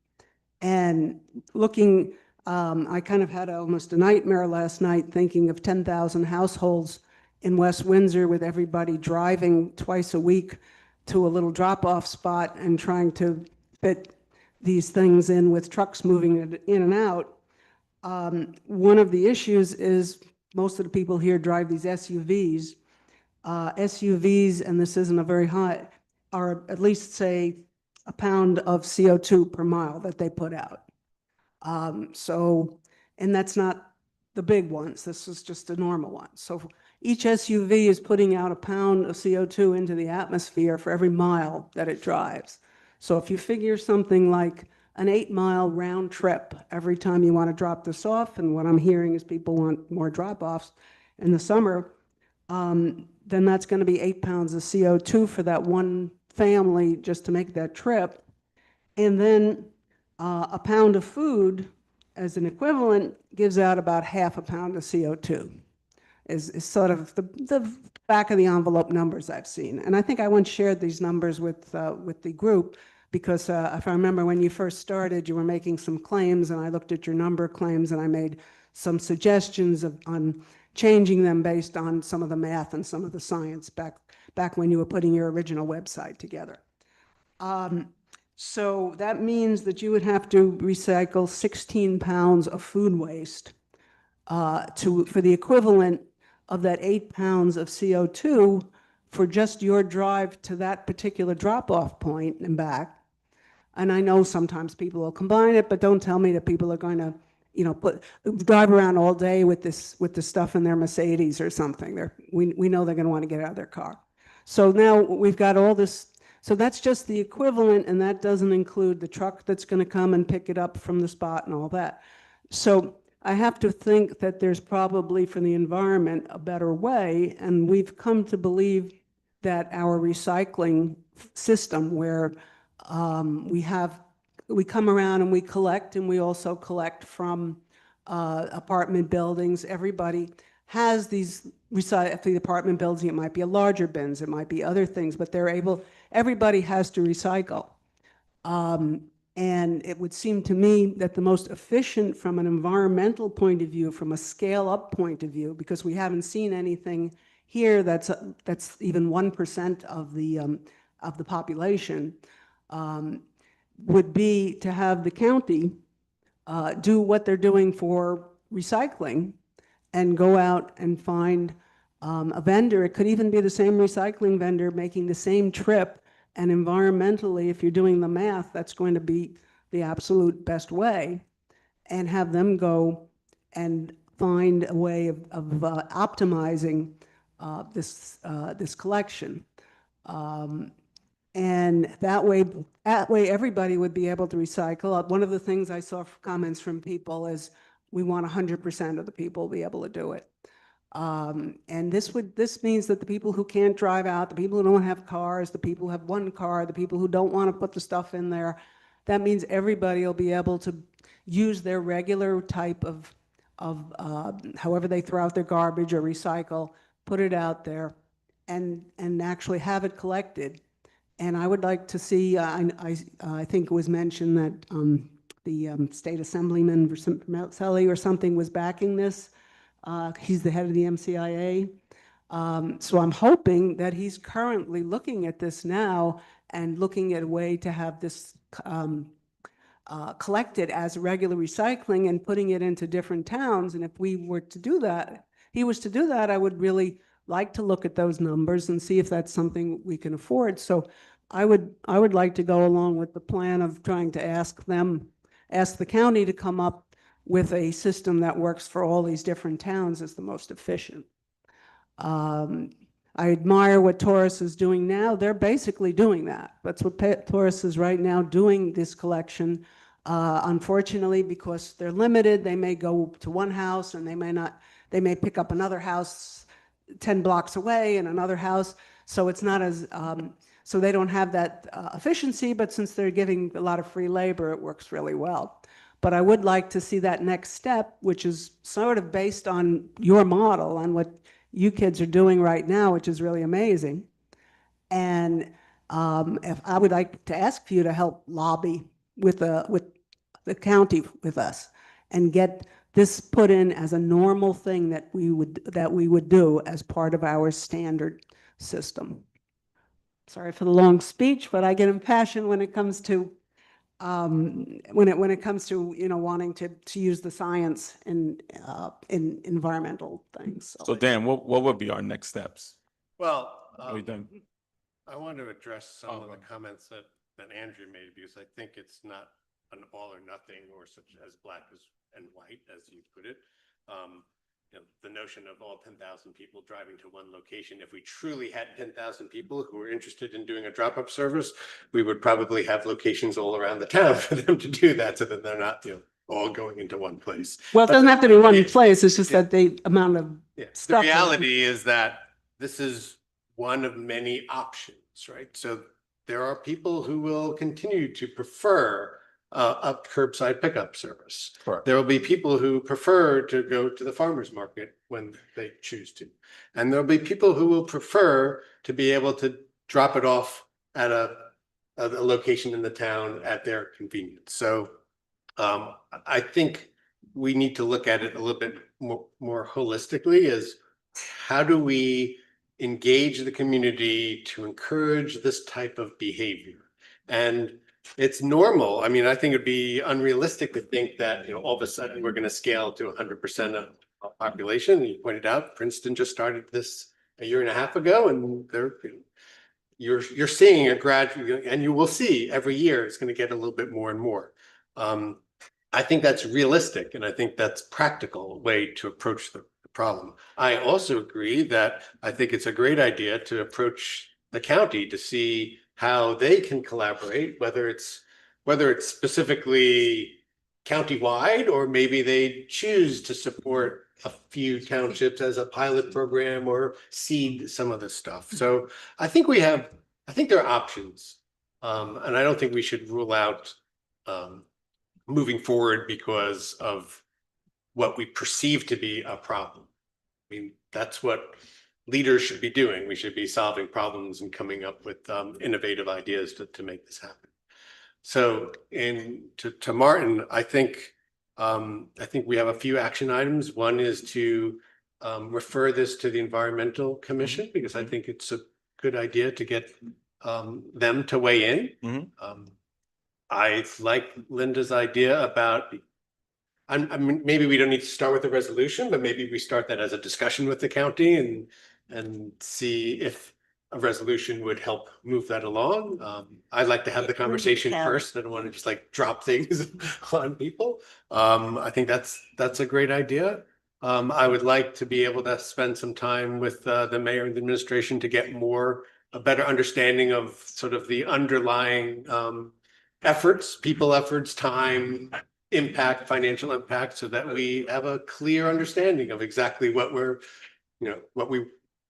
And looking, I kind of had almost a nightmare last night thinking of 10,000 households in West Windsor with everybody driving twice a week to a little drop-off spot and trying to fit these things in with trucks moving it in and out. One of the issues is most of the people here drive these SUVs. SUVs, and this isn't a very high, are at least say a pound of CO2 per mile that they put out. And that's not the big ones. This is just the normal ones. So each SUV is putting out a pound of CO2 into the atmosphere for every mile that it drives. So if you figure something like an 8-mile round trip every time you want to drop this off, and what I'm hearing is people want more drop-offs in the summer, then that's going to be 8 pounds of CO2 for that one family just to make that trip. And then a pound of food as an equivalent gives out about half a pound of CO2 is sort of the back of the envelope numbers I've seen. And I think I once shared these numbers with the group because if I remember when you first started, you were making some claims and I looked at your number of claims and I made some suggestions on changing them based on some of the math and some of the science back when you were putting your original website together. So that means that you would have to recycle 16 pounds of food waste for the equivalent of that 8 pounds of CO2 for just your drive to that particular drop-off point and back. And I know sometimes people will combine it, but don't tell me that people are going to, you know, drive around all day with the stuff in their Mercedes or something. We know they're going to want to get out of their car. So now we've got all this. So that's just the equivalent, and that doesn't include the truck that's going to come and pick it up from the spot and all that. So I have to think that there's probably for the environment a better way, and we've come to believe that our recycling system where we come around and we collect, and we also collect from apartment buildings. Everybody has these for the apartment building. It might be a larger bins, it might be other things, but everybody has to recycle. And it would seem to me that the most efficient from an environmental point of view, from a scale-up point of view, because we haven't seen anything here that's even 1% of the population, would be to have the county do what they're doing for recycling and go out and find a vendor. It could even be the same recycling vendor making the same trip. And environmentally, if you're doing the math, that's going to be the absolute best way, and have them go and find a way of optimizing this collection. And that way everybody would be able to recycle. One of the things I saw comments from people is we want 100% of the people to be able to do it. And this means that the people who can't drive out, the people who don't have cars, the people who have one car, the people who don't want to put the stuff in there, that means everybody will be able to use their regular type of however they throw out their garbage or recycle, put it out there and actually have it collected. And I would like to see, I think it was mentioned that the state assemblyman Marcelli or something was backing this. He's the head of the MCIA. So I'm hoping that he's currently looking at this now and looking at a way to have this collected as regular recycling and putting it into different towns. And if we were to do that, he was to do that, I would really like to look at those numbers and see if that's something we can afford. So I would like to go along with the plan of trying to ask the county to come up with a system that works for all these different towns as the most efficient. I admire what Taurus is doing now. They're basically doing that. That's what Taurus is right now doing, this collection. Unfortunately, because they're limited, they may go to one house and they may pick up another house 10 blocks away and another house. So it's not as, so they don't have that efficiency, but since they're giving a lot of free labor, it works really well. But I would like to see that next step, which is sort of based on your model, on what you kids are doing right now, which is really amazing. And if I would like to ask you to help lobby with the county with us and get this put in as a normal thing that we would do as part of our standard system. Sorry for the long speech, but I get impassioned when it comes to when it comes to wanting to use the science in environmental things. So Dan, what would be our next steps? Well, What do you think? I want to address some of the comments that Andrew made, because I think it's not an all or nothing or such as black and white, as you put it. The notion of all 10,000 people driving to one location. If we truly had 10,000 people who were interested in doing a drop-up service, we would probably have locations all around the town for them to do that, so that they're not, all going into one place. Well, it doesn't have to be one place. It's just that the amount of stuff. The reality is that this is one of many options, right? So there are people who will continue to prefer a curbside pickup service. Correct. There will be people who prefer to go to the farmer's market when they choose to. And there'll be people who will prefer to be able to drop it off at a location in the town at their convenience. So I think we need to look at it a little bit more holistically, as how do we engage the community to encourage this type of behavior? And it's normal. I mean, I think it'd be unrealistic to think that, all of a sudden we're going to scale to 100% of the population. You pointed out Princeton just started this a year and a half ago, and you're seeing a gradual, and you will see every year it's going to get a little bit more and more. I think that's realistic, and I think that's practical way to approach the problem. I also agree that I think it's a great idea to approach the county to see how they can collaborate, whether it's specifically countywide, or maybe they choose to support a few townships as a pilot program or seed some of this stuff. So I think there are options, and I don't think we should rule out moving forward because of what we perceive to be a problem. I mean, that's what leaders should be doing. We should be solving problems and coming up with innovative ideas to make this happen. So to Martin, I think we have a few action items. One is to refer this to the Environmental Commission, because I think it's a good idea to get them to weigh in. I like Linda's idea about, I mean, maybe we don't need to start with a resolution, but maybe we start that as a discussion with the county and see if a resolution would help move that along. I'd like to have the conversation first. I don't want to just like drop things on people. I think that's a great idea. I would like to be able to spend some time with the mayor and the administration to get more a better understanding of sort of the underlying efforts, people efforts, time, impact, financial impact, so that we have a clear understanding of exactly what we're,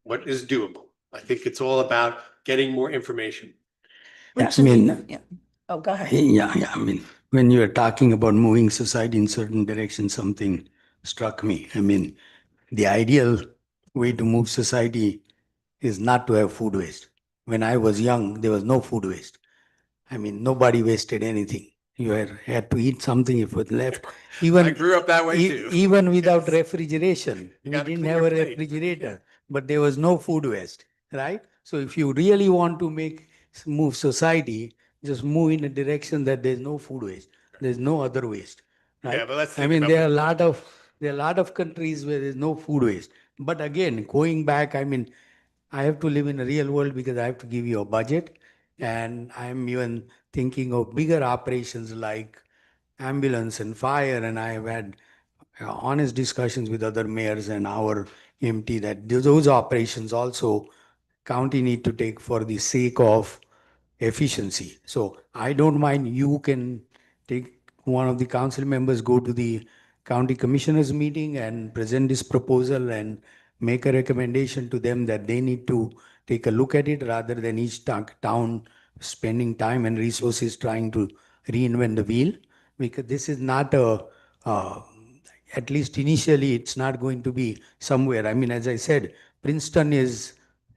what is doable. I think it's all about getting more information. Yeah, I mean, Yeah. Oh, go ahead. yeah, I mean, when you are talking about moving society in certain direction, something struck me. I mean, the ideal way to move society is not to have food waste. When I was young, there was no food waste. I mean, nobody wasted anything. You had to eat something if it left. Even I grew up that way too. Even without refrigeration, we got a didn't cleaner have a plate. refrigerator, but there was no food waste, right? So if you really want to move society, just move in a direction that there's no food waste. There's no other waste, right? Yeah, but let's I think mean, about there are a lot of countries where there's no food waste. But again, going back, I mean, I have to live in a real world because I have to give you a budget. And I'm even thinking of bigger operations like ambulance and fire. And I have had honest discussions with other mayors and our MT that those operations also county need to take for the sake of efficiency. So I don't mind, you can take one of the council members, go to the county commissioners meeting and present this proposal and make a recommendation to them that they need to take a look at it rather than each town spending time and resources trying to reinvent the wheel. Because this is not at least initially, it's not going to be somewhere. I mean, as I said, Princeton is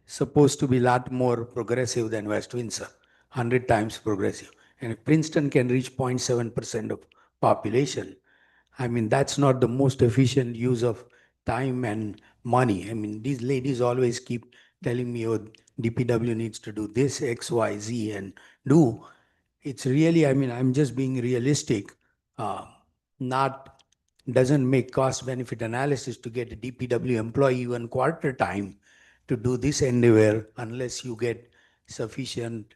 supposed to be a lot more progressive than West Windsor, 100 times progressive. And if Princeton can reach 0.7% of population, I mean, that's not the most efficient use of time and money. I mean, these ladies always keep telling me, oh, DPW needs to do this, X, Y, Z, and do. It's really, I mean, I'm just being realistic. Not doesn't make cost benefit analysis to get a DPW employee even quarter time to do this endeavor unless you get sufficient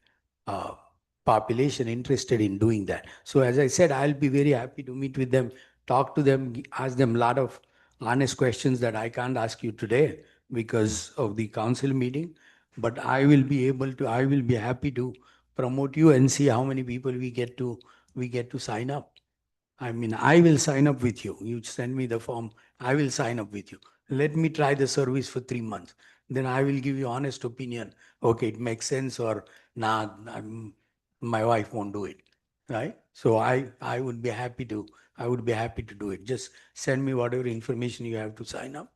population interested in doing that. So as I said, I'll be very happy to meet with them, talk to them, ask them a lot of honest questions that I can't ask you today because of the council meeting. But I will be happy to promote you and see how many people we get to sign up. I mean, I will sign up with you. You send me the form, I will sign up with you. Let me try the service for 3 months. Then I will give you honest opinion. Okay, it makes sense, or nah, my wife won't do it. Right? So I would be happy to do it. Just send me whatever information you have to sign up.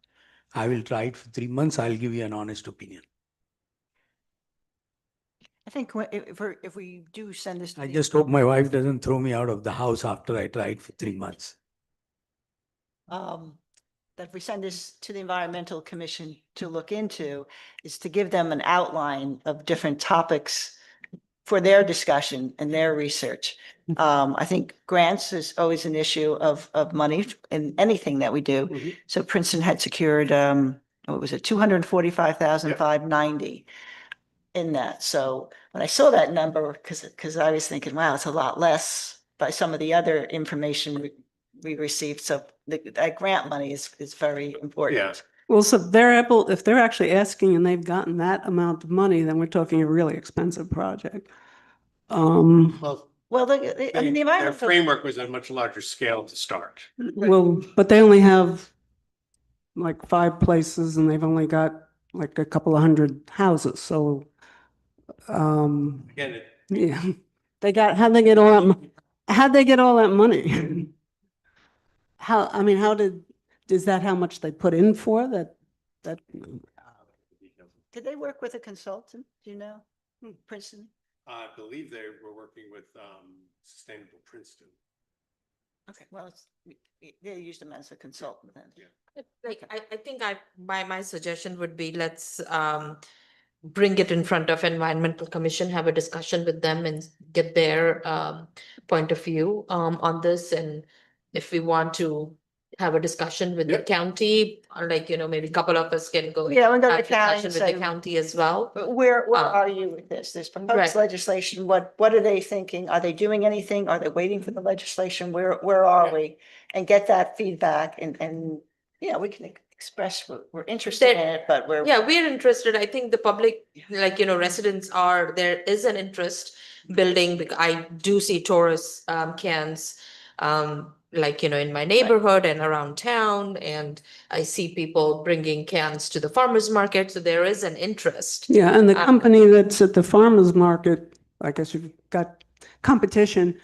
I will try it for 3 months. I'll give you an honest opinion. I think if we do send this. to I the- just hope my wife doesn't throw me out of the house after I try it for 3 months. That if we send this to the Environmental Commission to look into, is to give them an outline of different topics for their discussion and their research. I think grants is always an issue of money in anything that we do. So Princeton had secured, what was it, 245,590 in that. So when I saw that number, because I was thinking, wow, it's a lot less by some of the other information we received. So that grant money is very important. Yeah. Well, so if they're actually asking and they've gotten that amount of money, then we're talking a really expensive project. Well, Well, I mean, the their environmental. framework was a much larger scale to start. Well, but they only have like 5 places and they've only got like a couple of hundred houses, so Again, yeah, how'd they get all that money? Is that how much they put in for that? Did they work with a consultant? Do you know? Princeton? I believe they were working with Sustainable Princeton. Okay, well, they used them as a consultant then. Like, I think my suggestion would be, let's bring it in front of Environmental Commission, have a discussion with them and get their point of view on this. And if we want to have a discussion with the county, or like, maybe a couple of us can go. Yeah, we'll go to have the county discussion and with say- the county as well. But where are you with this? There's proposed Right. legislation. What are they thinking? Are they doing anything? Are they waiting for the legislation? Where are we? And get that feedback and we can expressed we're interested in it, but we're. Yeah, we're interested. I think the public, like, residents are, there is an interest building. I do see tourist cans, like, in my neighborhood and around town. And I see people bringing cans to the farmer's market. So there is an interest. Yeah, and the company that's at the farmer's market, I guess you've got competition,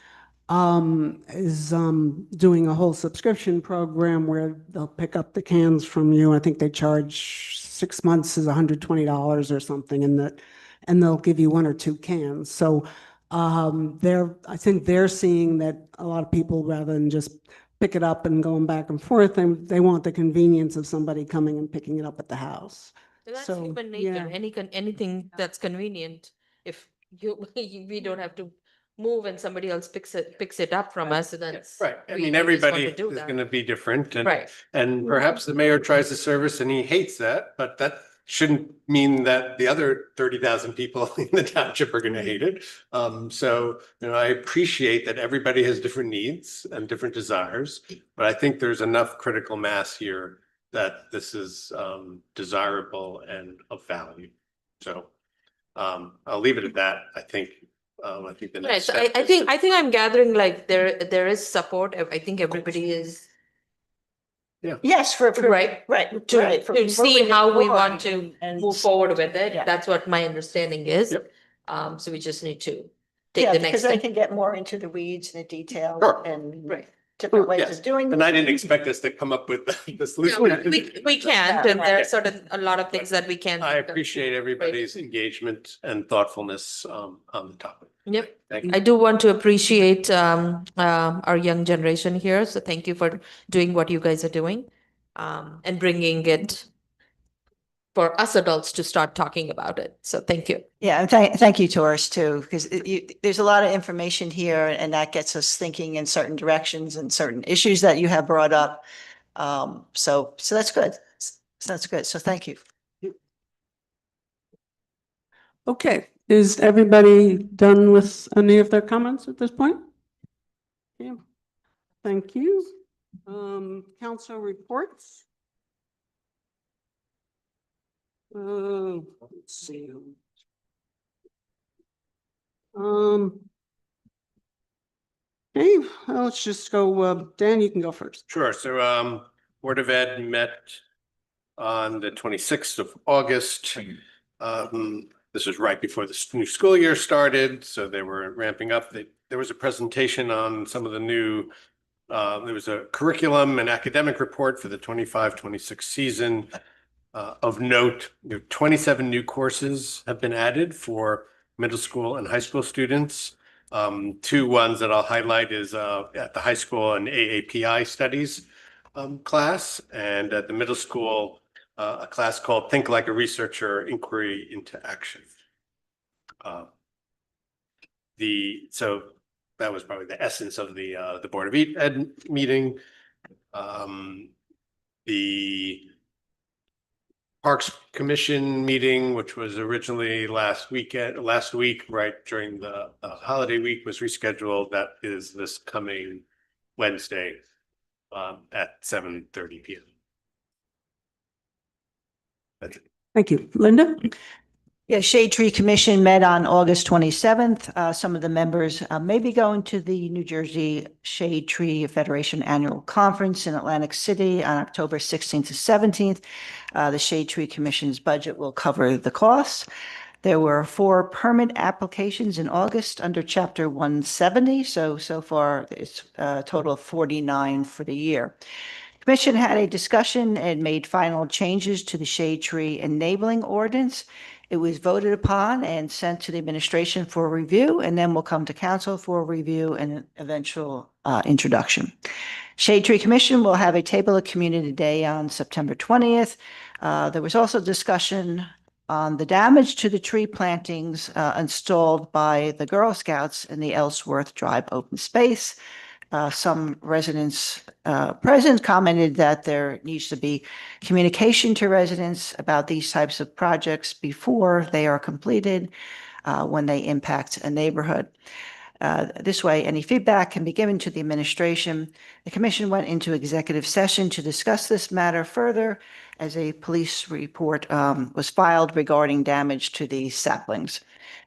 is doing a whole subscription program where they'll pick up the cans from you. I think they charge 6 months is $120 or something, and they'll give you 1 or 2 cans. So I think they're seeing that a lot of people, rather than just pick it up and going back and forth, they want the convenience of somebody coming and picking it up at the house. That's So, human nature. yeah. Anything that's convenient. If we don't have to move and somebody else picks it up from us, that's Right. I we mean, always want everybody to do is that. going to be different Right. and perhaps the mayor tries the service and he hates that, but that shouldn't mean that the other 30,000 people in the township are going to hate it. So, I appreciate that everybody has different needs and different desires, but I think there's enough critical mass here that this is desirable and of value. So, I'll leave it at that. I think the Right, next so step I is think I'm gathering like there is support. I think everybody is Yes, for right for to see moving it how we forward want to and move forward with it. Yeah. That's what my understanding is. Yep. So we just need to take Yeah, the next because I step. can get more into the weeds and the details Sure. and Right. different ways Yes. of doing. And I it. didn't expect us to come up with the Yeah, solution. we can't, and there are certain a lot of things that we can't. I appreciate everybody's engagement and thoughtfulness on the topic. Yep. Thank you. I do want to appreciate our young generation here. So thank you for doing what you guys are doing and bringing it for us adults to start talking about it. So thank you. Yeah, and thank you, Taurus, too, because there's a lot of information here and that gets us thinking in certain directions and certain issues that you have brought up. So that's good. So that's good. So thank you. Okay, is everybody done with any of their comments at this point? Yeah. Thank you. Council reports. Let's see. Okay, let's just go, Dan, you can go first. Sure. So Board of Ed met on the 26th of August. This was right before the new school year started, so they were ramping up. There was a presentation on some of the new, there was a curriculum and academic report for the 25-26 season. Of note, 27 new courses have been added for middle school and high school students. 2 ones that I'll highlight is at the high school an AAPI studies class, and at the middle school a class called Think Like a Researcher: Inquiry into Action. So that was probably the essence of the Board of Ed meeting. The Parks Commission meeting, which was originally last week, right during the holiday week, was rescheduled. That is this coming Wednesday at 7:30 p.m. That's it. Thank you. Linda? Yeah, Shade Tree Commission met on August 27th. Some of the members may be going to the New Jersey Shade Tree Federation Annual Conference in Atlantic City on October 16th to 17th. The Shade Tree Commission's budget will cover the costs. There were 4 permit applications in August under Chapter 170. So far, it's a total of 49 for the year. Commission had a discussion and made final changes to the Shade Tree Enabling Ordinance. It was voted upon and sent to the administration for review, and then will come to council for review and eventual introduction. Shade Tree Commission will have a table of community day on September 20th. There was also discussion on the damage to the tree plantings installed by the Girl Scouts in the Ellsworth Drive open space. Some residents present commented that there needs to be communication to residents about these types of projects before they are completed when they impact a neighborhood. This way, any feedback can be given to the administration. The commission went into executive session to discuss this matter further as a police report was filed regarding damage to the saplings.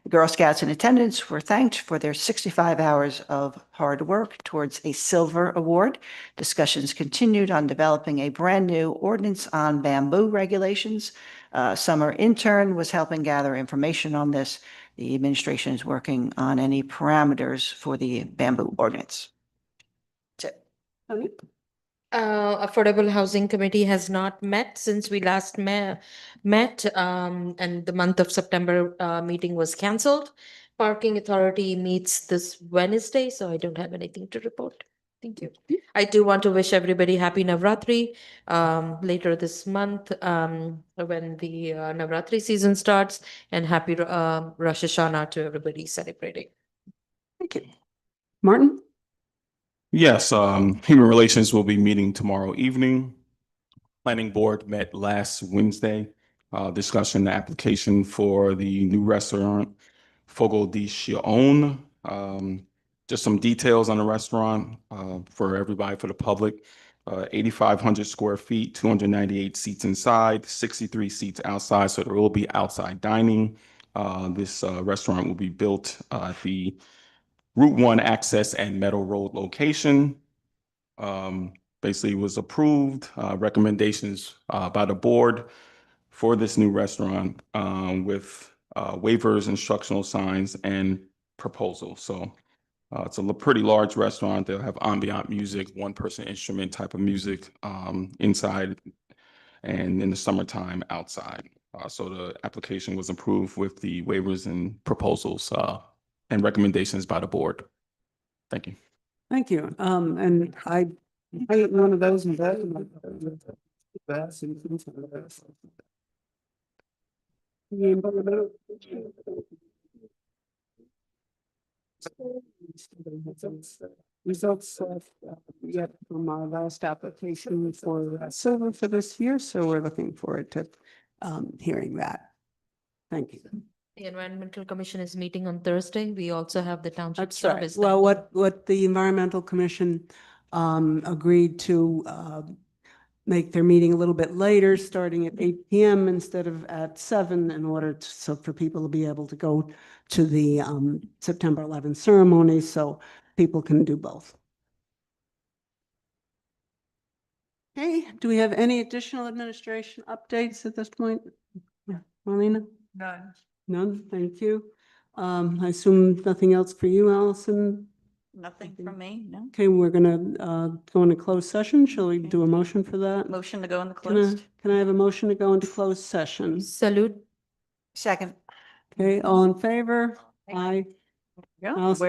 The Girl Scouts in attendance were thanked for their 65 hours of hard work towards a silver award. Discussions continued on developing a brand-new ordinance on bamboo regulations. Summer intern was helping gather information on this. The administration is working on any parameters for the bamboo ordinance. That's it. Affordable Housing Committee has not met since we last met, and the month of September meeting was canceled. Parking Authority meets this Wednesday, so I don't have anything to report. Thank you. I do want to wish everybody happy Navratri later this month when the Navratri season starts, and happy Rosh Hashanah to everybody celebrating. Thank you. Martin? Yes, Human Relations will be meeting tomorrow evening. Planning Board met last Wednesday, discussing the application for the new restaurant, Fogo di Chão. Just some details on the restaurant for everybody, for the public. 8,500 square feet, 298 seats inside, 63 seats outside, so there will be outside dining. This restaurant will be built at the Route 1 access and Meadow Road location. Basically was approved, recommendations by the board for this new restaurant with waivers, instructional signs, and proposals. So it's a pretty large restaurant. They'll have ambient music, one-person instrument type of music inside, and in the summertime outside. So the application was approved with the waivers and proposals and recommendations by the board. Thank you. Thank you. And I ate one of those in bed. Results yet from our last application for silver for this year, so we're looking forward to hearing that. Thank you. The Environmental Commission is meeting on Thursday. We also have the Township That's right. Service. Well, what the Environmental Commission agreed to make their meeting a little bit later, starting at 8 p.m. instead of at 7, in order to, so for people to be able to go to the September 11th ceremony, so people can do both. Okay, do we have any additional administration updates at this point? Marlena? None. None, thank you. I assume nothing else for you, Allison? Nothing from me, no. Okay, we're gonna go into closed session. Shall we do a motion for that? Motion to go into Can I, closed. can I have a motion to go into closed session? Salute. Second. Okay, all in favor? Aye. Yeah, Allison?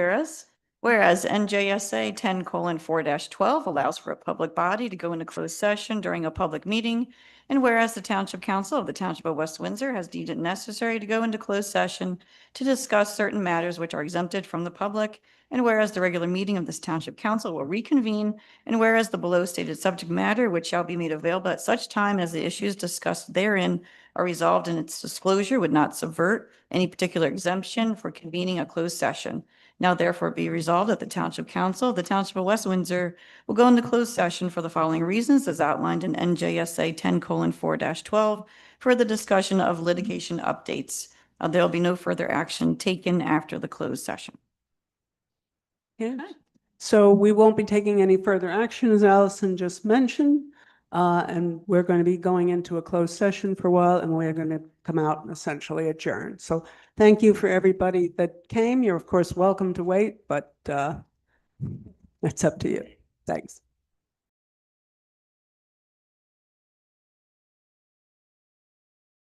whereas NJSA 10:4-12 allows for a public body to go into closed session during a public meeting. And whereas the Township Council of the Township of West Windsor has deemed it necessary to go into closed session to discuss certain matters which are exempted from the public. And whereas the regular meeting of this Township Council will reconvene, and whereas the below stated subject matter, which shall be made available at such time as the issues discussed therein are resolved in its disclosure, would not subvert any particular exemption for convening a closed session. Now therefore be resolved that the Township Council of the Township of West Windsor will go into closed session for the following reasons as outlined in NJSA 10:4-12 for the discussion of litigation updates. There will be no further action taken after the closed session. Yeah. So we won't be taking any further action, as Allison just mentioned. And we're going to be going into a closed session for a while, and we're going to come out and essentially adjourn. So thank you for everybody that came. You're of course welcome to wait, but that's up to you. Thanks.